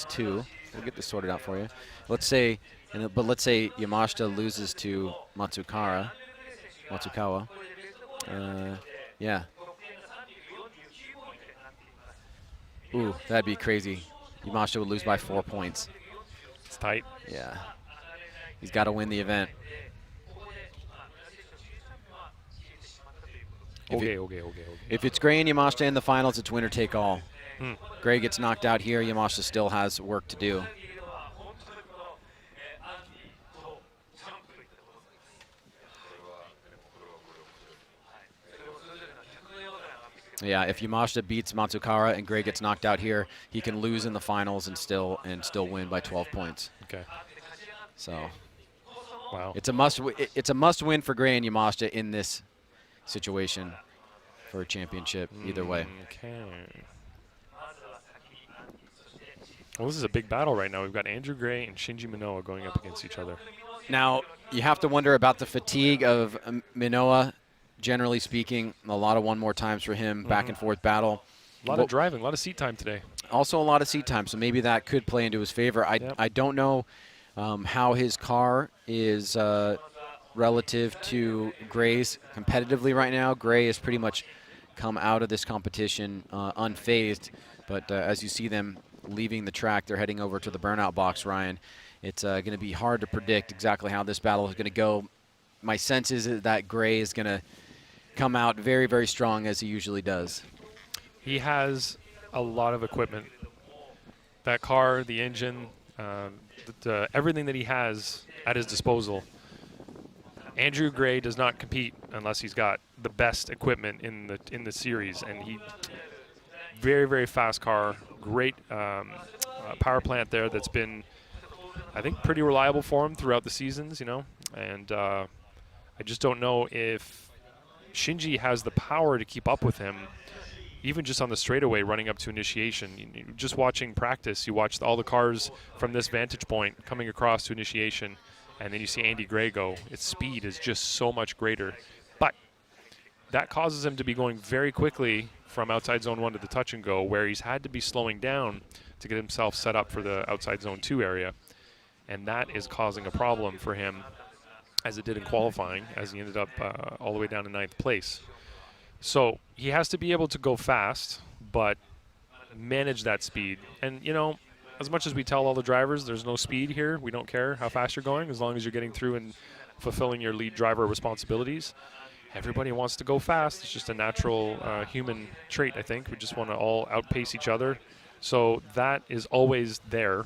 2. We'll get this sorted out for you. Let's say, but let's say Yamashita loses to Matsukawa. Yeah. Ooh, that'd be crazy. Yamashita would lose by 4 points. It's tight. Yeah. He's got to win the event. Okay. If it's Gray and Yamashita in the finals, it's winner take all. Gray gets knocked out here. Yamashita still has work to do. Yeah, if Yamashita beats Matsukawa and Gray gets knocked out here, he can lose in the finals and still win by 12 points. Okay. So, wow, it's a must win for Gray and Yamashita in this situation for a championship either way. Okay. Well, this is a big battle right now. We've got Andrew Gray and Shinji Minowa going up against each other. Now, you have to wonder about the fatigue of Minowa. Generally speaking, a lot of one more times for him, back and forth battle. A lot of driving, a lot of seat time today. Also a lot of seat time, so maybe that could play into his favor. I don't know how his car is relative to Gray's competitively right now. Gray has pretty much come out of this competition unfazed, but as you see them leaving the track, they're heading over to the burnout box, Ryan. It's going to be hard to predict exactly how this battle is going to go. My sense is that Gray is going to come out very, very strong as he usually does. He has a lot of equipment. That car, the engine, everything that he has at his disposal. Andrew Gray does not compete unless he's got the best equipment in the series, and he very, very fast car, great power plant there that's been, I think, pretty reliable for him throughout the seasons, and I just don't know if Shinji has the power to keep up with him, even just on the straightaway running up to initiation. Just watching practice, you watch all the cars from this vantage point coming across to initiation, and then you see Andy Gray go. Its speed is just so much greater. But that causes him to be going very quickly from outside zone 1 to the touch and go, where he's had to be slowing down to get himself set up for the outside zone 2 area. And that is causing a problem for him, as it did in qualifying, as he ended up all the way down to 9th place. So he has to be able to go fast, but manage that speed. And, as much as we tell all the drivers there's no speed here, we don't care how fast you're going, as long as you're getting through and fulfilling your lead driver responsibilities. Everybody wants to go fast. It's just a natural human trait, I think. We just want to all outpace each other. So that is always there.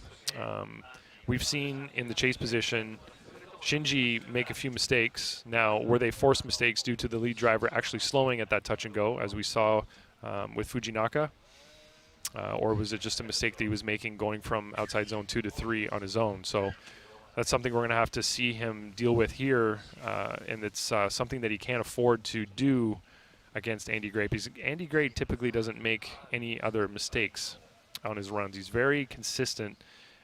We've seen in the chase position Shinji make a few mistakes. Now, were they forced mistakes due to the lead driver actually slowing at that touch and go, as we saw with Fujinaka? Or was it just a mistake that he was making going from outside zone 2 to 3 on his own? So that's something we're going to have to see him deal with here, and it's something that he can't afford to do against Andy Gray, because Andy Gray typically doesn't make any other mistakes on his runs. He's very consistent,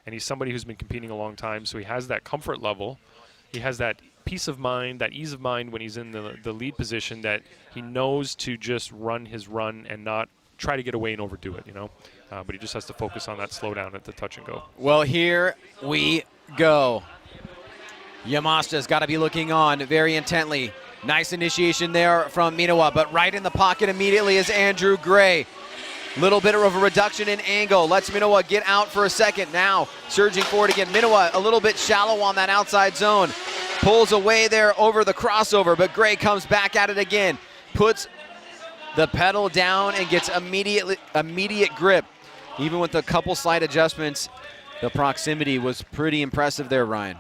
and he's somebody who's been competing a long time, so he has that comfort level. He has that peace of mind, that ease of mind when he's in the lead position, that he knows to just run his run and not try to get away and overdo it, you know. But he just has to focus on that slowdown at the touch and go. Well, here we go. Yamashita's got to be looking on very intently. Nice initiation there from Minowa, but right in the pocket immediately is Andrew Gray. Little bit of a reduction in angle. Lets Minowa get out for a second. Now surging forward again. Minowa a little bit shallow on that outside zone. Pulls away there over the crossover, but Gray comes back at it again. Puts the pedal down and gets immediate grip. Even with a couple slight adjustments, the proximity was pretty impressive there, Ryan.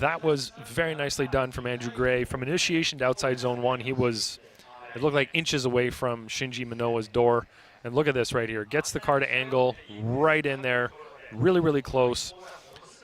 That was very nicely done from Andrew Gray. From initiation to outside zone 1, it looked like inches away from Shinji Minowa's door. And look at this right here. Gets the car to angle right in there, really, really close.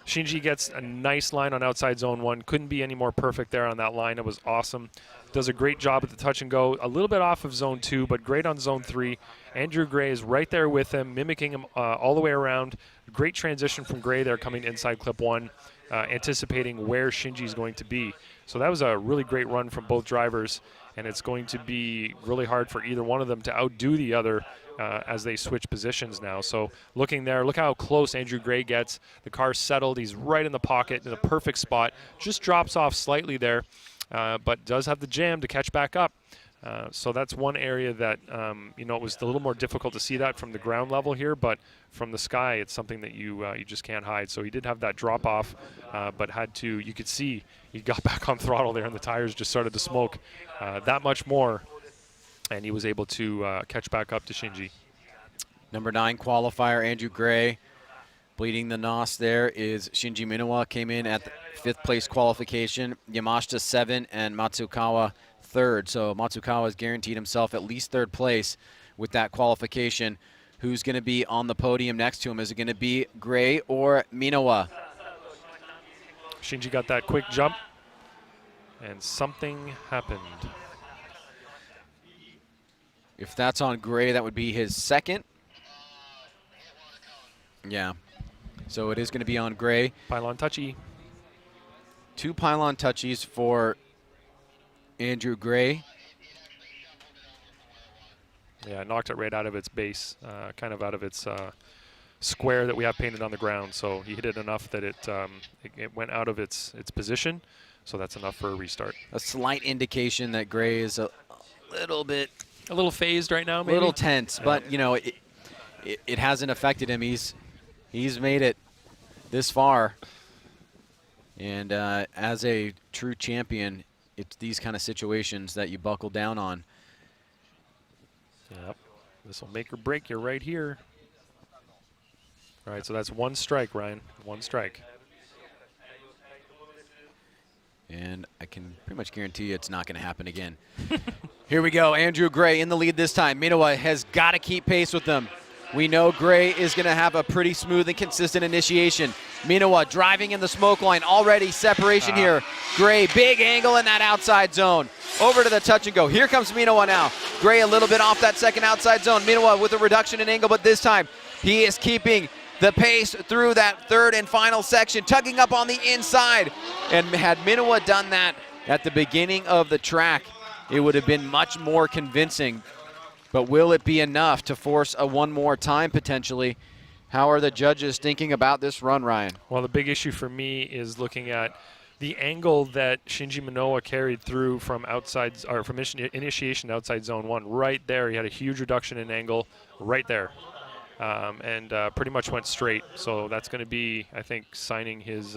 Shinji gets a nice line on outside zone 1. Couldn't be any more perfect there on that line. It was awesome. Does a great job at the touch and go. A little bit off of zone 2, but great on zone 3. Andrew Gray is right there with him, mimicking him all the way around. Great transition from Gray there coming inside clip 1, anticipating where Shinji's going to be. So that was a really great run from both drivers, and it's going to be really hard for either one of them to outdo the other as they switch positions now. So looking there, look how close Andrew Gray gets. The car's settled. He's right in the pocket in a perfect spot. Just drops off slightly there, but does have the jam to catch back up. So that's one area that, you know, it was a little more difficult to see that from the ground level here, but from the sky, it's something that you just can't hide. So he did have that drop off, but had to, you could see he got back on throttle there and the tires just started to smoke that much more. And he was able to catch back up to Shinji. Number 9 qualifier, Andrew Gray. Bleeding the NOS there is Shinji Minowa, came in at the 5th place qualification. Yamashita 7 and Matsukawa 3rd. So Matsukawa has guaranteed himself at least 3rd place with that qualification. Who's going to be on the podium next to him? Is it going to be Gray or Minowa? Shinji got that quick jump, and something happened. If that's on Gray, that would be his 2nd. Yeah. So it is going to be on Gray. Pylon touchy. 2 pylon touchies for Andrew Gray. Yeah, knocked it right out of its base, kind of out of its square that we have painted on the ground. So he hit it enough that it went out of its position. So that's enough for a restart. A slight indication that Gray is a little phased right now, maybe? A little tense, but you know, it hasn't affected him. He's made it this far, and as a true champion, it's these kind of situations that you buckle down on. Yep, this will make or break you right here. All right, so that's 1 strike, Ryan. 1 strike. And I can pretty much guarantee you it's not going to happen again. Here we go. Andrew Gray in the lead this time. Minowa has got to keep pace with them. We know Gray is going to have a pretty smooth and consistent initiation. Minowa driving in the smoke line. Already separation here. Gray, big angle in that outside zone. Over to the touch and go. Here comes Minowa now. Gray a little bit off that 2nd outside zone. Minowa with a reduction in angle, but this time he is keeping the pace through that 3rd and final section, tugging up on the inside. And had Minowa done that at the beginning of the track, it would have been much more convincing. But will it be enough to force a 1 more time potentially? How are the judges thinking about this run, Ryan? Well, the big issue for me is looking at the angle that Shinji Minowa carried through from initiation to outside zone 1. Right there, he had a huge reduction in angle right there. And pretty much went straight. So that's going to be, I think, signing his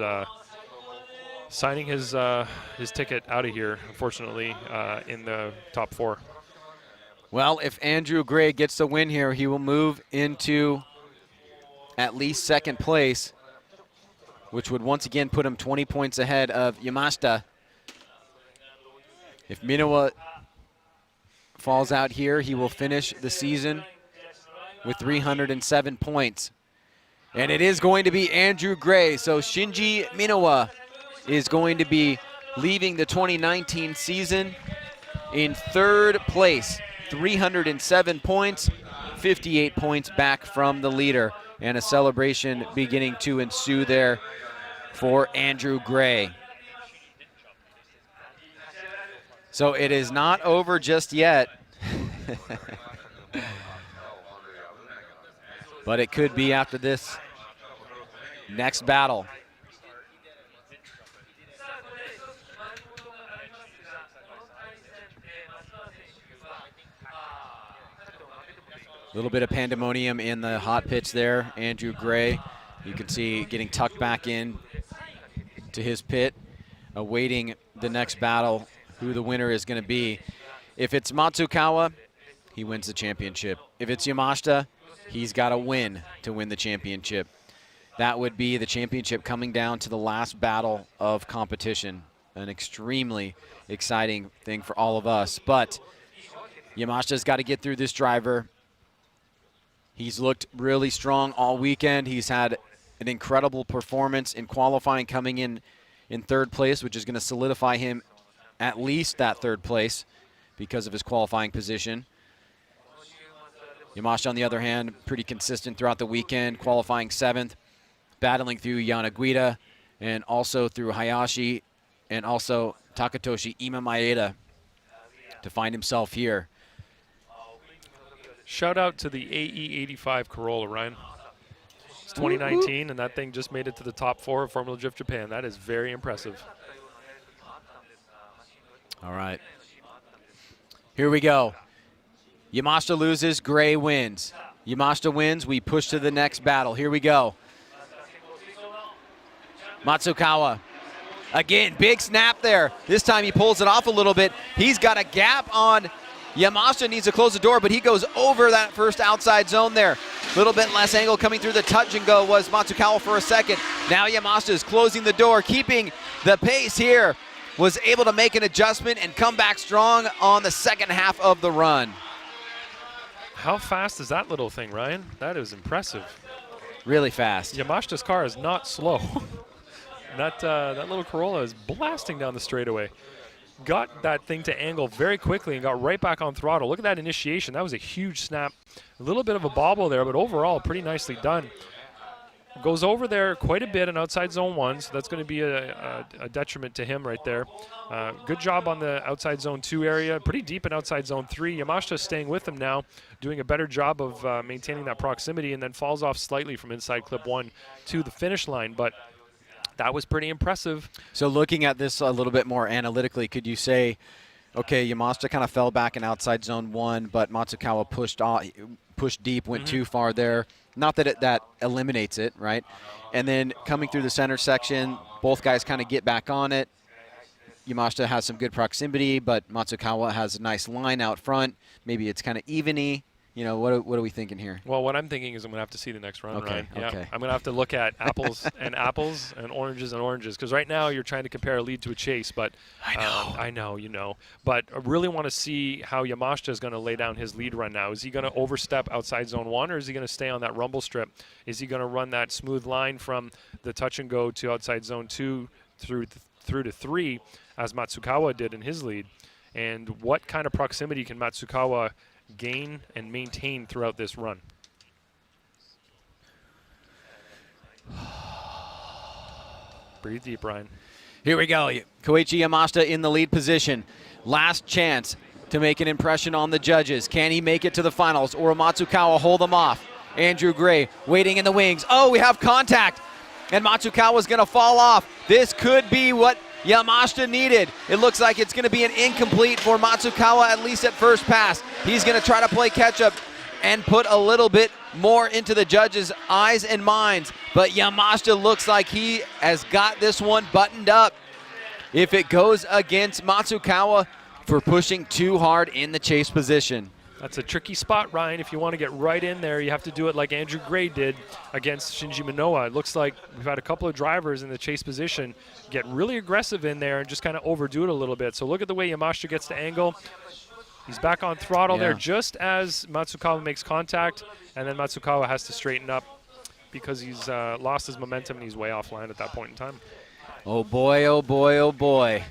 ticket out of here, unfortunately, in the top 4. Well, if Andrew Gray gets the win here, he will move into at least 2nd place, which would once again put him 20 points ahead of Yamashita. If Minowa falls out here, he will finish the season with 307 points. And it is going to be Andrew Gray. So Shinji Minowa is going to be leaving the 2019 season in 3rd place. 307 points, 58 points back from the leader, and a celebration beginning to ensue there for Andrew Gray. So it is not over just yet. But it could be after this next battle. A little bit of pandemonium in the hot pitch there. Andrew Gray, you can see getting tucked back in to his pit, awaiting the next battle, who the winner is going to be. If it's Matsukawa, he wins the championship. If it's Yamashita, he's got to win the championship. That would be the championship coming down to the last battle of competition. An extremely exciting thing for all of us. But Yamashita's got to get through this driver. He's looked really strong all weekend. He's had an incredible performance in qualifying, coming in third place, which is going to solidify him at least that third place because of his qualifying position. Yamashita, on the other hand, pretty consistent throughout the weekend, qualifying 7th, battling through Yanaguida and also through Hayashi and also Takatoshi Ima Maeda to find himself here. Shout out to the AE85 Corolla, Ryan. It's 2019, and that thing just made it to the top 4 of Formula Drift Japan. That is very impressive. All right. Here we go. Yamashita loses, Gray wins. Yamashita wins, we push to the next battle. Here we go. Matsukawa. Again, big snap there. This time he pulls it off a little bit. He's got a gap on Yamashita, needs to close the door, but he goes over that first outside zone there. A little bit less angle coming through the touch and go was Matsukawa for a second. Now Yamashita is closing the door, keeping the pace here. Was able to make an adjustment and come back strong on the second half of the run. How fast is that little thing, Ryan? That is impressive. Really fast. Yamashita's car is not slow. that little Corolla is blasting down the straightaway. Got that thing to angle very quickly and got right back on throttle. Look at that initiation. That was a huge snap. A little bit of a bobble there, but overall pretty nicely done. Goes over there quite a bit in outside zone 1, so that's going to be a detriment to him right there. Good job on the outside zone 2 area. Pretty deep in outside zone 3. Yamashita staying with him now, doing a better job of maintaining that proximity, and then falls off slightly from inside clip 1 to the finish line. But that was pretty impressive. So looking at this a little bit more analytically, could you say, okay, Yamashita kind of fell back in outside zone 1, but Matsukawa pushed deep, went too far there. Not that that eliminates it, right? And then coming through the center section, both guys kind of get back on it. Yamashita has some good proximity, but Matsukawa has a nice line out front. Maybe it's kind of even-y. You know, what are we thinking here? Well, what I'm thinking is I'm going to have to see the next run, okay, Ryan. Yeah, okay. I'm going to have to look at apples and apples and oranges, because right now you're trying to compare a lead to a chase. But I know, you know. But I really want to see how Yamashita is going to lay down his lead run now. Is he going to overstep outside zone 1, or is he going to stay on that rumble strip? Is he going to run that smooth line from the touch and go to outside zone 2 through to 3, as Matsukawa did in his lead? And what kind of proximity can Matsukawa gain and maintain throughout this run? Breathe deep, Ryan. Here we go. Koichi Yamashita in the lead position. Last chance to make an impression on the judges. Can he make it to the finals, or will Matsukawa hold him off? Andrew Gray waiting in the wings. Oh, we have contact, and Matsukawa's going to fall off. This could be what Yamashita needed. It looks like it's going to be an incomplete for Matsukawa, at least at first pass. He's going to try to play catch-up and put a little bit more into the judges' eyes and minds. But Yamashita looks like he has got this one buttoned up. If it goes against Matsukawa for pushing too hard in the chase position. That's a tricky spot, Ryan. If you want to get right in there, you have to do it like Andrew Gray did against Shinji Minowa. It looks like we've had a couple of drivers in the chase position get really aggressive in there and just kind of overdo it a little bit. So look at the way Yamashita gets the angle. He's back on throttle there just as Matsukawa makes contact, and then Matsukawa has to straighten up because he's lost his momentum and he's way offline at that point in time. Oh boy, oh boy, oh boy.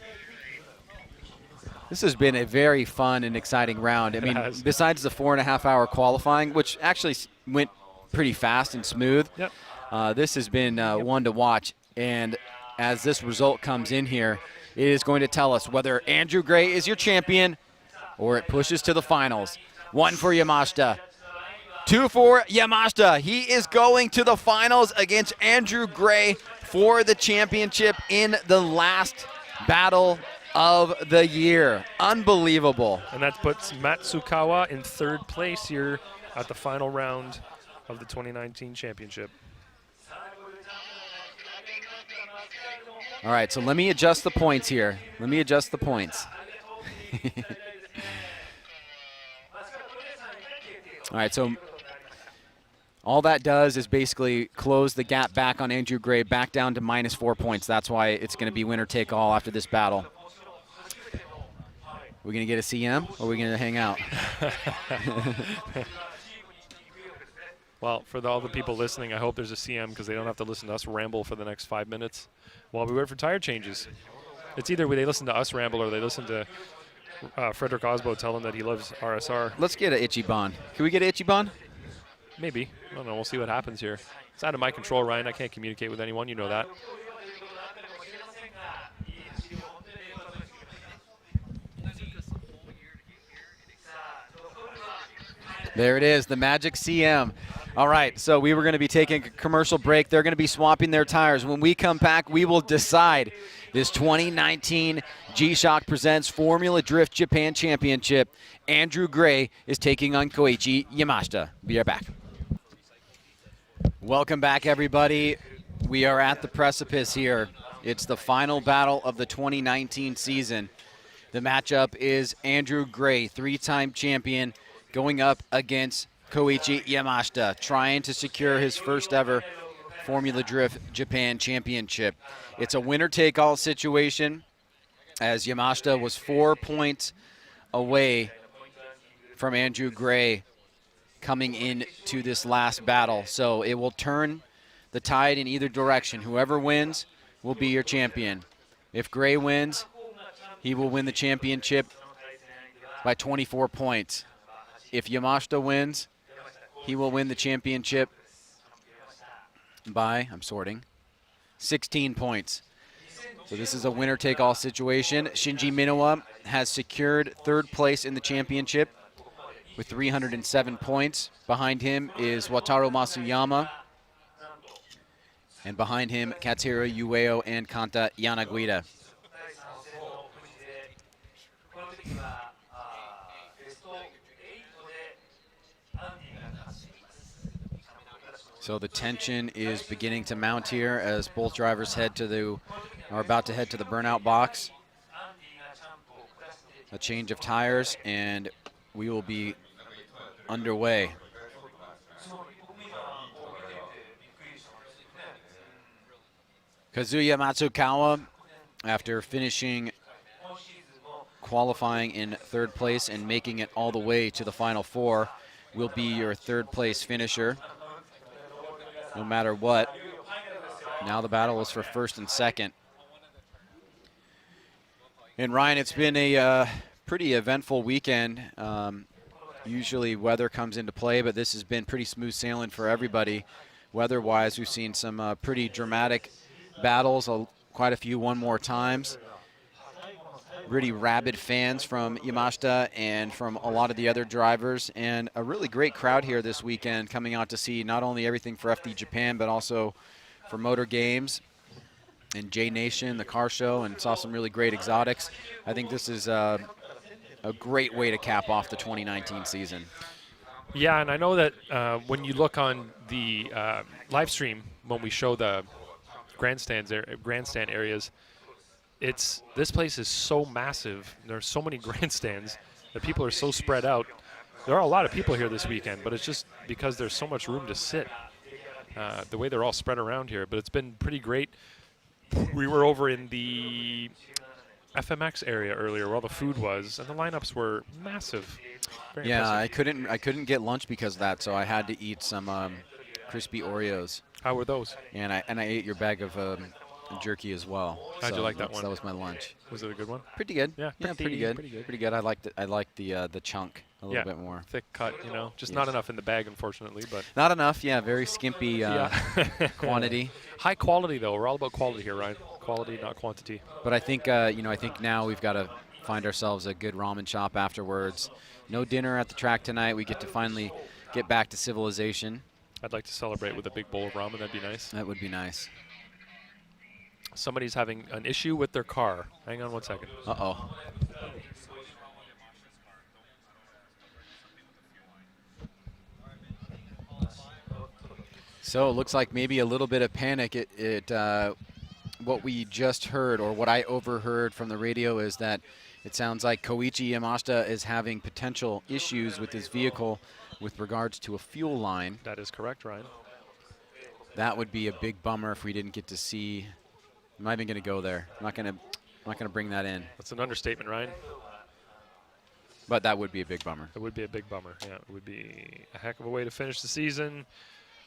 This has been a very fun and exciting round. I mean, besides the 4.5-hour qualifying, which actually went pretty fast and smooth, Yep. this has been one to watch. And as this result comes in here, it is going to tell us whether Andrew Gray is your champion or it pushes to the finals. 1 for Yamashita. 2 for Yamashita. He is going to the finals against Andrew Gray for the championship in the last battle of the year. Unbelievable. And that puts Matsukawa in 3rd place here at the final round of the 2019 championship. All right, so let me adjust the points here. Let me adjust the points. All right, so all that does is basically close the gap back on Andrew Gray, back down to -4 points. That's why it's going to be winner take all after this battle. We're going to get a CM, or are we going to hang out? Well, for all the people listening, I hope there's a CM because they don't have to listen to us ramble for the next 5 minutes while we wait for tire changes. It's either they listen to us ramble or they listen to Frederick Osbo tell him that he loves RSR. Let's get an Ichiban. Can we get an Ichiban? Maybe. I don't know. We'll see what happens here. It's out of my control, Ryan. I can't communicate with anyone. You know that. There it is, the magic CM. All right, so we were going to be taking a commercial break. They're going to be swapping their tires. When we come back, we will decide this 2019 G-Shock Presents Formula Drift Japan Championship. Andrew Gray is taking on Koichi Yamashita. Be right back. Welcome back, everybody. We are at the precipice here. It's the final battle of the 2019 season. The matchup is Andrew Gray, 3-time champion, going up against Koichi Yamashita, trying to secure his first ever Formula Drift Japan Championship. It's a winner-take-all situation, as Yamashita was 4 points away from Andrew Gray coming into this last battle. So it will turn the tide in either direction. Whoever wins will be your champion. If Gray wins, he will win the championship by 24 points. If Yamashita wins, he will win the championship by, 16 points. So this is a winner-take-all situation. Shinji Minowa has secured 3rd place in the championship with 307 points. Behind him is Wataru Matsuyama. And behind him, Katsuhiro Ueyama and Kanta Yanaguida. So the tension is beginning to mount here as both drivers are about to head to the burnout box. A change of tires, and we will be underway. Kazuya Matsukawa, after finishing qualifying in 3rd place and making it all the way to the Final Four, will be your 3rd place finisher. No matter what. Now the battle is for 1st and 2nd. And Ryan, it's been a pretty eventful weekend. Usually weather comes into play, but this has been pretty smooth sailing for everybody. Weather-wise, we've seen some pretty dramatic battles, quite a few one more times. Really rabid fans from Yamashita and from a lot of the other drivers, and a really great crowd here this weekend coming out to see not only everything for FD Japan, but also for Motor Games and J Nation, the car show, and saw some really great exotics. I think this is a great way to cap off the 2019 season. Yeah, and I know that when you look on the live stream, when we show the grandstand areas, this place is so massive. There are so many grandstands that people are so spread out. There are a lot of people here this weekend, but it's just because there's so much room to sit. The way they're all spread around here, but it's been pretty great. We were over in the FMX area earlier where all the food was, and the lineups were massive. Very impressive. I couldn't get lunch because of that, so I had to eat some crispy Oreos. How were those? And I ate your bag of jerky as well. How'd you like that one? That was my lunch. Was it a good one? Pretty good. Yeah, pretty good. Pretty good. I liked it. I liked the chunk a little bit more. Thick cut, you know, just not enough in the bag, unfortunately. But not enough. Yeah, very skimpy quantity. High quality though. We're all about quality here, Ryan. Quality, not quantity. But I think I think now we've got to find ourselves a good ramen shop afterwards. No dinner at the track tonight. We get to finally get back to civilization. I'd like to celebrate with a big bowl of ramen. That'd be nice. That would be nice. Somebody's having an issue with their car. Hang on one second. Uh-oh. So it looks like maybe a little bit of panic. What we just heard, or what I overheard from the radio, is that it sounds like Koichi Yamashita is having potential issues with his vehicle with regards to a fuel line. That is correct, Ryan. That would be a big bummer if we didn't get to see. I'm not even going to go there. I'm not going to bring that in. That's an understatement, Ryan. But that would be a big bummer. It would be a big bummer. Yeah, it would be a heck of a way to finish the season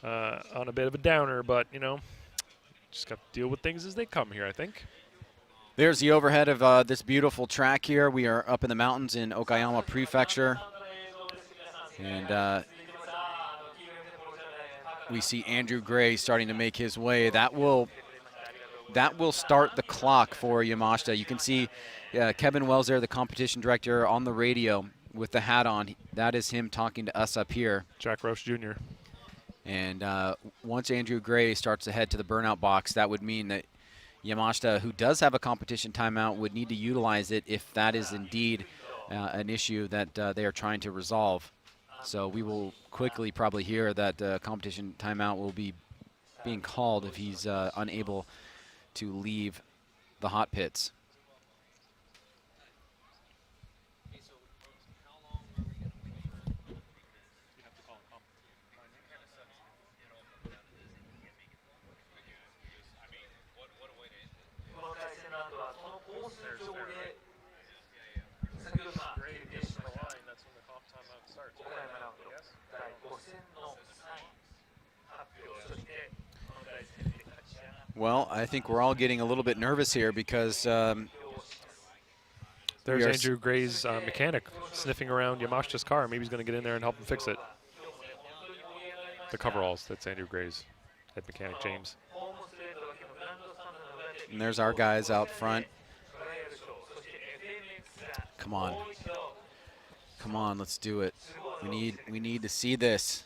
on a bit of a downer. But, you know, just got to deal with things as they come here, I think. There's the overhead of this beautiful track here. We are up in the mountains in Okayama Prefecture. And we see Andrew Gray starting to make his way. That will start the clock for Yamashita. You can see Kevin Wells there, the competition director, on the radio with the hat on. That is him talking to us up here. Jack Roche Jr. And once Andrew Gray starts to head to the burnout box, that would mean that Yamashita, who does have a competition timeout, would need to utilize it if that is indeed an issue that they are trying to resolve. So we will quickly probably hear that competition timeout will be being called if he's unable to leave the hot pits. Well, I think we're all getting a little bit nervous here because there's Andrew Gray's mechanic sniffing around Yamashita's car. Maybe he's going to get in there and help him fix it. The coveralls, that's Andrew Gray's head mechanic, James. And there's our guys out front. Come on. Come on, let's do it. We need to see this.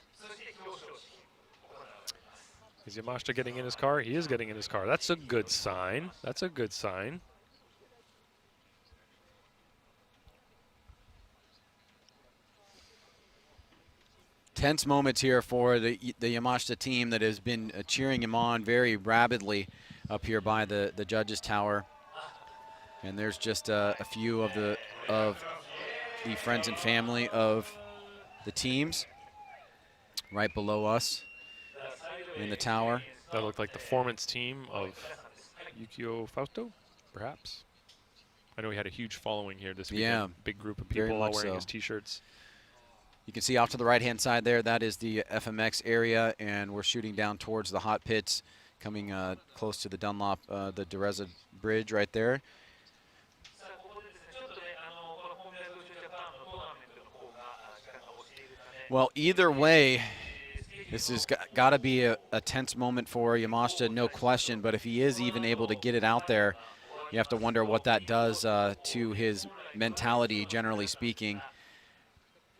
Is Yamashita getting in his car? He is getting in his car. That's a good sign. That's a good sign. Tense moments here for the Yamashita team that has been cheering him on very rabidly up here by the judges' tower. And there's just a few of the friends and family of the teams right below us in the tower. That looked like the Formance team of Yukio Fausto, perhaps. I know he had a huge following here this weekend. Yeah, big group of people all wearing so. his T-shirts. You can see off to the right-hand side there, that is the FMX area, and we're shooting down towards the hot pits, coming close to the Dunlop, the Dereza Bridge right there. Well, either way, this has got to be a tense moment for Yamashita, no question. But if he is even able to get it out there, you have to wonder what that does to his mentality, generally speaking.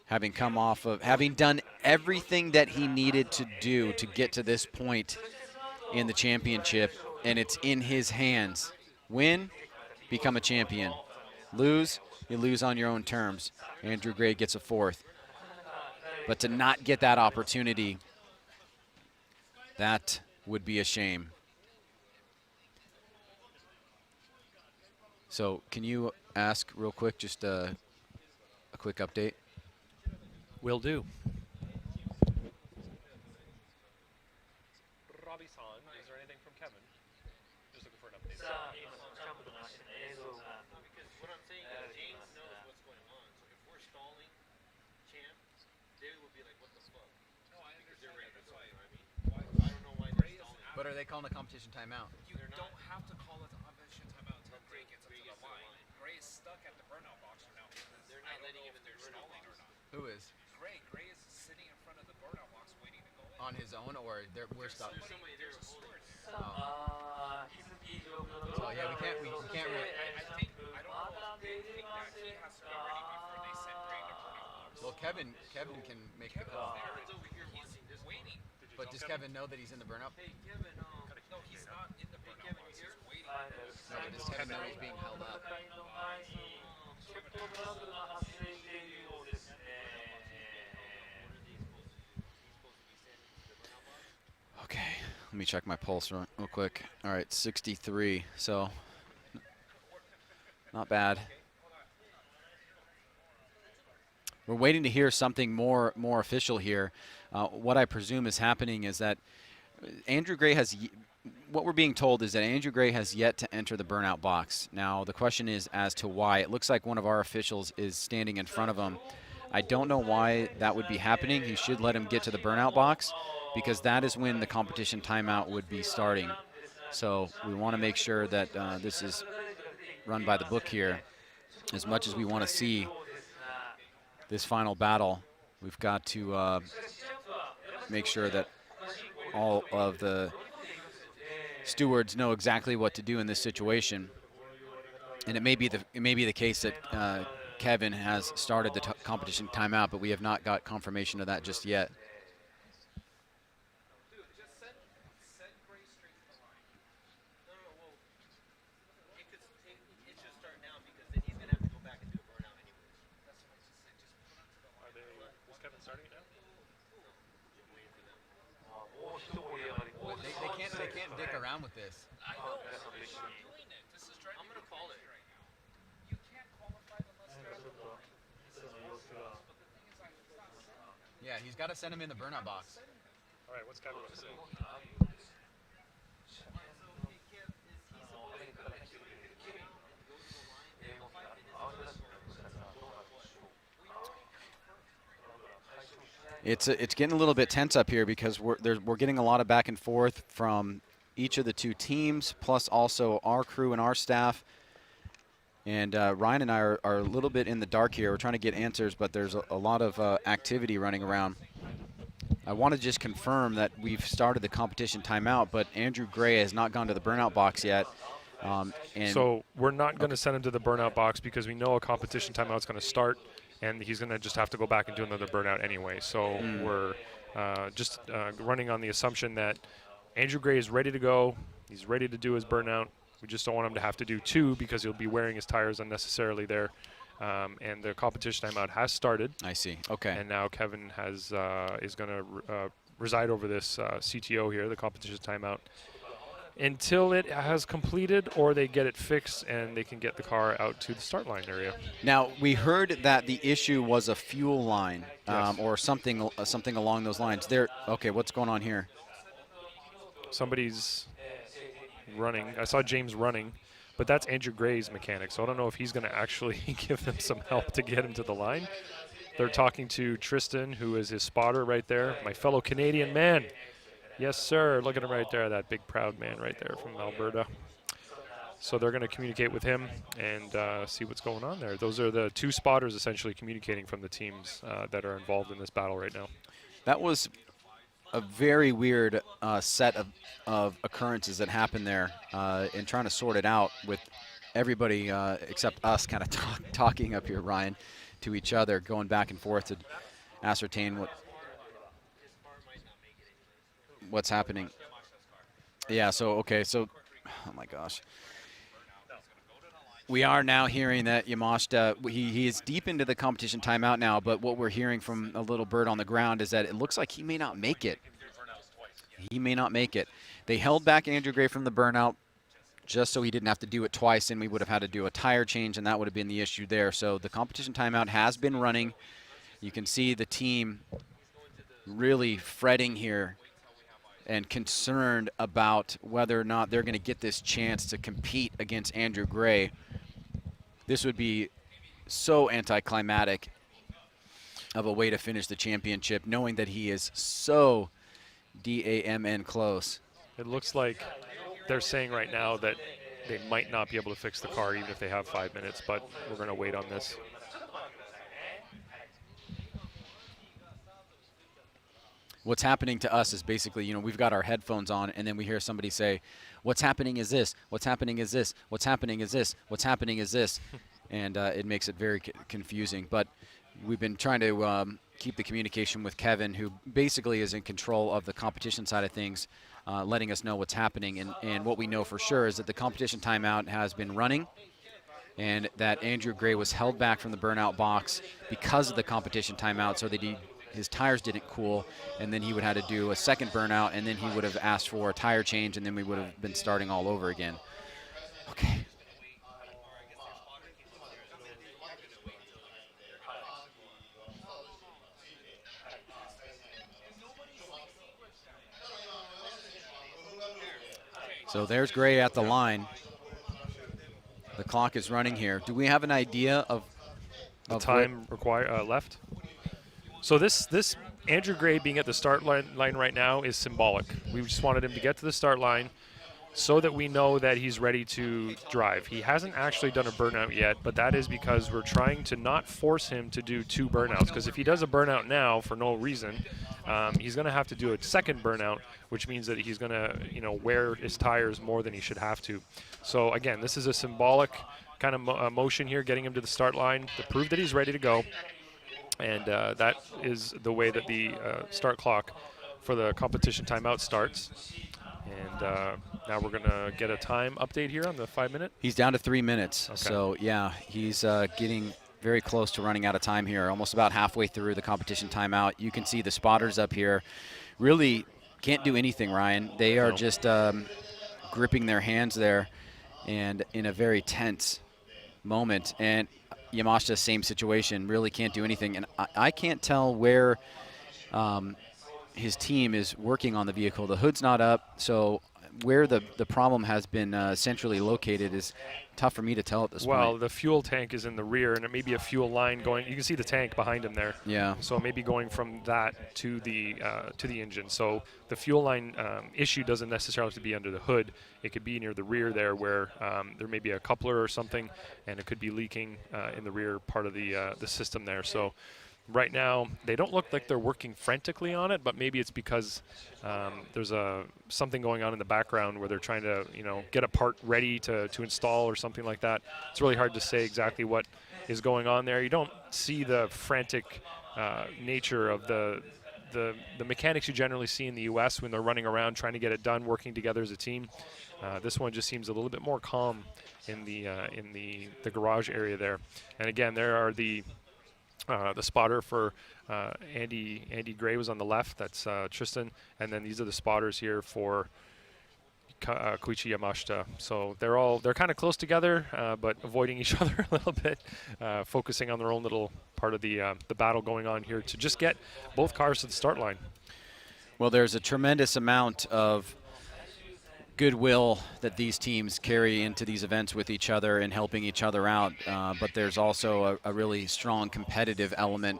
Having come off of, having done everything that he needed to do to get to this point in the championship, and it's in his hands. Win, become a champion. Lose, you lose on your own terms. Andrew Gray gets a fourth. But to not get that opportunity, that would be a shame. So can you ask real quick, just a quick update? Will do. Robbie-san, is there anything from Kevin? Just looking for an update. Because what I'm saying is James knows what's going on. So if we're stalling champ, they will be like, what the fuck? No, I understand. They're ready to fight, you know what I mean? I don't know why they're stalling. But are they calling a competition timeout? You don't have to call it a competition timeout until Gray gets up to the line. Gray is stuck at the burnout box for now because they're not letting him in their stalling or not. Who is? Gray is sitting in front of the burnout box waiting to go in. On his own, or we're stuck? There's a steward. So yeah, we can't really. I don't know if they think that he has to be ready before they send Gray to burnout box. Well, Kevin can make the call. Kevin's over here he's waiting. But does Kevin know that he's in the burnout? No, he's not in the burnout box. He's waiting. No, but does Kevin know he's being held up? Okay, let me check my pulse real quick. All right, 63, so not bad. We're waiting to hear something more official here. What I presume is happening is that Andrew Gray has, what we're being told is that Andrew Gray has yet to enter the burnout box. Now, the question is as to why. It looks like one of our officials is standing in front of him. I don't know why that would be happening. He should let him get to the burnout box because that is when the competition timeout would be starting. So we want to make sure that this is run by the book here. As much as we want to see this final battle, we've got to make sure that all of the stewards know exactly what to do in this situation. And it may be the case that Kevin has started the competition timeout, but we have not got confirmation of that just yet. They can't dick around with this. I know. This is driving. I'm gonna call it right now. You can't qualify unless they're at the line. Yeah, he's got to send him in the burnout box. All right, what's Kevin going to say? It's getting a little bit tense up here because we're getting a lot of back and forth from each of the two teams, plus also our crew and our staff. And Ryan and I are a little bit in the dark here. We're trying to get answers, but there's a lot of activity running around. I want to just confirm that we've started the competition timeout, but Andrew Gray has not gone to the burnout box yet. So we're not going to send him to the burnout box because we know a competition timeout is going to start, and he's going to just have to go back and do another burnout anyway. So we're just running on the assumption that Andrew Gray is ready to go. He's ready to do his burnout. We just don't want him to have to do two because he'll be wearing his tires unnecessarily there. And the competition timeout has started. I see. Okay. And now Kevin has is going to reside over this CTO here, the competition timeout, until it has completed or they get it fixed and they can get the car out to the start line area. Now, we heard that the issue was a fuel line Yes. or something along those lines. Okay, what's going on here? Somebody's running. I saw James running, but that's Andrew Gray's mechanic, so I don't know if he's going to actually give them some help to get him to the line. They're talking to Tristan, who is his spotter right there, my fellow Canadian man. Yes, sir. Look at him right there, that big, proud man right there from Alberta. So they're going to communicate with him and see what's going on there. Those are the two spotters essentially communicating from the teams that are involved in this battle right now. That was a very weird set of occurrences that happened there in trying to sort it out with everybody except us kind of talking up here, Ryan, to each other, going back and forth to ascertain what's happening. Yeah, so, okay, so, oh my gosh. We are now hearing that Yamashita, he is deep into the competition timeout now, but what we're hearing from a little bird on the ground is that it looks like he may not make it. He may not make it. They held back Andrew Gray from the burnout just so he didn't have to do it twice, and we would have had to do a tire change, and that would have been the issue there. So the competition timeout has been running. You can see the team really fretting here and concerned about whether or not they're going to get this chance to compete against Andrew Gray. This would be so anticlimactic of a way to finish the championship, knowing that he is so DAMN close. It looks like they're saying right now that they might not be able to fix the car even if they have 5 minutes, but we're going to wait on this. What's happening to us is basically, we've got our headphones on, and then we hear somebody say, what's happening is this, what's happening is this, what's happening is this, what's happening is this. And it makes it very confusing. But we've been trying to keep the communication with Kevin, who basically is in control of the competition side of things, letting us know what's happening. And what we know for sure is that the competition timeout has been running, and that Andrew Gray was held back from the burnout box because of the competition timeout, so that his tires didn't cool, and then he would have to do a second burnout, and then he would have asked for a tire change, and then we would have been starting all over again. Okay. So there's Gray at the line. The clock is running here. Do we have an idea of the time left? So this Andrew Gray being at the start line right now is symbolic. We just wanted him to get to the start line so that we know that he's ready to drive. He hasn't actually done a burnout yet, but that is because we're trying to not force him to do 2 burnouts, because if he does a burnout now for no reason, he's going to have to do a second burnout, which means that he's going to wear his tires more than he should have to. So again, this is a symbolic kind of motion here, getting him to the start line to prove that he's ready to go. And that is the way that the start clock for the competition timeout starts. And now we're going to get a time update here on the 5-minute. He's down to 3 minutes. Okay. So, yeah, he's getting very close to running out of time here, almost about halfway through the competition timeout. You can see the spotters up here really can't do anything, Ryan. They are just gripping their hands there and in a very tense moment. And Yamashita, same situation, really can't do anything. And I can't tell where his team is working on the vehicle. The hood's not up, so where the problem has been centrally located is tough for me to tell at this point. Well, the fuel tank is in the rear, and it may be a fuel line going. You can see the tank behind him there. Yeah. So it may be going from that to the engine. So the fuel line issue doesn't necessarily have to be under the hood. It could be near the rear there, where there may be a coupler or something, and it could be leaking in the rear part of the system there. So right now, they don't look like they're working frantically on it, but maybe it's because there's something going on in the background where they're trying to, get a part ready to install or something like that. It's really hard to say exactly what is going on there. You don't see the frantic nature of the mechanics you generally see in the U.S. when they're running around trying to get it done, working together as a team. This one just seems a little bit more calm in the garage area there. And again, there are the spotter for Andy Gray was on the left. That's Tristan. And then these are the spotters here for Koichi Yamashita. So they're kind of close together, but avoiding each other a little bit, focusing on their own little part of the battle going on here to just get both cars to the start line. Well, there's a tremendous amount of goodwill that these teams carry into these events with each other and helping each other out, but there's also a really strong competitive element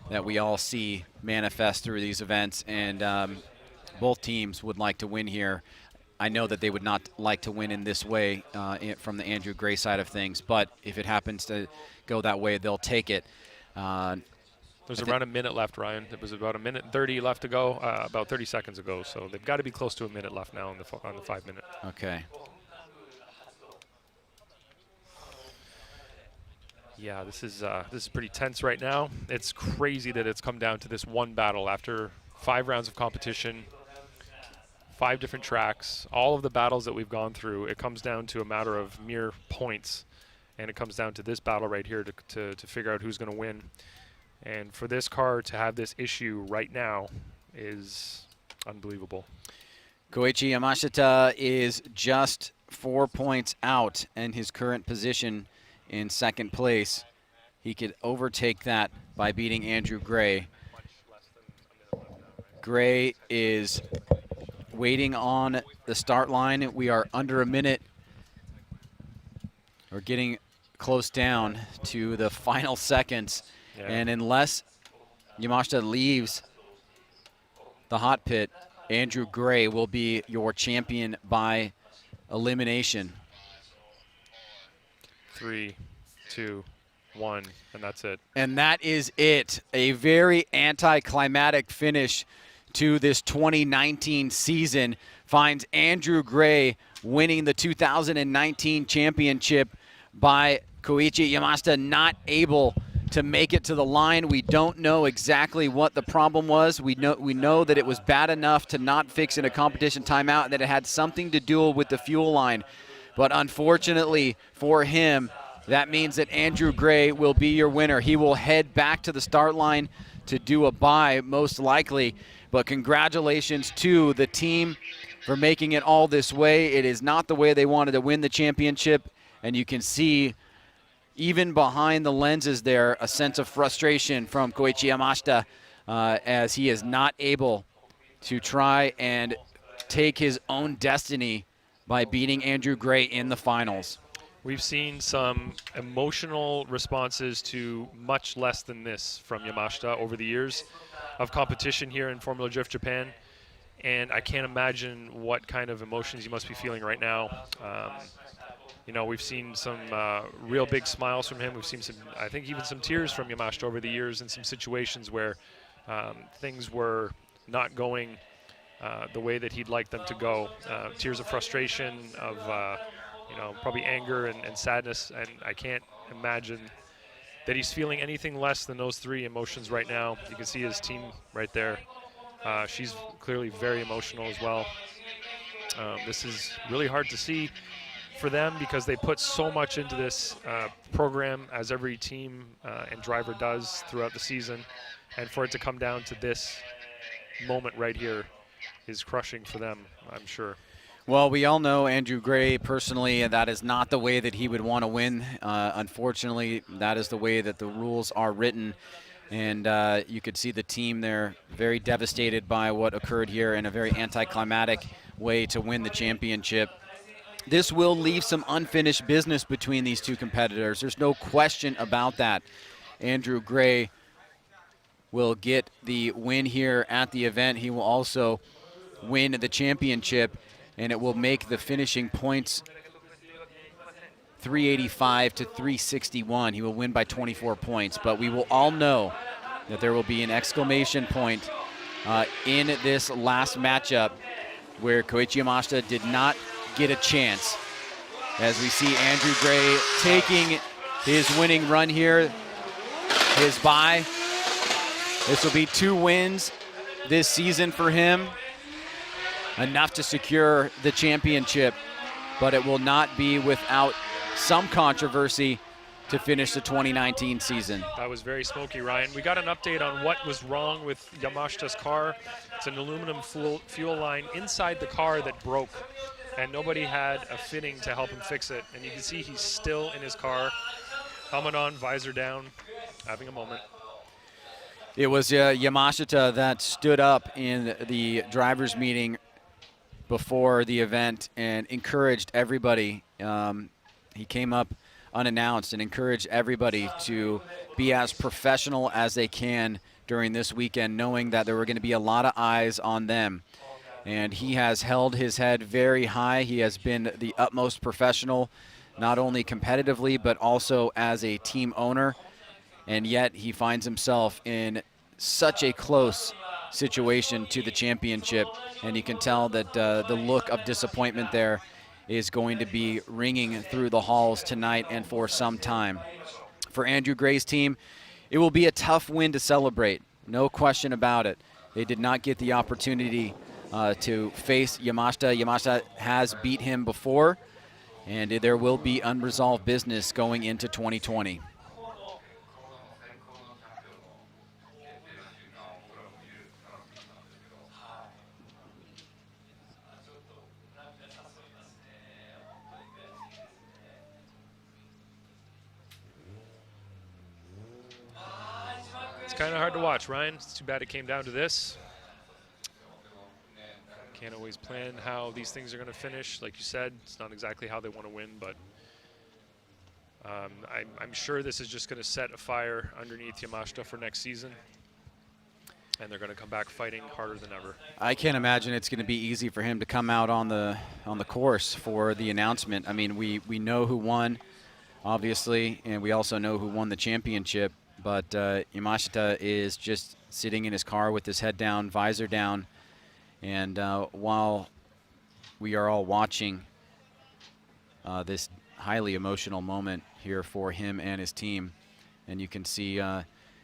that we all see manifest through these events, and both teams would like to win here. I know that they would not like to win in this way from the Andrew Gray side of things, but if it happens to go that way, they'll take it. There's around a minute left, Ryan. It was about 1:30 left to go, about 30 seconds ago. So they've got to be close to a minute left now on the 5-minute. Okay. Yeah, this is pretty tense right now. It's crazy that it's come down to this one battle after 5 rounds of competition, 5 different tracks, all of the battles that we've gone through. It comes down to a matter of mere points, and it comes down to this battle right here to figure out who's going to win. And for this car to have this issue right now is unbelievable. Koichi Yamashita is just 4 points out in his current position in second place. He could overtake that by beating Andrew Gray. Gray is waiting on the start line. We are under a minute. We're getting close down to the final seconds. Yeah. And unless Yamashita leaves the hot pit, Andrew Gray will be your champion by elimination. 3, 2, 1, and that's it. And that is it. A very anticlimactic finish to this 2019 season finds Andrew Gray winning the 2019 championship by Koichi Yamashita not able to make it to the line. We don't know exactly what the problem was. We know that it was bad enough to not fix in a competition timeout and that it had something to do with the fuel line. But unfortunately for him, that means that Andrew Gray will be your winner. He will head back to the start line to do a bye, most likely. But congratulations to the team for making it all this way. It is not the way they wanted to win the championship, and you can see even behind the lenses there a sense of frustration from Koichi Yamashita as he is not able to try and take his own destiny by beating Andrew Gray in the finals. We've seen some emotional responses to much less than this from Yamashita over the years of competition here in Formula Drift Japan, and I can't imagine what kind of emotions you must be feeling right now. You know, we've seen some real big smiles from him. We've seen some, I think, even some tears from Yamashita over the years in some situations where things were not going the way that he'd like them to go. Tears of frustration, of you know, probably anger and sadness, and I can't imagine that he's feeling anything less than those three emotions right now. You can see his team right there. She's clearly very emotional as well. This is really hard to see for them because they put so much into this program, as every team and driver does throughout the season, and for it to come down to this moment right here is crushing for them, I'm sure. Well, we all know Andrew Gray personally, and that is not the way that he would want to win. Unfortunately, that is the way that the rules are written. And you could see the team there very devastated by what occurred here in a very anticlimactic way to win the championship. This will leave some unfinished business between these two competitors. There's no question about that. Andrew Gray will get the win here at the event. He will also win the championship, and it will make the finishing points 385 to 361. He will win by 24 points, but we will all know that there will be an exclamation point in this last matchup where Koichi Yamashita did not get a chance. As we see Andrew Gray taking his winning run here, his bye. This will be 2 wins this season for him, enough to secure the championship, but it will not be without some controversy to finish the 2019 season. That was very smoky, Ryan. We got an update on what was wrong with Yamashita's car. It's an aluminum fuel line inside the car that broke, and nobody had a fitting to help him fix it. And you can see he's still in his car, helmet on, visor down, having a moment. It was Yamashita that stood up in the drivers' meeting before the event and encouraged everybody. He came up unannounced and encouraged everybody to be as professional as they can during this weekend, knowing that there were going to be a lot of eyes on them. And he has held his head very high. He has been the utmost professional, not only competitively, but also as a team owner. And yet he finds himself in such a close situation to the championship. And you can tell that the look of disappointment there is going to be ringing through the halls tonight and for some time. For Andrew Gray's team, it will be a tough win to celebrate, no question about it. They did not get the opportunity to face Yamashita. Yamashita has beat him before, and there will be unresolved business going into 2020. Kind of hard to watch, Ryan. It's too bad it came down to this. Can't always plan how these things are going to finish. Like you said, it's not exactly how they want to win, but I'm sure this is just going to set a fire underneath Yamashita for next season. and they're going to come back fighting harder than ever. I can't imagine it's going to be easy for him to come out on the course for the announcement. I mean, we know who won, obviously, and we also know who won the championship. But Yamashita is just sitting in his car with his head down, visor down, and while we are all watching this highly emotional moment here for him and his team, and you can see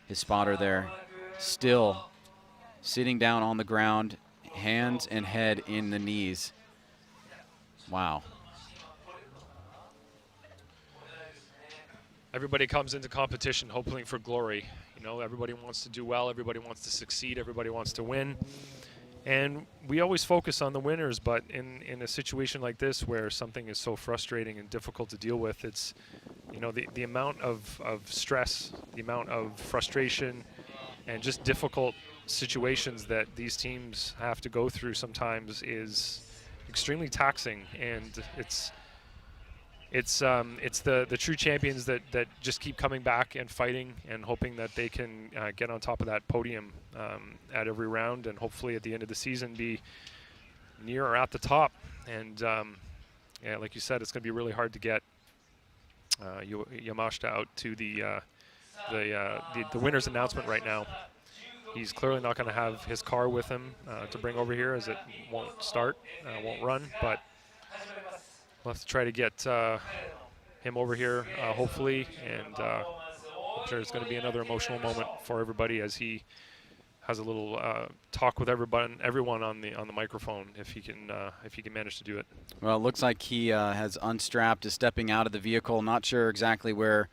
his spotter there still sitting down on the ground, hands and head in the knees. Wow. Everybody comes into competition hoping for glory. You know, everybody wants to do well, everybody wants to succeed, everybody wants to win. And we always focus on the winners, but in a situation like this where something is so frustrating and difficult to deal with, it's, you know, the amount of stress, the amount of frustration, and just difficult situations that these teams have to go through sometimes is extremely taxing. And it's the true champions that just keep coming back and fighting and hoping that they can get on top of that podium at every round, and hopefully at the end of the season be near or at the top. And yeah, like you said, it's going to be really hard to get Yamashita out to the winner's announcement right now. He's clearly not going to have his car with him to bring over here, as it won't start, won't run, but we'll have to try to get him over here, hopefully, and I'm sure it's going to be another emotional moment for everybody as he has a little talk with everyone on the microphone, if he can manage to do it. Well, it looks like he has unstrapped, is stepping out of the vehicle. Not sure exactly where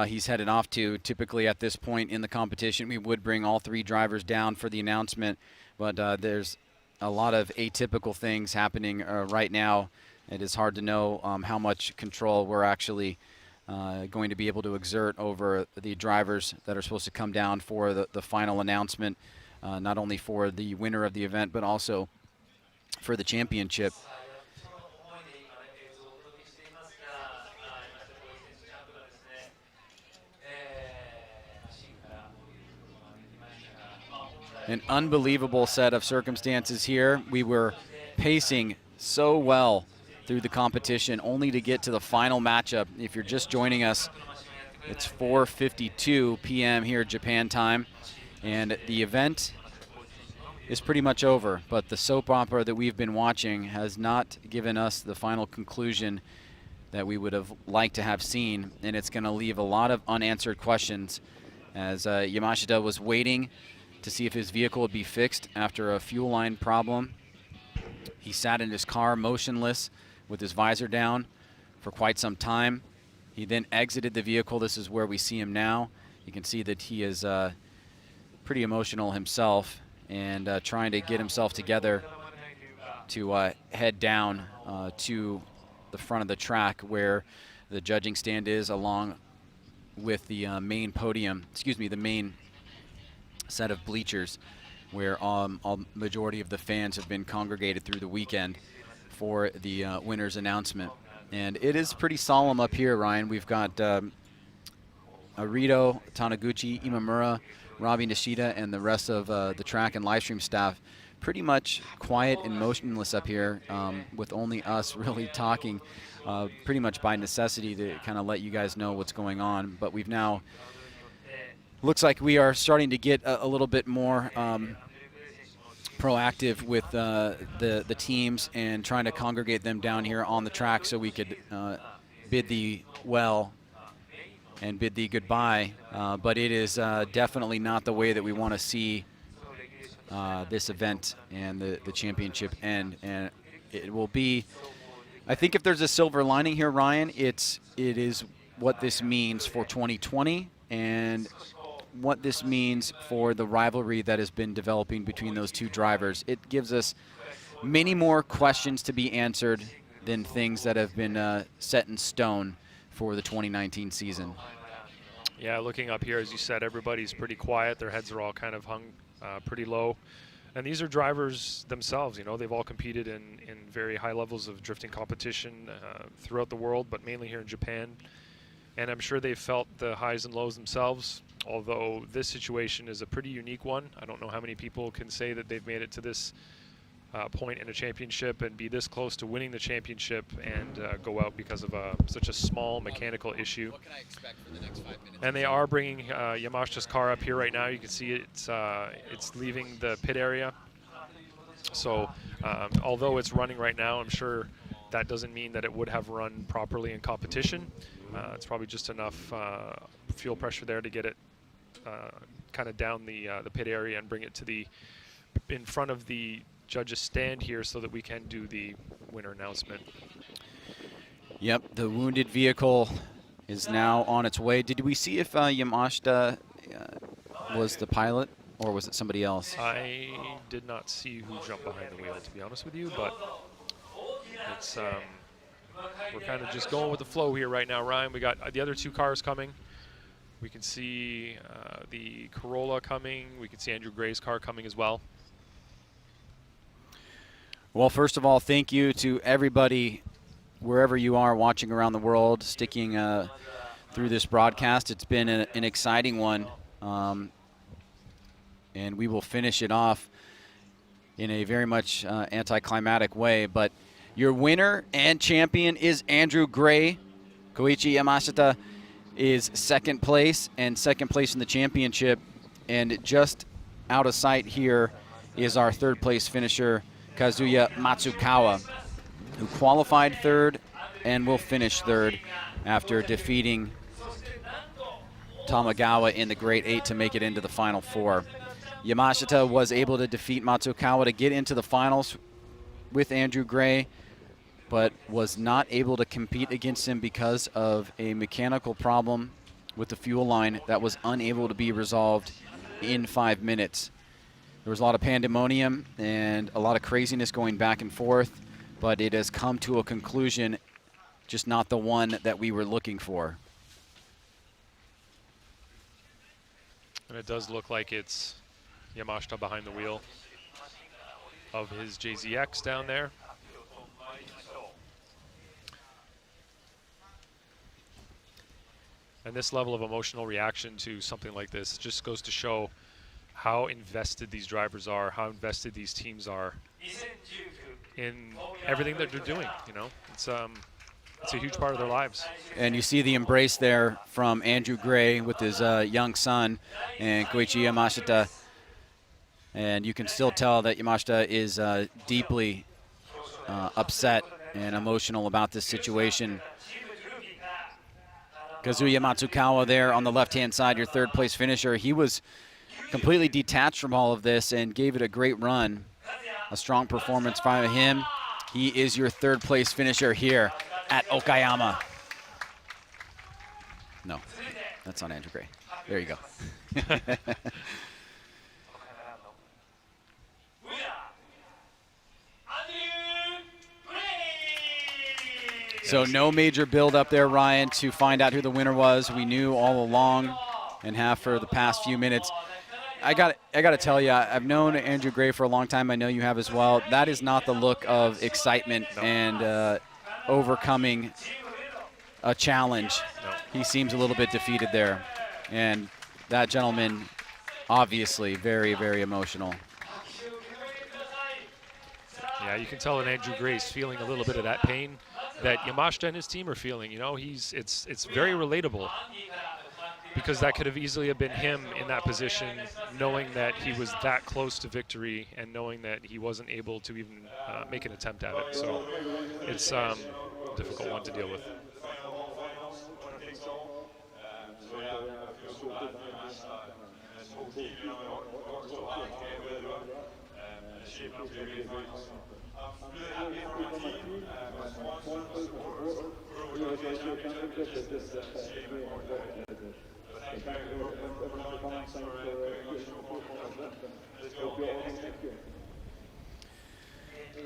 he's headed off to. Typically at this point in the competition, we would bring all three drivers down for the announcement, but there's a lot of atypical things happening right now. It is hard to know how much control we're actually going to be able to exert over the drivers that are supposed to come down for the final announcement, not only for the winner of the event, but also for the championship. An unbelievable set of circumstances here. We were pacing so well through the competition, only to get to the final matchup. If you're just joining us, it's 4:52 p.m. here Japan time, and the event is pretty much over, but the soap opera that we've been watching has not given us the final conclusion that we would have liked to have seen, and it's going to leave a lot of unanswered questions, as Yamashita was waiting to see if his vehicle would be fixed after a fuel line problem. He sat in his car motionless with his visor down for quite some time. He then exited the vehicle. This is where we see him now. You can see that he is pretty emotional himself, and trying to get himself together to head down to the front of the track where the judging stand is, along with the main podium, the main set of bleachers where a majority of the fans have been congregated through the weekend for the winner's announcement. And it is pretty solemn up here, Ryan. We've got Arito, Taniguchi, Imamura, Robbie Nishida, and the rest of the track and live stream staff pretty much quiet and motionless up here, with only us really talking pretty much by necessity to kind of let you guys know what's going on. But we've now, looks like we are starting to get a little bit more proactive with the teams and trying to congregate them down here on the track so we could bid thee well and bid thee goodbye. But it is definitely not the way that we want to see this event and the championship end. And it will be, I think if there's a silver lining here, Ryan, it is what this means for 2020 and what this means for the rivalry that has been developing between those two drivers. It gives us many more questions to be answered than things that have been set in stone for the 2019 season. Yeah, looking up here, as you said, everybody's pretty quiet. Their heads are all kind of hung pretty low. And these are drivers themselves, you know, they've all competed in very high levels of drifting competition throughout the world, but mainly here in Japan. And I'm sure they've felt the highs and lows themselves. although this situation is a pretty unique one. I don't know how many people can say that they've made it to this point in a championship and be this close to winning the championship and go out because of such a small mechanical issue. What can I expect for the next 5 minutes? And they are bringing Yamashita's car up here right now. You can see it's leaving the pit area. So although it's running right now, I'm sure that doesn't mean that it would have run properly in competition. It's probably just enough fuel pressure there to get it kind of down the pit area and bring it to in front of the judges stand here so that we can do the winner announcement. Yep, the wounded vehicle is now on its way. Did we see if Yamashita was the pilot, or was it somebody else? I did not see who jumped behind the wheel, to be honest with you, but it's we're kind of just going with the flow here right now, Ryan. We got the other two cars coming. We can see the Corolla coming. We can see Andrew Gray's car coming as well. Well, first of all, thank you to everybody, wherever you are watching around the world, sticking through this broadcast. It's been an exciting one, and we will finish it off in a very much anticlimactic way. But your winner and champion is Andrew Gray. Koichi Yamashita is second place and second place in the championship. And just out of sight here is our third place finisher, Kazuya Matsukawa, who qualified third and will finish third after defeating Tamagawa in the Great 8 to make it into the Final Four. Yamashita was able to defeat Matsukawa to get into the finals with Andrew Gray, but was not able to compete against him because of a mechanical problem with the fuel line that was unable to be resolved in 5 minutes. There was a lot of pandemonium and a lot of craziness going back and forth, but it has come to a conclusion, just not the one that we were looking for. And it does look like it's Yamashita behind the wheel of his JZX down there. And this level of emotional reaction to something like this just goes to show how invested these drivers are, how invested these teams are in everything that they're doing. You know, it's a huge part of their lives. And you see the embrace there from Andrew Gray with his young son and Koichi Yamashita. And you can still tell that Yamashita is deeply upset and emotional about this situation. Kazuya Matsukawa there on the left-hand side, your third place finisher. He was completely detached from all of this and gave it a great run. A strong performance by him. He is your third place finisher here at Okayama. No, that's not Andrew Gray. There you go. So no major build up there, Ryan, to find out who the winner was. We knew all along and have for the past few minutes. I got to tell you, I've known Andrew Gray for a long time. I know you have as well. That is not the look of excitement and overcoming a challenge. No. He seems a little bit defeated there. And that gentleman, obviously, very, very emotional. Yeah, you can tell that Andrew Gray's feeling a little bit of that pain that Yamashita and his team are feeling. You know, it's very relatable, because that could have easily have been him in that position, knowing that he was that close to victory and knowing that he wasn't able to even make an attempt at it. So it's a difficult one to deal with.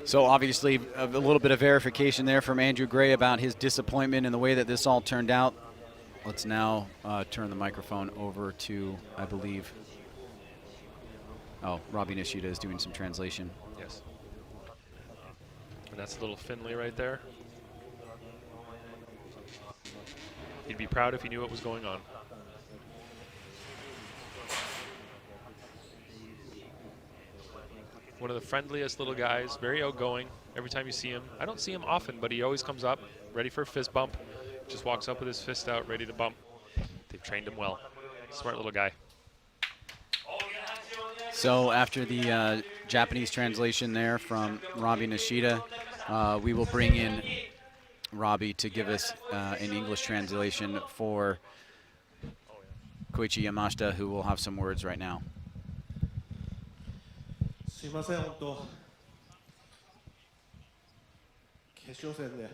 So obviously a little bit of verification there from Andrew Gray about his disappointment in the way that this all turned out. Let's now turn the microphone over to, I believe, Robbie Nishida is doing some translation. Yes. And that's a little Finley right there. He'd be proud if he knew what was going on. one of the friendliest little guys, very outgoing. Every time you see him, I don't see him often, but he always comes up, ready for a fist bump. Just walks up with his fist out, ready to bump. They've trained him well. Smart little guy. So after the Japanese translation there from Robbie Nishida, we will bring in Robbie to give us an English translation for Koichi Yamashita, who will have some words right now. すいません、本当決勝戦で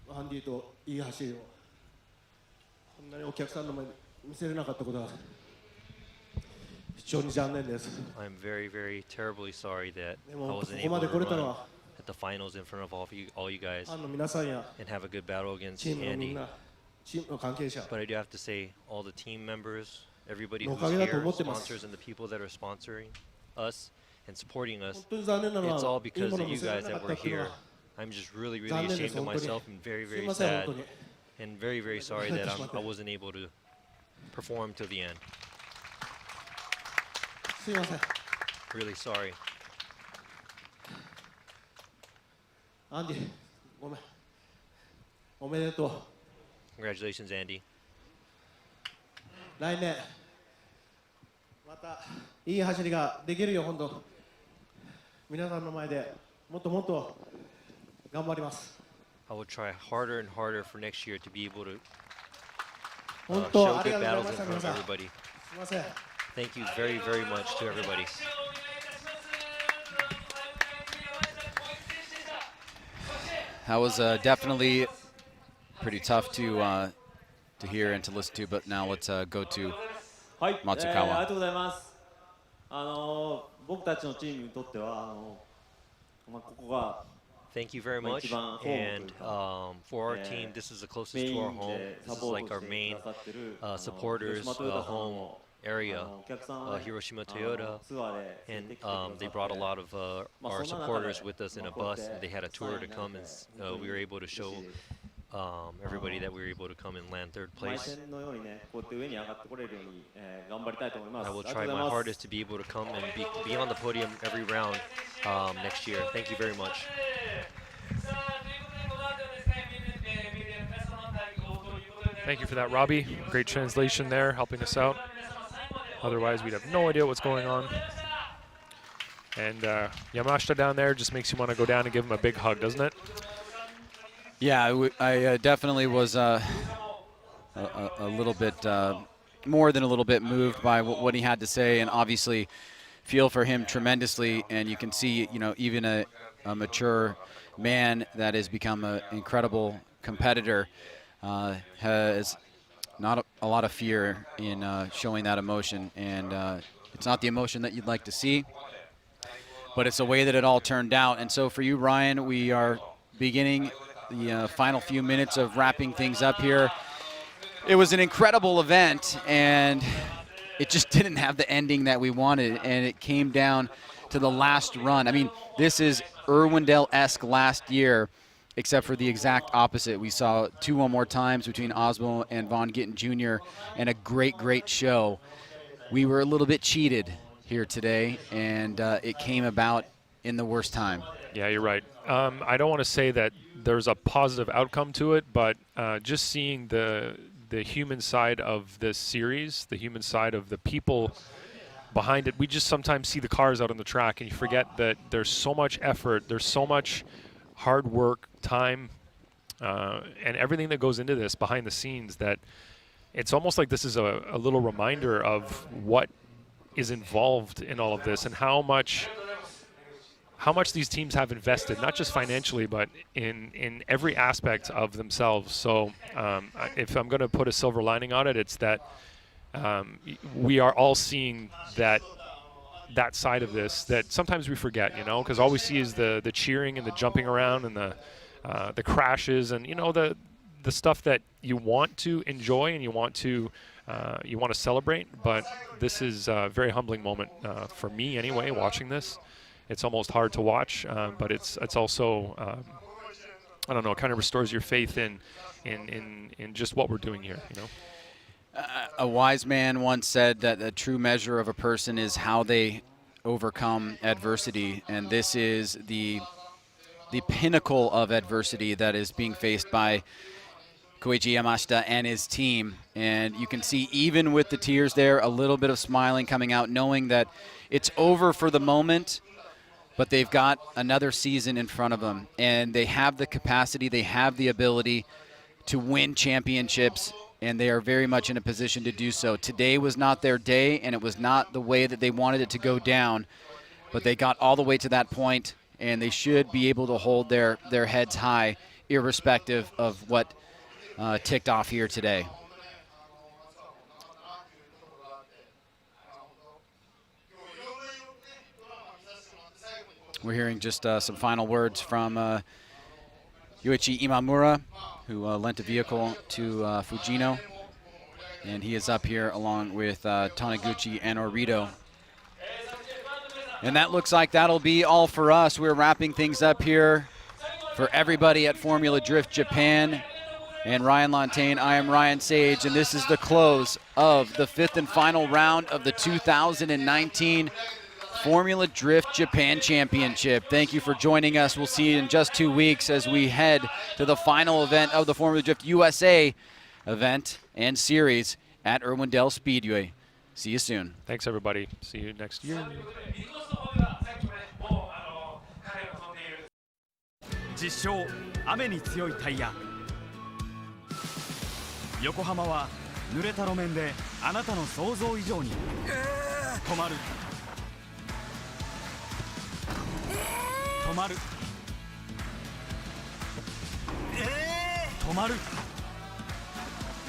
アンディといい走りをこんなにお客さんの前で見せれなかったことは非常に残念です。 I'm very, very terribly sorry that I でもこ wasn't こま able で to 来れたの run は at the finals in front of all you guys ファンの皆さんや and have a good battle against チームのみん Andy. な、チームの関係者、 But I do have to say, all the team members, everybody のお who's かげだと here, 思ってます sponsors, and the people that are sponsoring us and supporting 本 us, 当に残念なの it's all は、いい because もの of を見 you せられ guys なか that った we're っていうの here. は I'm just really, really 残念で ashamed す、 of 本当に。 myself and very, すい very ません、 sad 本当に。 and very, very sorry that I wasn't able to perform till the end. すいません。 Really sorry. アンディ、ごめん。おめでとう。 Congratulations, Andy. 来年、またいい走りができるよ、本当。皆さんの前でもっともっと頑張ります。 I will try harder and harder for next year to be able to 本当、 show あり good がとうご battles ざい in ました、 front 皆 of さん。 everybody. すいません。 Thank you very, very much to everybody. That was definitely pretty tough to hear and to listen to, but now let's go to はい、あり Matsukawa. がとうございます。僕たちのチームにとってはここが Thank you very much. And for our team, this is the closest to our home. This is like our main supporters' home area, Hiroshima Toyota. And they brought a lot of our supporters with us in a bus. And they had a tour to come, and we were able to show everybody that we were able to come and land third 毎 place. 戦のようにね、こうやって上に上がってこれるように、頑張りたいと思います。 I will ありがと try うござ my います hardest to be able to come and be on the podium every round next year. Thank you very much. Thank you for that, Robbie. Great translation there, helping us out. Otherwise, we'd have no idea what's going on. And Yamashita down there just makes you want to go down and give him a big hug, doesn't it? Yeah, I definitely was a little bit, more than a little bit moved by what he had to say, and obviously feel for him tremendously. And you can see, you know, even a mature man that has become an incredible competitor has not a lot of fear in showing that emotion. And it's not the emotion that you'd like to see, but it's the way that it all turned out. And so for you, Ryan, we are beginning the final few minutes of wrapping things up here. It was an incredible event, and it just didn't have the ending that we wanted, and it came down to the last run. I mean, this is Irwindale-esque last year, except for the exact opposite. We saw 2 or more times between Osmo and Von Gittin Jr., and a great, great show. We were a little bit cheated here today, and it came about in the worst time. Yeah, you're right. I don't want to say that there's a positive outcome to it, but just seeing the human side of this series, the human side of the people behind it, we just sometimes see the cars out on the track and you forget that there's so much effort, there's so much hard work, time, and everything that goes into this behind the scenes, that it's almost like this is a little reminder of what is involved in all of this and how much these teams have invested, not just financially, but in every aspect of themselves. So if I'm going to put a silver lining on it, it's that we are all seeing that side of this that sometimes we forget, you know, because all we see is the cheering and the jumping around and the crashes and, you know, the stuff that you want to enjoy and you want to celebrate. But this is a very humbling moment for me anyway, watching this. It's almost hard to watch, but it's also I don't know, it kind of restores your faith in just what we're doing here, you know. A wise man once said that the true measure of a person is how they overcome adversity, and this is the pinnacle of adversity that is being faced by Koichi Yamashita and his team. And you can see, even with the tears there, a little bit of smiling coming out, knowing that it's over for the moment, but they've got another season in front of them, and they have the capacity, they have the ability to win championships, and they are very much in a position to do so. Today was not their day, and it was not the way that they wanted it to go down, but they got all the way to that point, and they should be able to hold their heads high, irrespective of what ticked off here today. We're hearing just some final words from Yuichi Imamura, who lent a vehicle to Fujino, and he is up here along with Taniguchi and Orito. And that looks like that'll be all for us. We're wrapping things up here for everybody at Formula Drift Japan. And Ryan Lontaine, I am Ryan Sage, and this is the close of the 5th and final round of the 2019 Formula Drift Japan Championship. Thank you for joining us. We'll see you in just 2 weeks as we head to the final event of the Formula Drift USA event and series at Irwindale Speedway. See you soon. Thanks, everybody. See you next year. 実証雨に強いタイヤ。横浜は濡れた路面であなたの想像以上に止まる。止まる。止まる。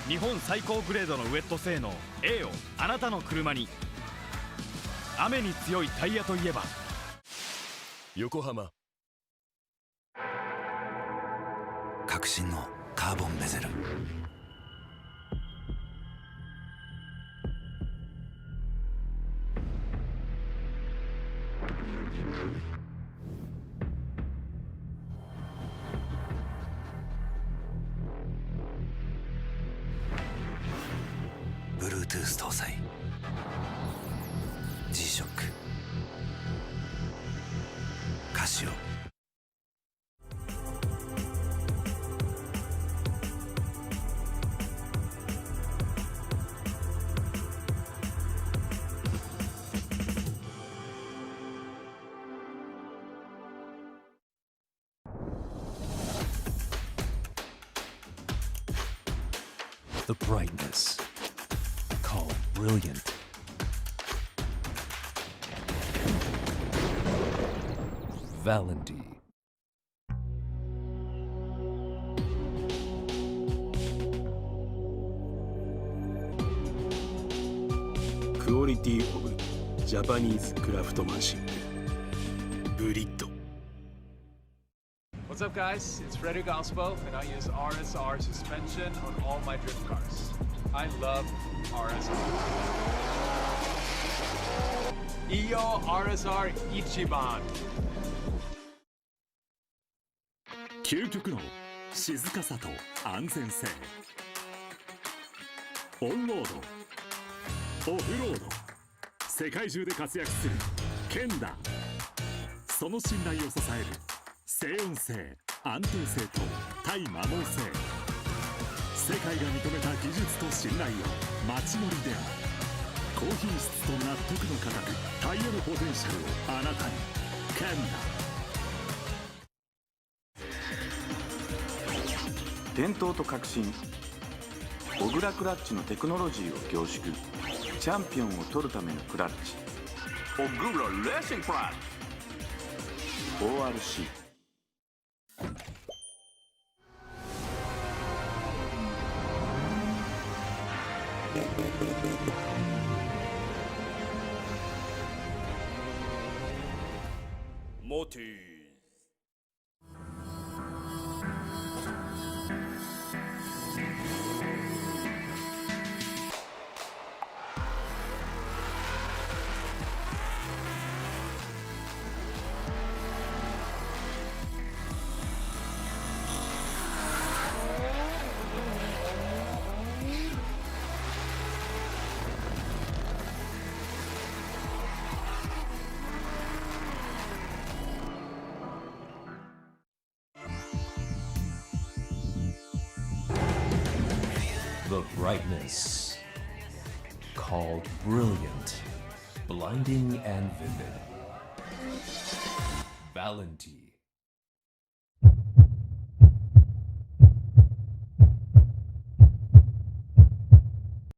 日本最高グレードのウェット性能 A をあなたの車に。雨に強いタイヤといえば横浜。革新のカーボンベゼル。Bluetooth 搭載 G-SHOCK カシオ。The brightness, call brilliant. Valendy. Quality of Japanese craftsmanship. Brilliant. What's up, guys? It's Frederick Ospo, and I use RSR suspension on all my drift cars. I love RSR. Iyo RSR Ichiban. 究極の静かさと安全性。オンロード、オフロード、世界中で活躍するケンダ。その信頼を支える静音性、安定性と耐摩耗性。世界が認めた技術と信頼を街乗りである。高品質と納得の価格、タイヤのポテンシャルをあなたに。ケンダ。伝統と革新、小倉クラッチのテクノロジーを凝縮。チャンピオンを取るためのクラッチ。小倉レーシングクラッチ ORC。モティ of brightness, called brilliant, blinding and vivid. Valenti.